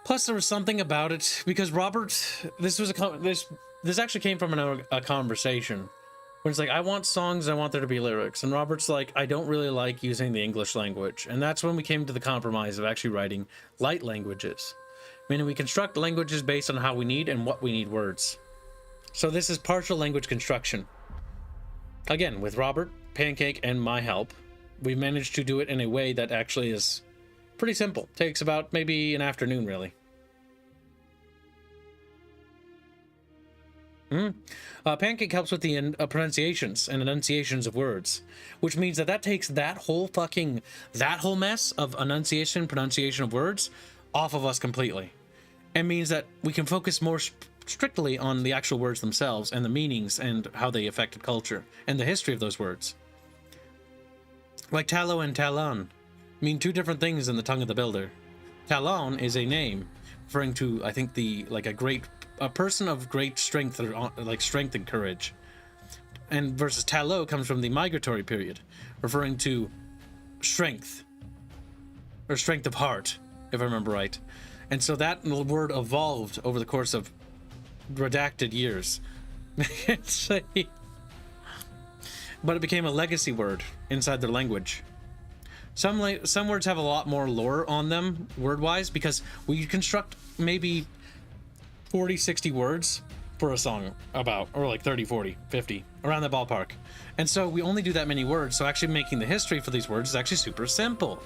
Plus, there was something about it, because Robert, this actually came from a conversation, where it's like, I want songs, I want there to be lyrics, and Robert's like, I don't really like using the English language, and that's when we came to the compromise of actually writing light languages. Meaning we construct languages based on how we need and what we need words. So this is partial language construction. Again, with Robert, Pancake, and my help, we managed to do it in a way that actually is pretty simple. Takes about maybe an afternoon, really. Pancake helps with the pronunciations and enunciations of words, which means that takes that whole mess of pronunciation of words off of us completely. And means that we can focus more strictly on the actual words themselves and the meanings and how they affected culture and the history of those words. Like Talo and Talon mean two different things in the tongue of the builder. Talon is a name referring to, I think, a person of great strength, or like strength and courage. And versus Talo comes from the migratory period, referring to strength, or strength of heart, if I remember right. And so that word evolved over the course of redacted years. But it became a legacy word inside their language. Some words have a lot more lore on them, word-wise, because we construct maybe 40, 60 words for a song about, or like 30, 40, 50, around that ballpark. And so we only do that many words, so actually making the history for these words is actually super simple.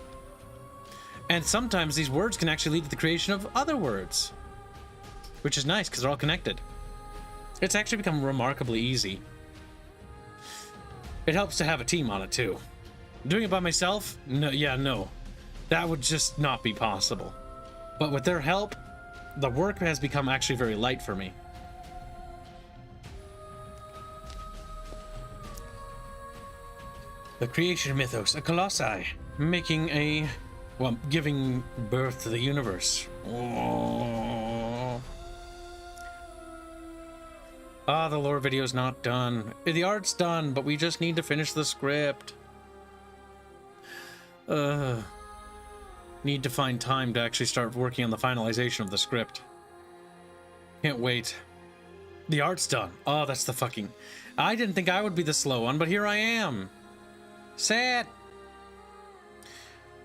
And sometimes these words can actually lead to the creation of other words, which is nice because they're all connected. It's actually become remarkably easy. It helps to have a team on it too. Doing it by myself? No. That would just not be possible. But with their help, the work has become actually very light for me. The creation mythos, a colossi, giving birth to the universe. Oh. The lore video's not done. The art's done, but we just need to finish the script. Need to find time to actually start working on the finalization of the script. Can't wait. The art's done. Oh, that's the fucking... I didn't think I would be the slow one, but here I am. Sad.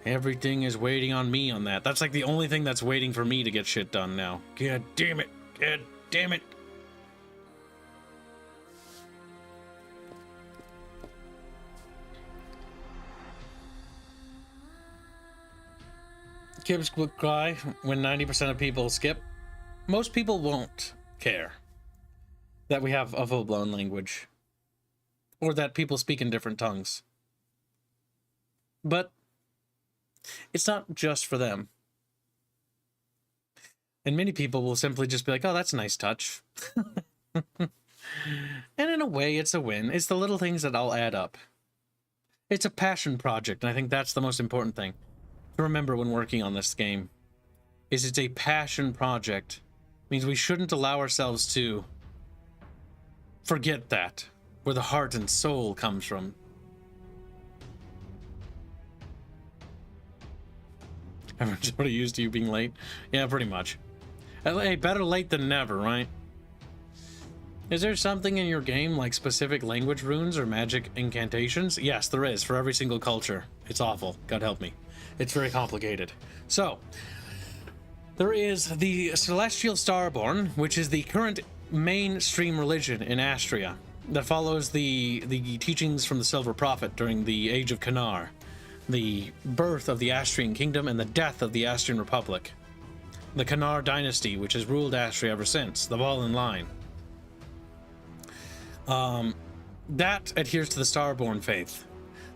Everything is waiting on me on that. That's like the only thing that's waiting for me to get shit done now. God damn it. God damn it. Kids would cry when 90% of people skip. Most people won't care that we have a full-blown language or that people speak in different tongues. But it's not just for them. And many people will simply just be like, oh, that's a nice touch. And in a way, it's a win. It's the little things that all add up. It's a passion project, and I think that's the most important thing to remember when working on this game. Is it's a passion project. It means we shouldn't allow ourselves to forget that, where the heart and soul comes from. Everyone's already used to you being late. Yeah, pretty much. Hey, better late than never, right? Is there something in your game like specific language runes or magic incantations? Yes, there is, for every single culture. It's awful. God help me. It's very complicated. So, there is the Celestial Starborn, which is the current mainstream religion in Astria, that follows the teachings from the Silver Prophet during the Age of Kanar, the birth of the Astrian Kingdom and the death of the Astrian Republic. The Kanar dynasty, which has ruled Astria ever since, the Ball in Line. That adheres to the Starborn faith.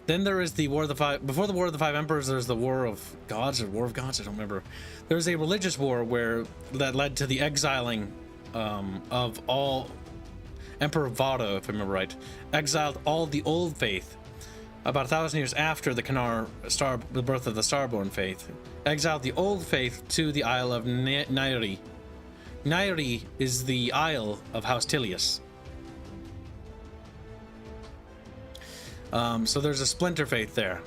Then there is the War of the Five... Before the War of the Five Emperors, there's the War of Gods, or War of Gods, I don't remember. There's a religious war that led to the exiling of all... Emperor Vada, if I remember right, exiled all the old faith about 1,000 years after the the birth of the Starborn faith. Exiled the old faith to the Isle of Nairi. Nairi is the Isle of House Tilius. So there's a splinter faith there.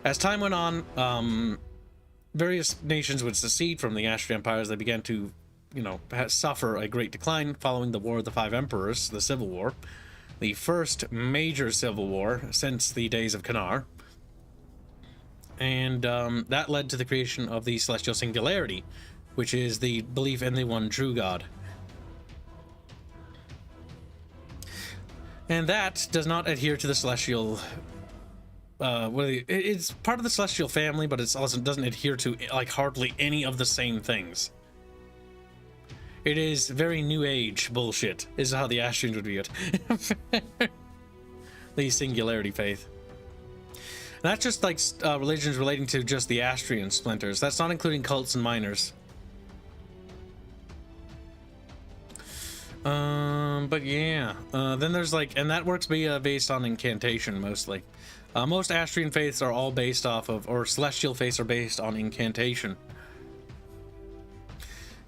As time went on, various nations would secede from the Astrid empires. They began to, suffer a great decline following the War of the Five Emperors, the Civil War. The first major civil war since the days of Kanar. And that led to the creation of the Celestial Singularity, which is the belief in the one true God. And that does not adhere to the Celestial... it's part of the Celestial family, but it also doesn't adhere to hardly any of the same things. It is very New Age bullshit, is how the Astrians would view it. The Singularity faith. And that's just religions relating to just the Astrian splinters. That's not including cults and minors. But yeah, then there's and that works based on incantation mostly. Most Astrian faiths are all based off of, or celestial faiths are based on incantation.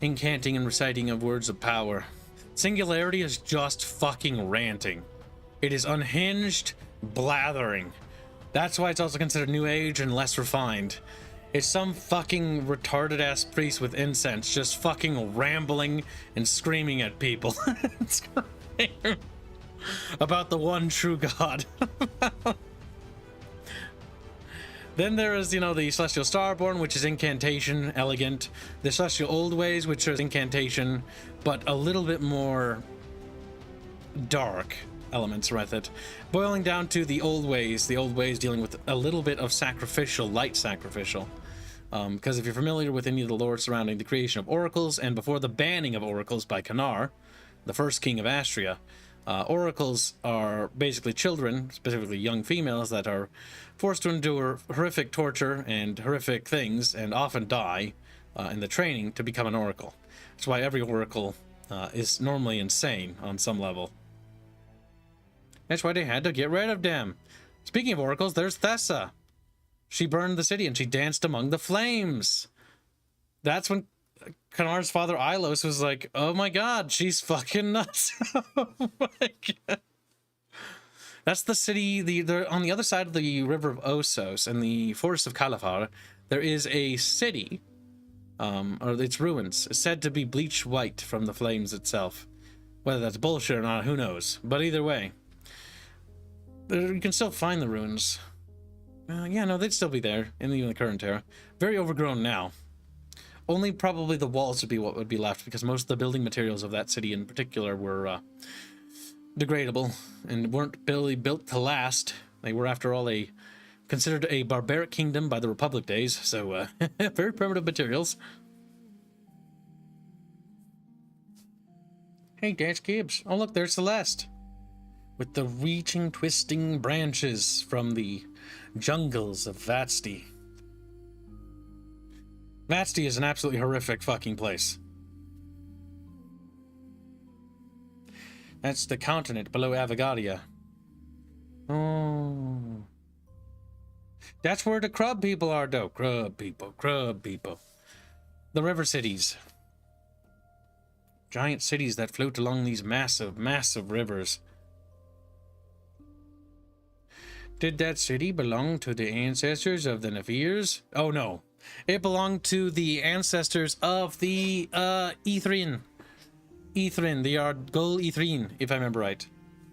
Incanting and reciting of words of power. Singularity is just fucking ranting. It is unhinged blathering. That's why it's also considered New Age and less refined. It's some fucking retarded ass priest with incense just fucking rambling and screaming at people. About the one true God. Then there is, the Celestial Starborn, which is incantation, elegant. The Celestial Old Ways, which is incantation, but a little bit more dark elements with it. Boiling down to the Old Ways dealing with a little bit of sacrificial, light sacrificial. Because if you're familiar with any of the lore surrounding the creation of oracles, and before the banning of oracles by Kanar, the first king of Astria. Oracles are basically children, specifically young females, that are forced to endure horrific torture and horrific things and often die in the training to become an oracle. That's why every oracle is normally insane on some level. That's why they had to get rid of them. Speaking of oracles, there's Thessa. She burned the city and she danced among the flames. That's when Kanar's father Ilos was like, oh my god, she's fucking nuts. Oh my god. That's the city, on the other side of the river of Osos and the forest of Califar, there is a city, or its ruins, said to be bleached white from the flames itself. Whether that's bullshit or not, who knows? But either way, you can still find the ruins. Yeah, no, they'd still be there in the current era. Very overgrown now. Only probably the walls would be what would be left, because most of the building materials of that city in particular were degradable and weren't really built to last. They were, after all, considered a barbaric kingdom by the Republic days, so very primitive materials. Hey, Dash Gibbs. Oh, look, there's Celeste. With the reaching, twisting branches from the jungles of Vatsti. Vatsti is an absolutely horrific fucking place. That's the continent below Avagadia. Oh. That's where the crab people are, though. Crab people, crab people. The river cities. Giant cities that float along these massive, massive rivers. Did that city belong to the ancestors of the Nefirs? Oh, no. It belonged to the ancestors of the Ithrin. Ithrin, the Gol Ithrin, if I remember right.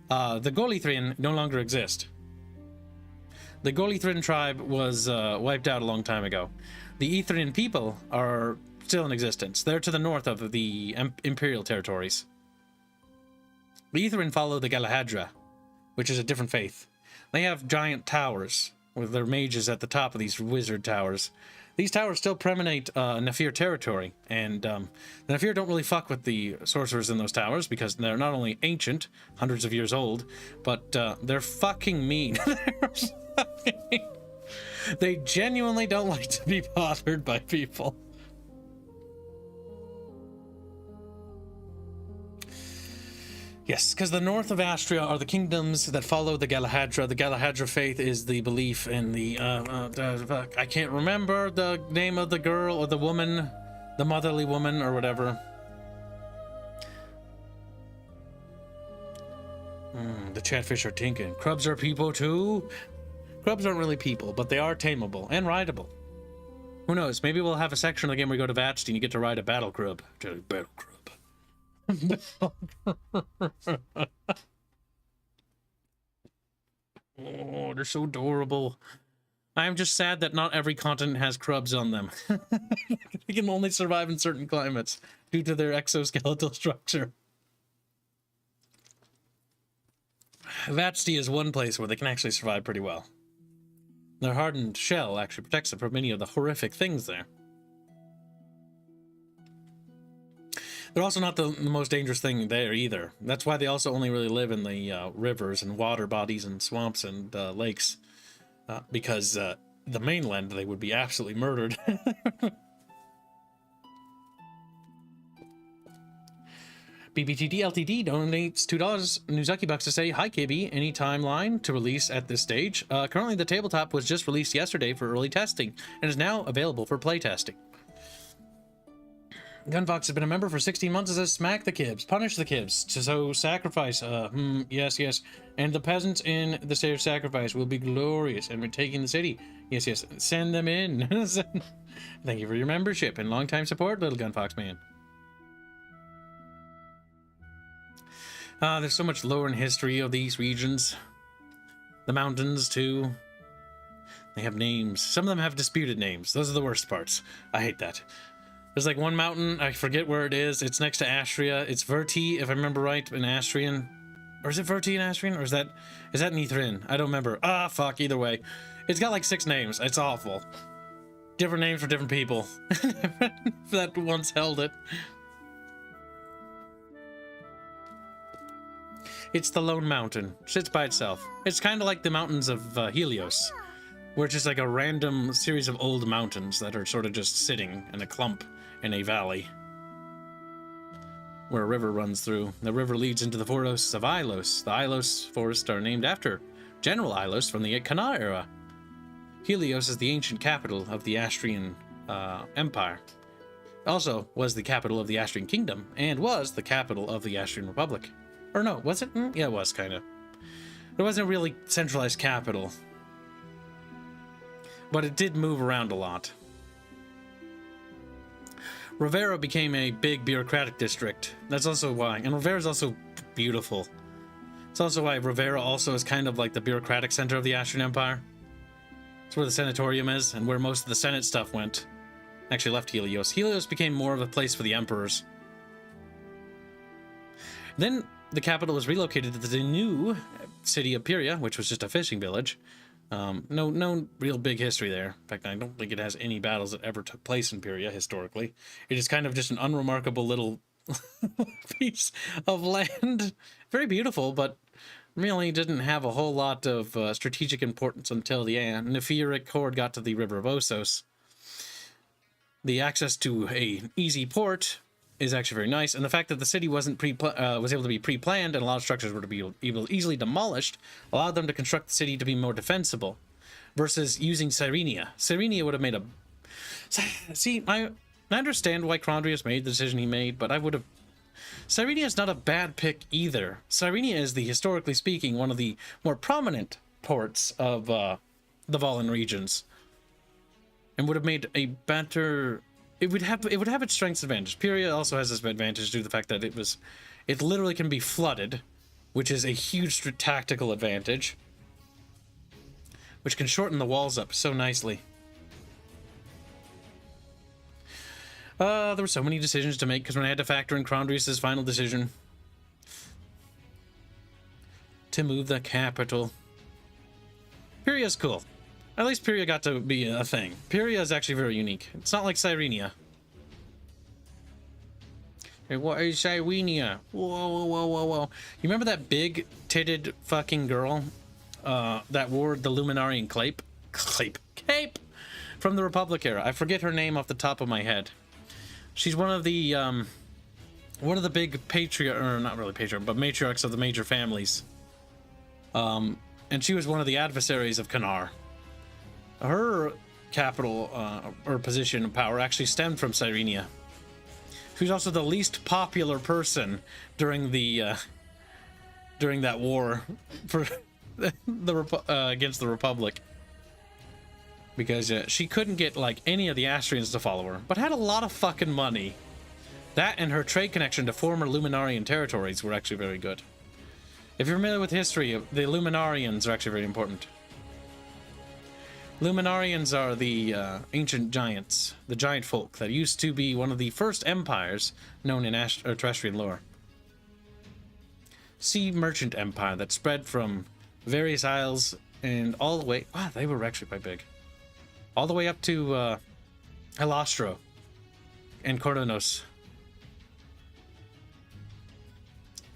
The Gol Ithrin no longer exist. The Gol Ithrin tribe was wiped out a long time ago. The Ithrin people are still in existence. They're to the north of the Imperial territories. The Ithrin follow the Galahadra, which is a different faith. They have giant towers with their mages at the top of these wizard towers. These towers still permeate Nefir territory, and the Nefir don't really fuck with the sorcerers in those towers because they're not only ancient, hundreds of years old, but they're fucking mean. They genuinely don't like to be bothered by people. Yes, because the north of Astria are the kingdoms that follow the Galahadra. The Galahadra faith is the belief in the I can't remember the name of the girl or the woman, the motherly woman or whatever. The Chatfish are tinking. Crubs are people too? Crubs aren't really people, but they are tameable and rideable. Who knows? Maybe we'll have a section of the game where you go to Vatsti and you get to ride a battle crub. Battle crub. Oh, they're so adorable. I'm just sad that not every continent has crubs on them. They can only survive in certain climates due to their exoskeletal structure. Vatsti is one place where they can actually survive pretty well. Their hardened shell actually protects them from many of the horrific things there. They're also not the most dangerous thing there either. That's why they also only really live in the rivers and water bodies and swamps and lakes. Because the mainland, they would be absolutely murdered. BBTD LTD donates $2 Nuzaki bucks to say, hi KB, any timeline to release at this stage? Currently the tabletop was just released yesterday for early testing and is now available for playtesting. Gunfox has been a member for 16 months and says, smack the kibs, punish the kibs, so sacrifice, yes, yes, and the peasants in the state of sacrifice will be glorious, and we're taking the city, yes, yes, send them in. Thank you for your membership and long-time support, little Gunfox man. There's so much lore and history of these regions. The mountains, too. They have names. Some of them have disputed names. Those are the worst parts. I hate that. There's like one mountain, I forget where it is. It's next to Astria. It's Verti, if I remember right, in Astrian. Or is it Verti in Astrian? Or is that in Ithrin? I don't remember. Ah, fuck, either way. It's got like 6 names. It's awful. Different names for different people that once held it. It's the lone mountain. Sits by itself. It's kind of like the mountains of Helios, where it's just like a random series of old mountains that are sort of just sitting in a clump in a valley where a river runs through. The river leads into the forests of Ilos. The Ilos forests are named after General Ilos from the Kanar era. Helios is the ancient capital of the Astrian Empire. Also was the capital of the Astrian Kingdom, and was the capital of the Astrian Republic. Or no, was it? Yeah, it was, kind of. It wasn't a really centralized capital, but it did move around a lot. Rivera became a big bureaucratic district. That's also why. And Rivera is also beautiful. It's also why Rivera also is kind of like the bureaucratic center of the Astrian Empire. It's where the Senatorium is, and where most of the Senate stuff went. Actually left Helios. Helios became more of a place for the emperors. Then the capital was relocated to the new city of Pyria, which was just a fishing village. No real big history there. In fact, I don't think it has any battles that ever took place in Pyria historically. It is kind of just an unremarkable little piece of land. Very beautiful, but really didn't have a whole lot of strategic importance until the Nephiric horde got to the River of Osos. The access to a easy port is actually very nice, and the fact that the city was able to be pre-planned and a lot of structures were to be easily demolished allowed them to construct the city to be more defensible, versus using Cyrenia. Cyrenia would have made a... See, I understand why Crondrius made the decision he made, but I would have... Cyrenia is not a bad pick either. Cyrenia is, historically speaking, one of the more prominent ports of the Volan regions, and would have made a better... It would have its strengths advantage. Pyria also has this advantage due to the fact that it literally can be flooded, which is a huge tactical advantage, which can shorten the walls up so nicely. There were so many decisions to make, because when I had to factor in Crondrius' final decision to move the capital. Pyria's cool. At least Pyria got to be a thing. Pyria is actually very unique. It's not like Cyrenia. Hey, what is Cyrenia? Whoa. You remember that big-titted fucking girl that wore the Luminarian cape from the Republic era? I forget her name off the top of my head. She's one of the big matriarchs of the major families. And she was one of the adversaries of Kanar. Her capital or position of power actually stemmed from Cyrenia. She was also the least popular person during the during that war for against the Republic, because she couldn't get like any of the Astrians to follow her, but had a lot of fucking money. That and her trade connection to former Luminarian territories were actually very good. If you're familiar with history, the Luminarians are actually very important. Luminarians are the ancient giants, the giant folk that used to be one of the first empires known in terrestrial lore. Sea merchant empire that spread from various isles and all the way... Wow, they were actually quite big. All the way up to Elastro and Kordanos.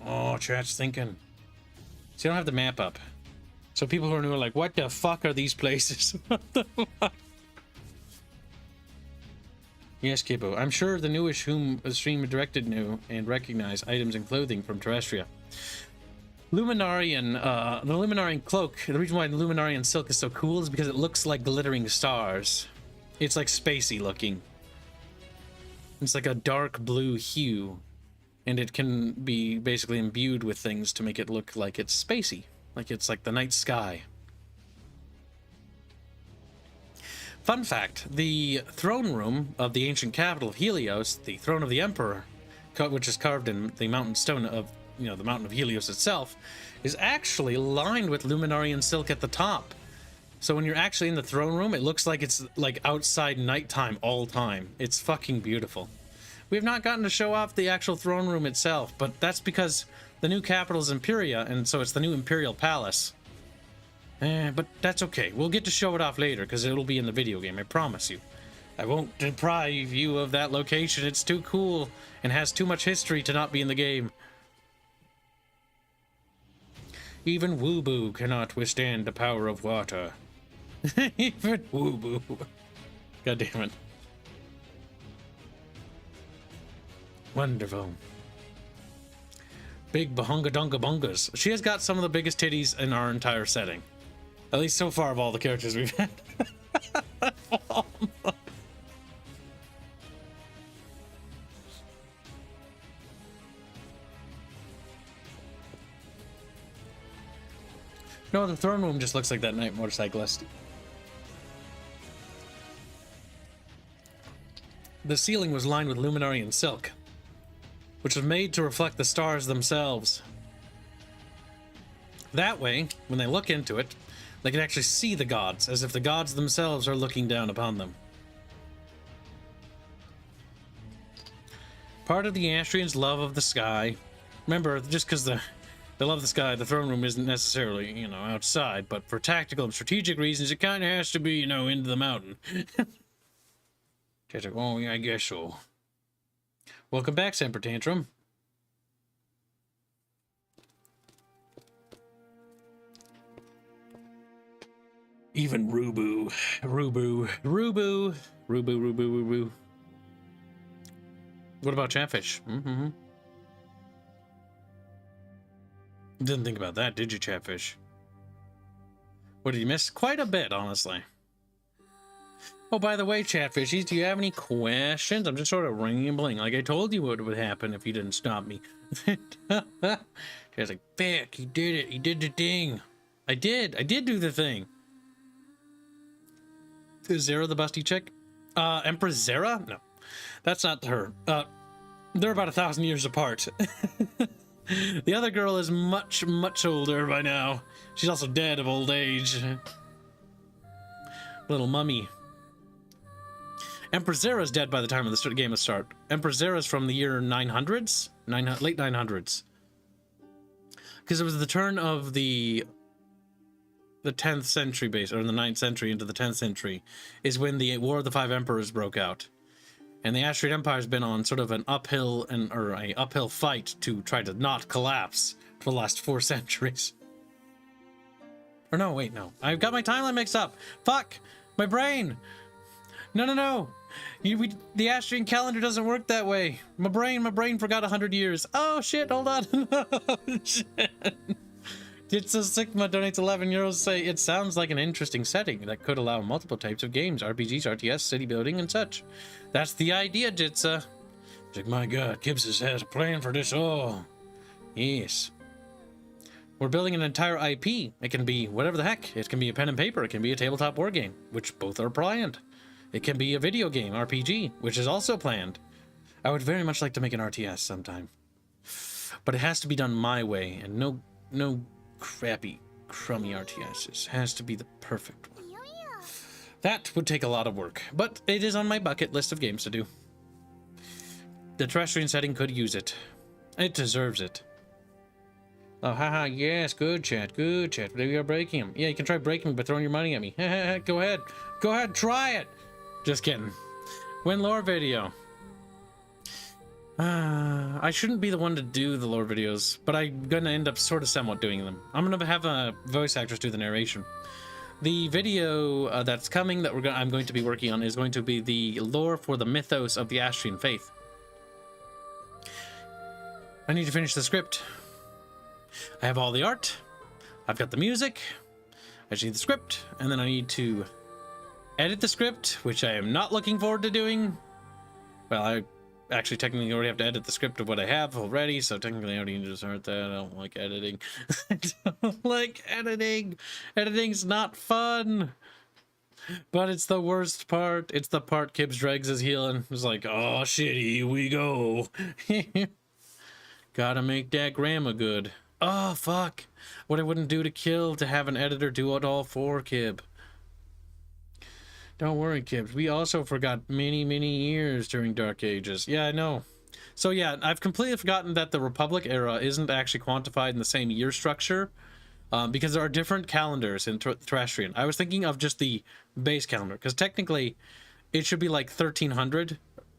Oh, chat's thinking. So you don't have the map up. So people who are new are like, what the fuck are these places? What the fuck? Yes, Kipo. I'm sure the newish whom the stream directed knew and recognized items and clothing from Terrestria. Luminarian, the Luminarian cloak, the reason why the Luminarian silk is so cool is because it looks like glittering stars. It's like spacey looking. It's like a dark blue hue. And it can be basically imbued with things to make it look like it's spacey. Like it's like the night sky. Fun fact, the throne room of the ancient capital of Helios, the throne of the emperor, which is carved in the mountain stone of, the mountain of Helios itself, is actually lined with Luminarian silk at the top. So when you're actually in the throne room, it looks like it's like outside nighttime all time. It's fucking beautiful. We have not gotten to show off the actual throne room itself, but that's because the new capital is Imperia, and so it's the new Imperial Palace. But that's okay. We'll get to show it off later, because it'll be in the video game, I promise you. I won't deprive you of that location. It's too cool, and has too much history to not be in the game. Even Woo-Boo cannot withstand the power of water. Even Woo-Boo. God damn it. Wonderful. Big bahunga dunga bungas. She has got some of the biggest titties in our entire setting. At least so far of all the characters we've had. No, the throne room just looks like that night motorcyclist. The ceiling was lined with luminary and silk, which was made to reflect the stars themselves. That way, when they look into it, they can actually see the gods, as if the gods themselves are looking down upon them. Part of the Astrians' love of the sky. Remember, just because they love the sky, the throne room isn't necessarily, you know, outside, but for tactical and strategic reasons, it kind of has to be, you know, into the mountain. Just like, oh, yeah, I guess so. Welcome back, Semper Tantrum. Even Rubu. Rubu. What about Chatfish? Didn't think about that, did you, Chatfish? What did you miss? Quite a bit, honestly. Oh, by the way, Chatfishies, do you have any questions? I'm just sort of rambling, like I told you what would happen if you didn't stop me. She's like, Vic, he did it. He did the thing. I did do the thing. Is Zera the busty chick? Empress Zera? No, that's not her. They're about 1,000 years apart. The other girl is much, much older by now. She's also dead of old age. Little mummy. Empress Zera's dead by the time of the game of start. Empress Zera's from the year 900s? Late 900s. Because it was the turn of the 10th century base, or the 9th century into the 10th century, is when the War of the Five Emperors broke out. And the Astrian Empire's been on sort of an uphill fight to try to not collapse for the last 4 centuries. Or no, wait, no. I've got my timeline mixed up. Fuck! My brain! No. The Astrian calendar doesn't work that way. My brain forgot 100 years. Oh shit, hold on. Oh, shit. Jitsa Sigma donates 11 euros, say it sounds like an interesting setting that could allow multiple types of games, RPGs, RTS, city building, and such. That's the idea, Jitsa. It's like, my god, Gibbs has a plan for this all. Yes. We're building an entire IP. It can be whatever the heck. It can be a pen and paper. It can be a tabletop war game, which both are planned. It can be a video game, RPG, which is also planned. I would very much like to make an RTS sometime. But it has to be done my way, and no crappy, crummy RTSs. It has to be the perfect one. That would take a lot of work, but it is on my bucket list of games to do. The terrestrian setting could use it. It deserves it. Oh, haha, yes, good chat. We are breaking him. Yeah, you can try breaking me by throwing your money at me. Go ahead, try it. Just kidding. Win lore video. I shouldn't be the one to do the lore videos, but I'm gonna end up sort of somewhat doing them. I'm gonna have voice actors do the narration. The video that's coming that I'm going to be working on is going to be the lore for the mythos of the Astrian faith. I need to finish the script. I have all the art. I've got the music. I just need the script, and then I need to edit the script, which I am not looking forward to doing. Well, I actually technically already have to edit the script of what I have already, so technically I already need to start that. I don't like editing. I don't like editing. Editing's not fun. But it's the worst part. It's the part Kibbs drags his healing. It's like, oh shit, here we go. Gotta make that grandma good. Oh fuck. What I wouldn't do to kill to have an editor do it all for Kib. Don't worry, Kibbs. We also forgot many, many years during Dark Ages. Yeah, I know. So yeah, I've completely forgotten that the Republic era isn't actually quantified in the same year structure, because there are different calendars in Terrestrian. I was thinking of just the base calendar, because technically it should be like 1300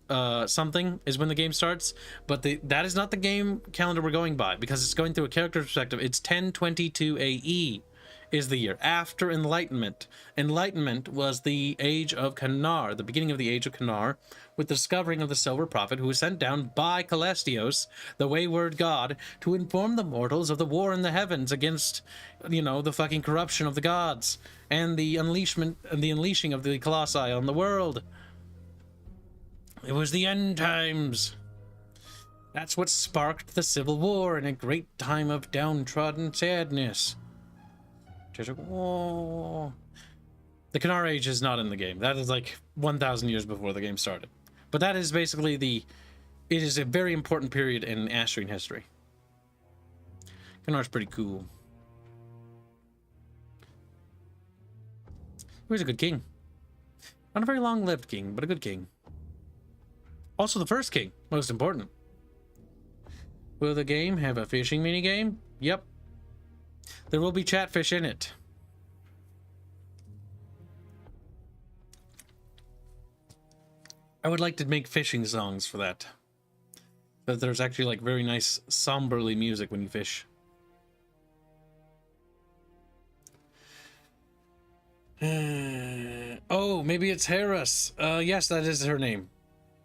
something is when the game starts, but that is not the game calendar we're going by, because it's going through a character perspective. It's 1022 AE is the year after Enlightenment. Enlightenment was the age of Kanar, the beginning of the age of Kanar, with the discovering of the Silver Prophet, who was sent down by Calestios, the wayward god, to inform the mortals of the war in the heavens against, you know, the fucking corruption of the gods and the unleashing of the Colossi on the world. It was the end times. That's what sparked the Civil War in a great time of downtrodden sadness. Whoa. The Kanar Age is not in the game. That is like 1,000 years before the game started. But that is basically it is a very important period in Assyrian history. Kanar's pretty cool. He was a good king. Not a very long-lived king, but a good king. Also the first king, most important. Will the game have a fishing minigame? Yep. There will be chatfish in it. I would like to make fishing songs for that. But there's actually like very nice somberly music when you fish. Oh, maybe it's Harris. Yes, that is her name.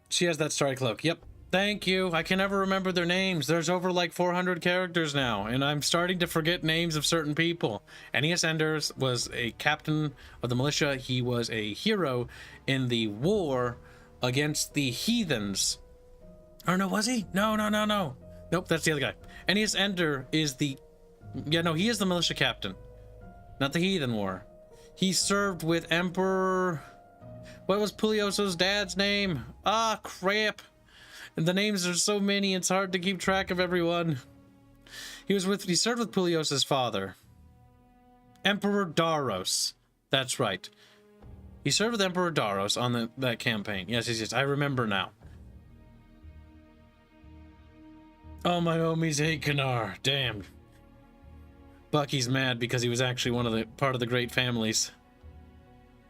She has that starry cloak. Yep. Thank you. I can never remember their names. There's over like 400 characters now, and I'm starting to forget names of certain people. Aeneas Enders was a captain of the militia. He was a hero in the war against the heathens. Oh, no, was he? No. Nope, that's the other guy. Aeneas Ender is the... Yeah, no, he is the militia captain. Not the heathen war. He served with Emperor... What was Pulioso's dad's name? Ah, crap. And the names are so many, it's hard to keep track of everyone. He served with Pulioso's father. Emperor Daros. That's right. He served with Emperor Daros on that campaign. Yes. I remember now. Oh, my homies hate Kanar. Damn. Bucky's mad because he was actually part of the great families.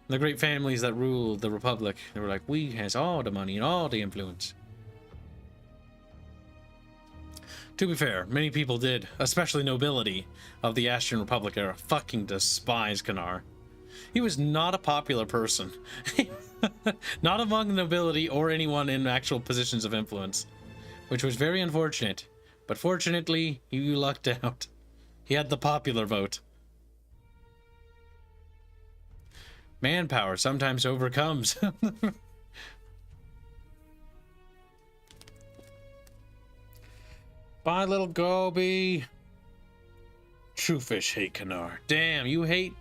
The great families that ruled the Republic. They were like, we has all the money and all the influence. To be fair, many people did, especially nobility of the Assyrian Republic era, fucking despise Kanar. He was not a popular person. Not among the nobility or anyone in actual positions of influence, which was very unfortunate. But fortunately, he lucked out. He had the popular vote. Manpower sometimes overcomes. Bye, little Gobi. True fish hate Kanar. Damn, you hate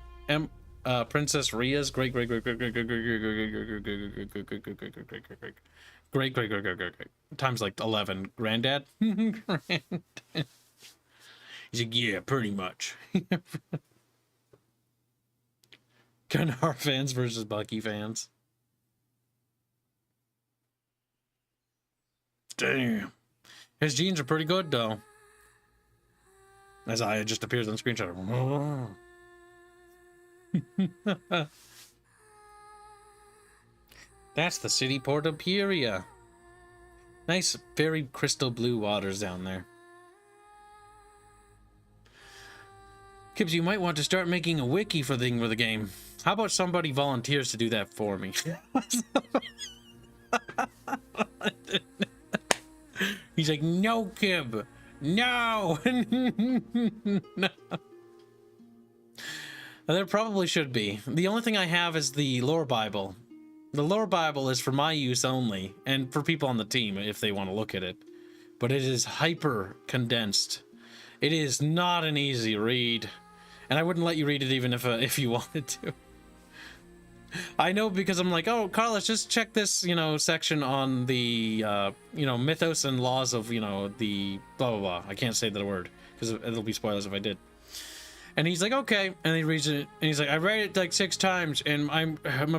Princess Ria's great times like 11 granddad. He's like, yeah, pretty much. Kanar fans versus Bucky fans. Damn. His genes are pretty good, though. As I just appears on the screenshot. That's the city port of Pieria. Nice, very crystal blue waters down there. Kibbs, you might want to start making a wiki for the game. How about somebody volunteers to do that for me? He's like, no, Kib. No. No. There probably should be. The only thing I have is the lore Bible. The lore Bible is for my use only, and for people on the team if they want to look at it. But it is hyper condensed. It is not an easy read, and I wouldn't let you read it even if you wanted to. I know, because I'm like, oh, Carlos, just check this, section on the, mythos and laws of, the blah, blah, blah. I can't say that word, because it'll be spoilers if I did. And he's like, okay. And he reads it, and he's like, I read it like 6 times, and my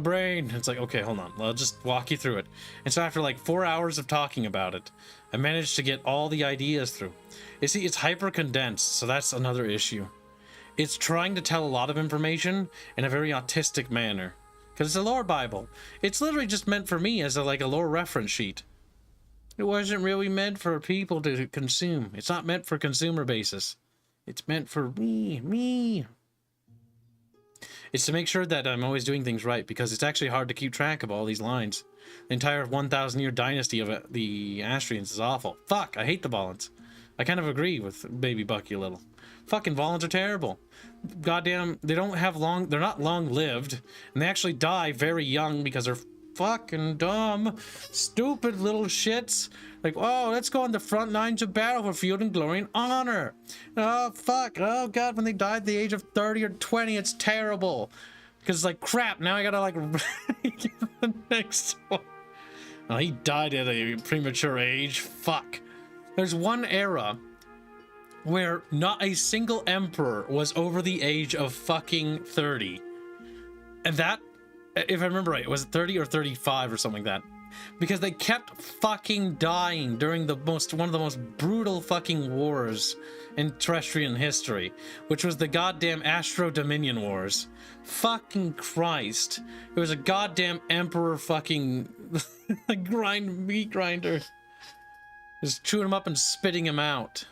brain. It's like, okay, hold on. I'll just walk you through it. And so after like 4 hours of talking about it, I managed to get all the ideas through. You see, it's hyper condensed, so that's another issue. It's trying to tell a lot of information in a very autistic manner. because it's a lore Bible. It's literally just meant for me as a lore reference sheet. It wasn't really meant for people to consume. It's not meant for consumer basis. It's meant for me. It's to make sure that I'm always doing things right, because it's actually hard to keep track of all these lines. The entire 1,000-year dynasty of the Astrians is awful. Fuck, I hate the Volans. I kind of agree with Baby Bucky a little. Fucking Volans are terrible. Goddamn, they don't have long, they're not long-lived, and they actually die very young because they're fucking dumb, stupid little shits. Like, oh, let's go on the front lines of battle for field and glory and honor. Oh, fuck. Oh, God, when they died at the age of 30 or 20, it's terrible. Because it's like, crap, now I gotta, like, get the next one. Oh, he died at a premature age. Fuck. There's one era where not a single emperor was over the age of fucking 30. And that, if I remember right, it was 30 or 35 or something like that. Because they kept fucking dying during one of the most brutal fucking wars in terrestrian history, which was the goddamn Astro Dominion Wars. Fucking Christ. It was a goddamn emperor fucking meat grinder. Just chewing him up and spitting him out.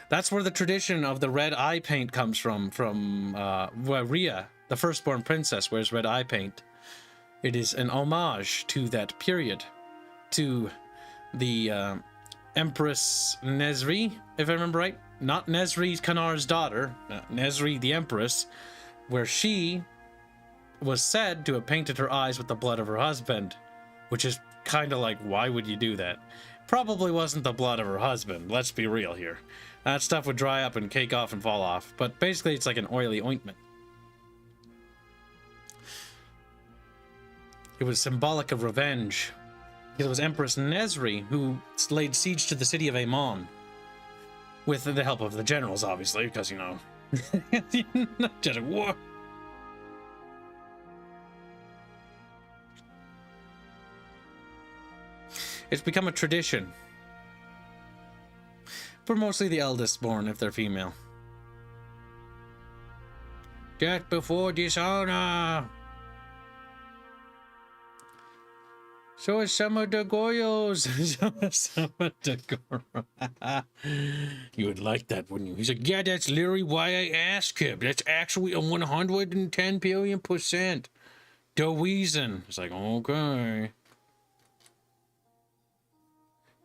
That's where the tradition of the red eye paint comes from Rhea, the firstborn princess, wears red eye paint. It is an homage to that period, to the Empress Nesri, if I remember right. Not Nesri Kanar's daughter, Nesri the Empress, where she was said to have painted her eyes with the blood of her husband, which is kind of like, why would you do that? Probably wasn't the blood of her husband, let's be real here. That stuff would dry up and cake off and fall off, but basically it's like an oily ointment. It was symbolic of revenge. It was Empress Nesri who laid siege to the city of Amon. With the help of the generals, obviously, because, you know, just a war. It's become a tradition. For mostly the eldest born, if they're female. Death before dishonor! So is some of the Goyos. Some of the Goyos. You would like that, wouldn't you? He's like, yeah, that's literally why I asked him. That's actually a 110 billion%. The reason. It's like, okay.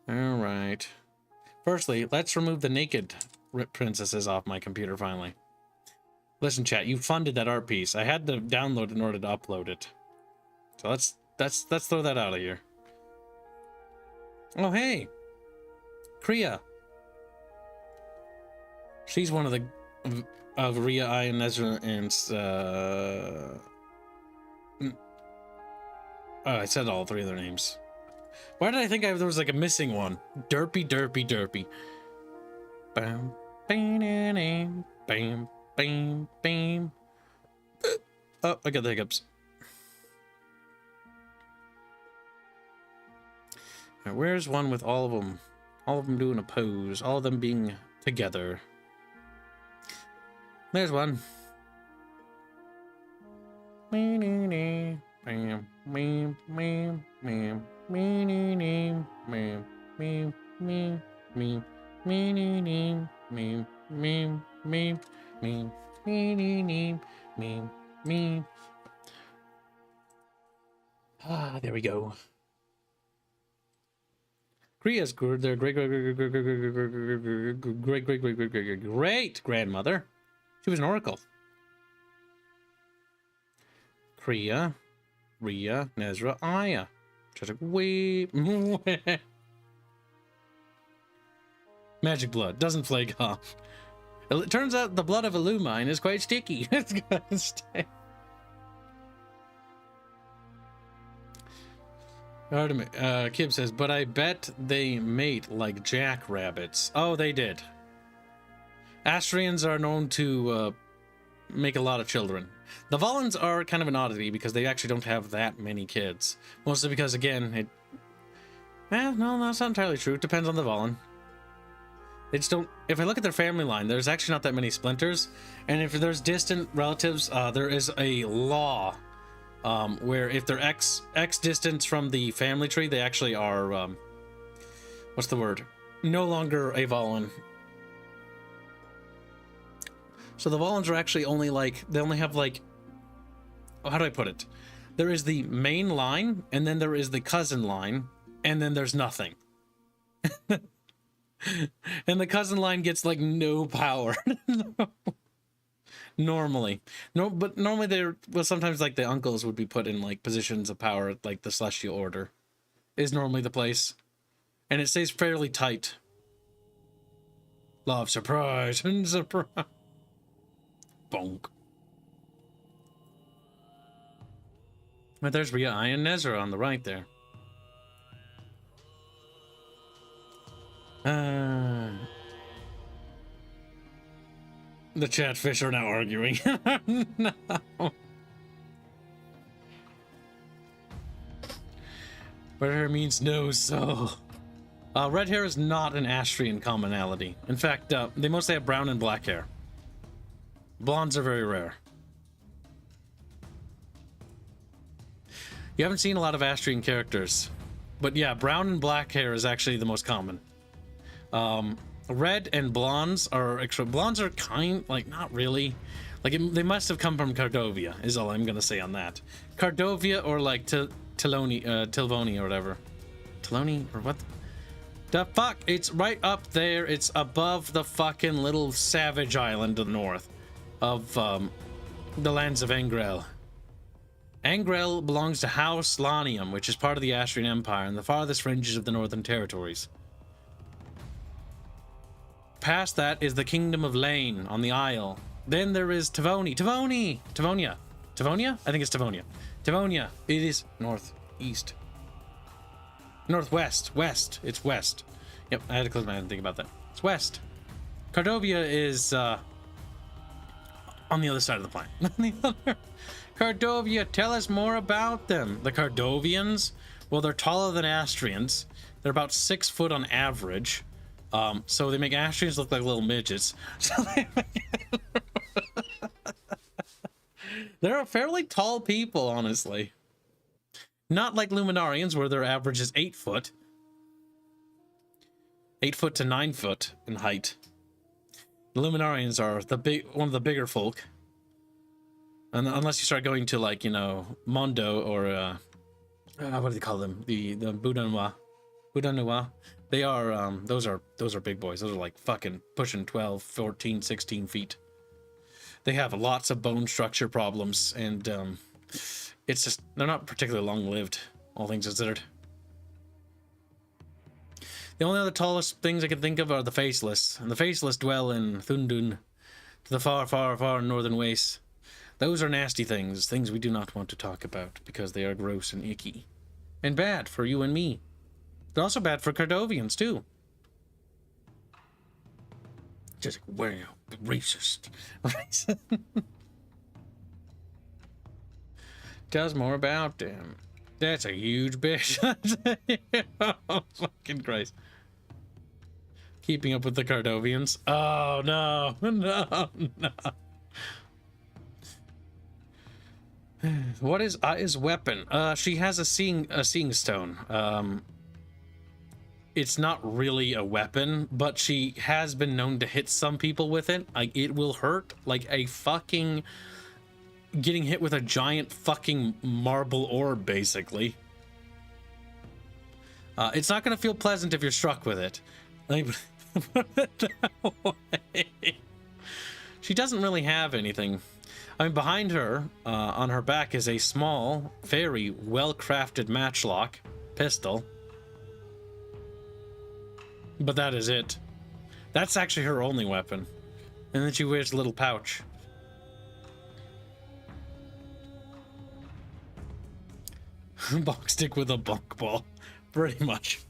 Alright. Firstly, let's remove the naked princesses off my computer finally. Listen, chat, you funded that art piece. I had to download it in order to upload it. So let's throw that out of here. Oh, hey. Kriya. She's one of the of Rhea, I, and Ezra, and I said all three of their names. Why did I think there was like a missing one? Derpy, derpy, derpy. Bam, bam, bam, bam, bam. Oh, I got the hiccups. Right, where's one with all of them? All of them doing a pose. All of them being together. There's one. Bam, bam, bam, bam, bam, bam, bam, bam, bam, bam, bam, bam, bam, bam, bam, bam, bam. Ah, there we go. Kriya's good. Their great grandmother. She was an oracle. Kriya, Rhea, Nezra, Aya. Just like way. Magic blood doesn't flake off. It turns out the blood of Illumine is quite sticky. It's gonna stay. Kib says, but I bet they mate like jackrabbits. Oh, they did. Astrians are known to make a lot of children. The Volans are kind of an oddity because they actually don't have that many kids. Mostly because, again, no, that's not entirely true. It depends on the Volan. They just don't. If I look at their family line, there's actually not that many splinters, and if there's distant relatives, there is a law where if they're X distance from the family tree, they actually are what's the word? No longer a Volin. So the Volins are actually only like, they only have like, how do I put it? There is the main line, and then there is the cousin line, and then there's nothing. And the cousin line gets like no power. Normally. No, but normally they're, well, sometimes like the uncles would be put in like positions of power, like the Celestial Order is normally the place. And it stays fairly tight. Love, surprise, and surprise. Bonk. But there's Rhea and Nezra on the right there. The chatfish are now arguing. No. Red hair means no soul. Red hair is not an Astrian commonality. In fact, they mostly have brown and black hair. Blondes are very rare. You haven't seen a lot of Astrian characters. But yeah, brown and black hair is actually the most common. Red and blondes are extra. Blondes are kind, like, not really. Like, they must have come from Cardovia, is all I'm gonna say on that. Cardovia or, like, Tilvoni or whatever. Tiloni or what? The fuck? It's right up there. It's above the fucking little savage island to the north of, the lands of Angrel. Angrel belongs to House Lanium, which is part of the Astrian Empire and the farthest fringes of the Northern Territories. Past that is the Kingdom of Lane on the Isle. Then there is Tivonia. Tivonia? I think it's Tivonia. Tivonia. It is northeast. Northwest. West. It's west. Yep, I had to close my eyes and think about that. It's west. Cardovia is on the other side of the planet. Cardovia, tell us more about them. The Cardovians, well, they're taller than Astrians. They're about 6 foot on average. So they make Astrians look like little midgets. So they're fairly tall people, honestly. Not like Luminarians, where their average is 8 foot. 8 foot to 9 foot in height. The Luminarians are one of the bigger folk. And unless you start going to, like, you know, Mondo or what do they call them? The Budanua. They are those are big boys. Those are like fucking pushing 12, 14, 16 feet. They have lots of bone structure problems, and it's just, they're not particularly long-lived, all things considered. The only other tallest things I can think of are the Faceless, and the Faceless dwell in Thundun, to the far, far, far northern wastes. Those are nasty things we do not want to talk about, because they are gross and icky. And bad for you and me. They're also bad for Cardovians, too. Just like, wow, racist. Tell us more about them. That's a huge bitch. Oh, fucking Christ. Keeping up with the Cardovians. Oh, no. No, no. What is Aya's weapon? She has a seeing stone. It's not really a weapon, but she has been known to hit some people with it. Like, it will hurt like a fucking getting hit with a giant fucking marble orb, basically. It's not gonna feel pleasant if you're struck with it. Like, put it that way. She doesn't really have anything. I mean, behind her, on her back, is a small, very well-crafted matchlock pistol. But that is it. That's actually her only weapon. And then she wears a little pouch. Bonk stick with a bonk ball. Pretty much.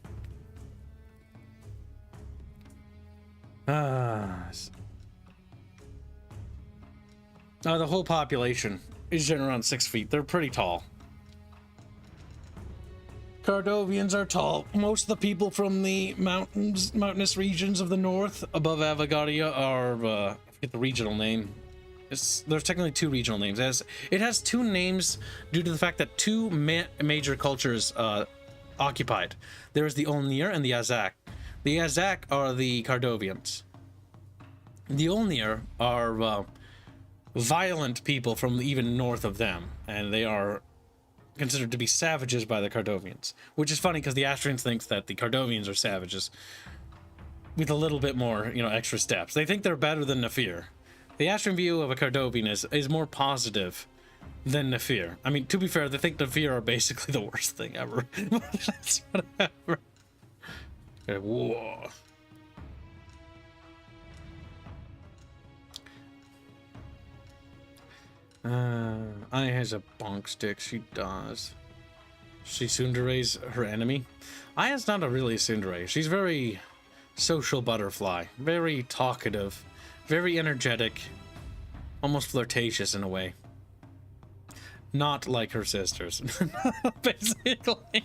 The whole population is generally around 6 feet. They're pretty tall. Cardovians are tall. Most of the people from the mountainous regions of the north above Avagaria are, I forget the regional name. There's technically two regional names. It has two names due to the fact that two major cultures occupied. There's the Olnir and the Azak. The Azak are the Cardovians. The Olnir are violent people from even north of them, and they are considered to be savages by the Cardovians, which is funny because the Astrians thinks that the Cardovians are savages with a little bit more, extra steps. They think they're better than Nafir. The Astrian view of a Cardovian is more positive than Nafir. I mean, to be fair, they think Nafir are basically the worst thing ever. That's whatever. Okay, whoa. Aya has a bonk stick. She does. She tsundere's her enemy. Aya's not really a tsundere. She's very social butterfly. Very talkative. Very energetic. Almost flirtatious in a way. Not like her sisters. Basically.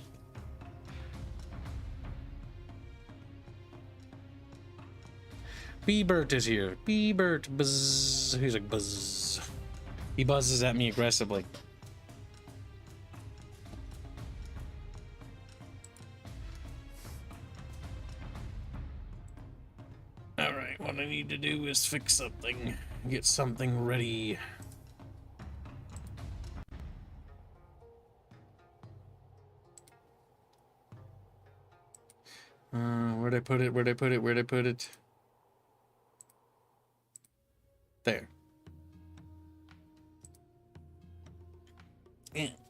B-Bert is here. B-Bert. Buzz. He's like buzz. He buzzes at me aggressively. Alright, what I need to do is fix something. Get something ready. Where'd I put it? Where'd I put it? Where'd I put it? There.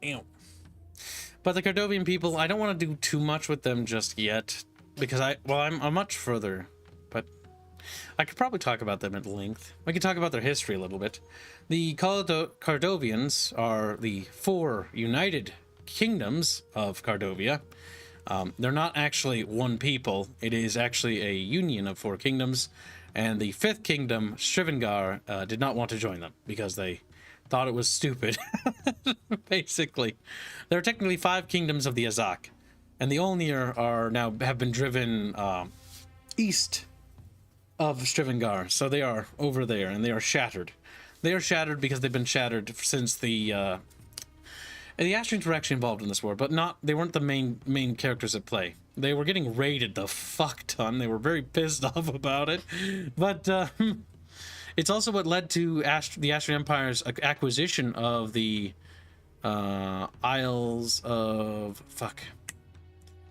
Ew. But the Cardovian people, I don't want to do too much with them just yet, because I'm much further, but I could probably talk about them at length. I could talk about their history a little bit. The Cardovians are the 4 united kingdoms of Cardovia. They're not actually one people. It is actually a union of 4 kingdoms, and the 5th kingdom, Shrivengar, did not want to join them because they thought it was stupid. Basically, there are technically 5 kingdoms of the Azak, and the Olnir have been driven east of Shrivengar, so they are over there, and they are shattered. They are shattered because they've been shattered since the Astrians were actually involved in this war, but they weren't the main characters at play. They were getting raided the fuck ton. They were very pissed off about it, but it's also what led to the Astrian Empire's acquisition of the Isles of...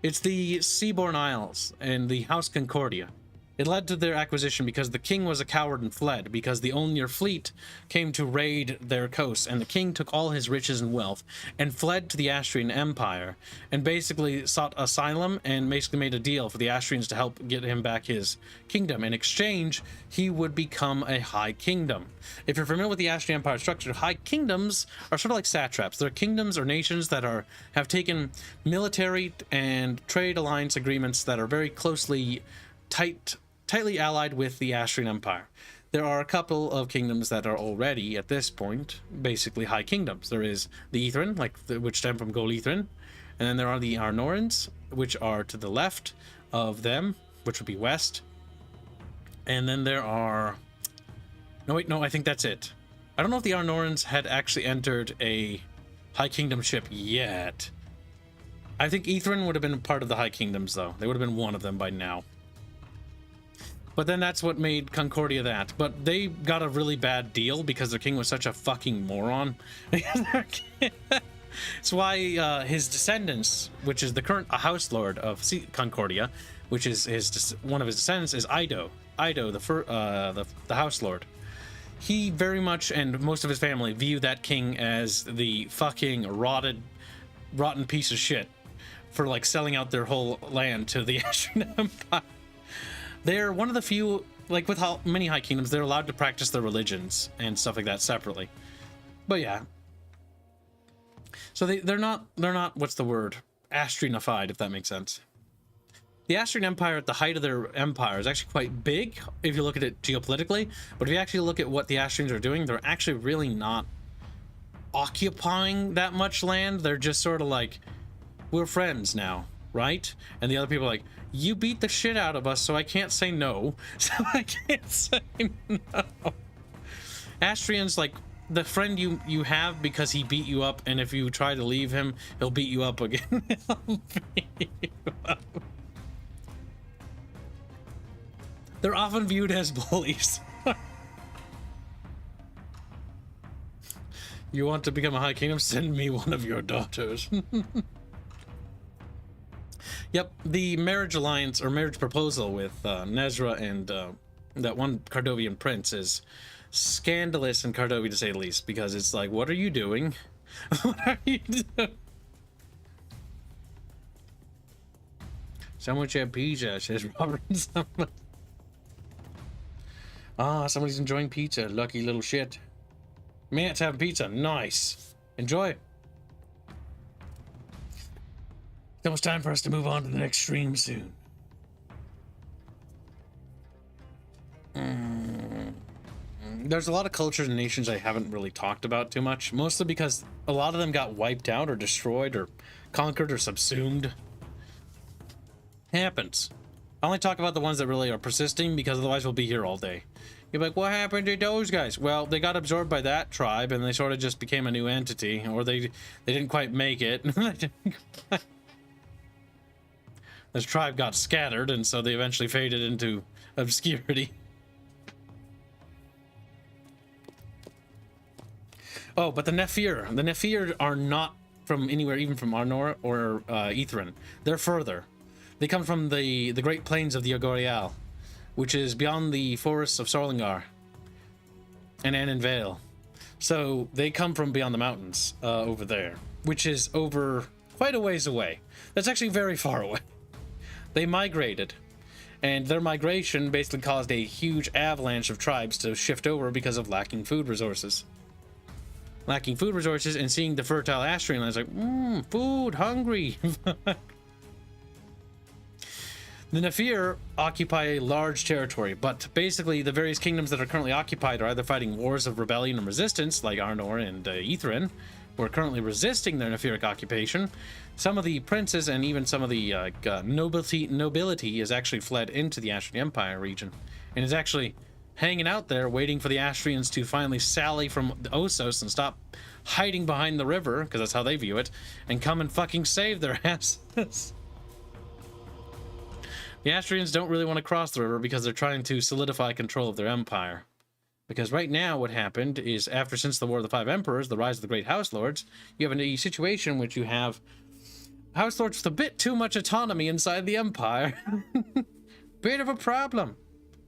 It's the Seaborn Isles and the House Concordia. It led to their acquisition because the king was a coward and fled, because the Olnir fleet came to raid their coast, and the king took all his riches and wealth and fled to the Astrian Empire and basically sought asylum and basically made a deal for the Astrians to help get him back his kingdom. In exchange, he would become a high kingdom. If you're familiar with the Astrian Empire structure, high kingdoms are sort of like satraps. They're kingdoms or nations that have taken military and trade alliance agreements that are very tightly allied with the Astrian Empire. There are a couple of kingdoms that are already, at this point, basically high kingdoms. There is the Ithrin, which stem from Golithrin, and then there are the Arnorans, which are to the left of them, which would be west. And then there are... No, I think that's it. I don't know if the Arnorans had actually entered a high kingdom ship yet. I think Ithrin would have been part of the high kingdoms, though. They would have been one of them by now. But then that's what made Concordia that. But they got a really bad deal because their king was such a fucking moron. It's why his descendants, which is the current House Lord of Concordia, which is one of his descendants, is Ido, the House Lord. He very much, and most of his family, view that king as the fucking rotten piece of shit for selling out their whole land to the Astrian Empire. They're one of the few, with how many high kingdoms, they're allowed to practice their religions and stuff like that separately. But yeah. So they're not, what's the word? Astrianified, if that makes sense. The Astrian Empire at the height of their empire is actually quite big, if you look at it geopolitically. But if you actually look at what the Astrians are doing, they're actually really not occupying that much land. They're just sort of we're friends now, right? And the other people are like, you beat the shit out of us, so I can't say no. So I can't say no. Astrian's like the friend you have because he beat you up, and if you try to leave him, he'll beat you up again. He'll beat you up. They're often viewed as bullies. You want to become a High Kingdom? Send me one of your daughters. Yep, the marriage alliance or marriage proposal with Nezra and that one Cardovian prince is scandalous in Cardovia, to say the least, because it's like, what are you doing? What are you doing? Someone should have pizza, says Robert. Ah, somebody's enjoying pizza. Lucky little shit. Matt's having pizza. Nice. Enjoy. It's almost time for us to move on to the next stream soon. There's a lot of cultures and nations I haven't really talked about too much, mostly because a lot of them got wiped out or destroyed or conquered or subsumed. Happens. I only talk about the ones that really are persisting, because otherwise we'll be here all day. You're like, what happened to those guys? Well, they got absorbed by that tribe and they sort of just became a new entity, or they didn't quite make it. This tribe got scattered, and so they eventually faded into obscurity. Oh, but the Nephir are not from anywhere, even from Arnor or Ithrin. They're further. They come from the Great Plains of the Agorial, which is beyond the forests of Sorlingar and Annan Vale. So they come from beyond the mountains over there, which is over quite a ways away. That's actually very far away. They migrated, and their migration basically caused a huge avalanche of tribes to shift over because of lacking food resources. Lacking food resources and seeing the fertile Astrian lands, like, food, hungry. The Nephir occupy a large territory, but basically the various kingdoms that are currently occupied are either fighting wars of rebellion and resistance, like Arnor and Ithrin, who are currently resisting their Nephiric occupation. Some of the princes and even some of the nobility has actually fled into the Astrian Empire region, and is actually hanging out there waiting for the Astrians to finally sally from the Ossos and stop hiding behind the river, because that's how they view it, and come and fucking save their asses. The Astrians don't really want to cross the river because they're trying to solidify control of their empire. Because right now what happened is, since the War of the Five Emperors, the rise of the Great House Lords, you have a situation in which you have House Lords with a bit too much autonomy inside the empire. Bit of a problem.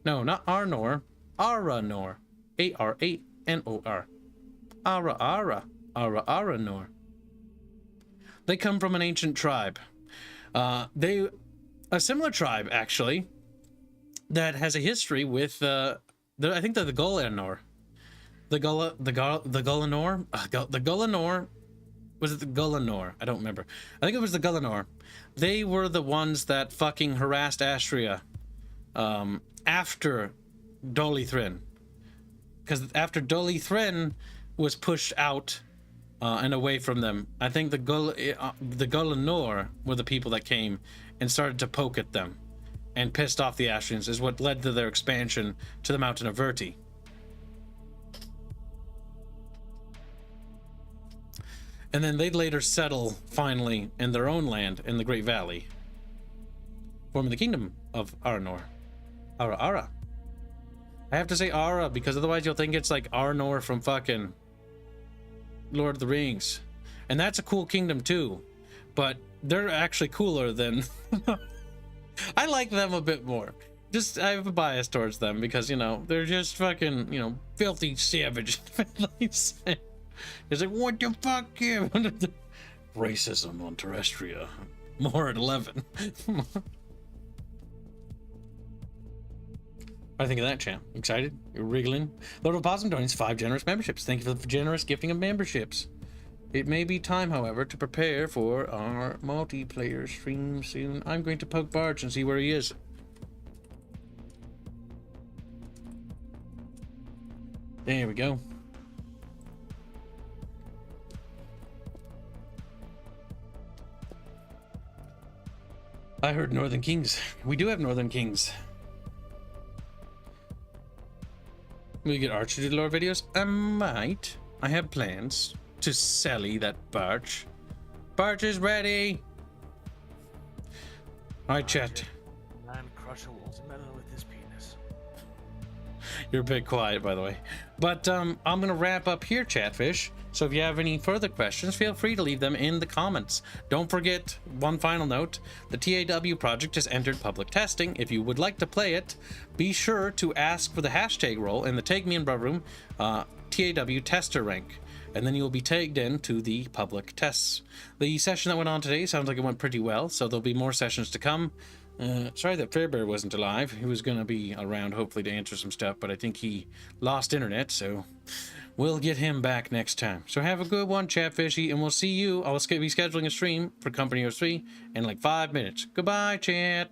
No, not Arnor. Aranor. A-R-A-N-O-R. Aranor. They come from an ancient tribe. A similar tribe, actually, that has a history with, I think they're the Golanor. The Golanor? The Golanor? Was it the Golanor? I don't remember. I think it was the Golanor. They were the ones that fucking harassed Astria after Dolithrin. Because after Dolithrin was pushed out and away from them, I think the Golanor were the people that came and started to poke at them and pissed off the Astrians, is what led to their expansion to the mountain of Verti. And then they'd later settle, finally, in their own land in the Great Valley, forming the kingdom of Arnor. Ara. I have to say Ara, because otherwise you'll think it's like Arnor from fucking Lord of the Rings. And that's a cool kingdom too, but they're actually cooler than... I like them a bit more. Just, I have a bias towards them because, you know, they're just fucking, you know, filthy savage. It's like, what the fuck, yeah? Racism on Terrestria. More at 11. I think of that, champ. Excited? You're wriggling? Lord of Possum donates 5 generous memberships. Thank you for the generous gifting of memberships. It may be time, however, to prepare for our multiplayer stream soon. I'm going to poke Barge and see where he is. There we go. I heard Northern Kings. We do have Northern Kings. Will you get Archer to do lore videos? I might. I have plans to sally that Barch. Barch is ready. Alright, chat. Man crush a watermelon with his penis. You're a bit quiet, by the way. But I'm gonna wrap up here, Chatfish. So if you have any further questions, feel free to leave them in the comments. Don't forget, one final note, the TAW project has entered public testing. If you would like to play it, be sure to ask for the hashtag role in the Tag Me in Bro Room TAW tester rank, and then you'll be tagged in to the public tests. The session that went on today sounds like it went pretty well, so there'll be more sessions to come. Sorry that Fairbear wasn't alive. He was going to be around hopefully to answer some stuff, but I think he lost internet, so we'll get him back next time. So have a good one, Chatfishy, and we'll see you. I'll be scheduling a stream for Company 03 in like 5 minutes. Goodbye, chat.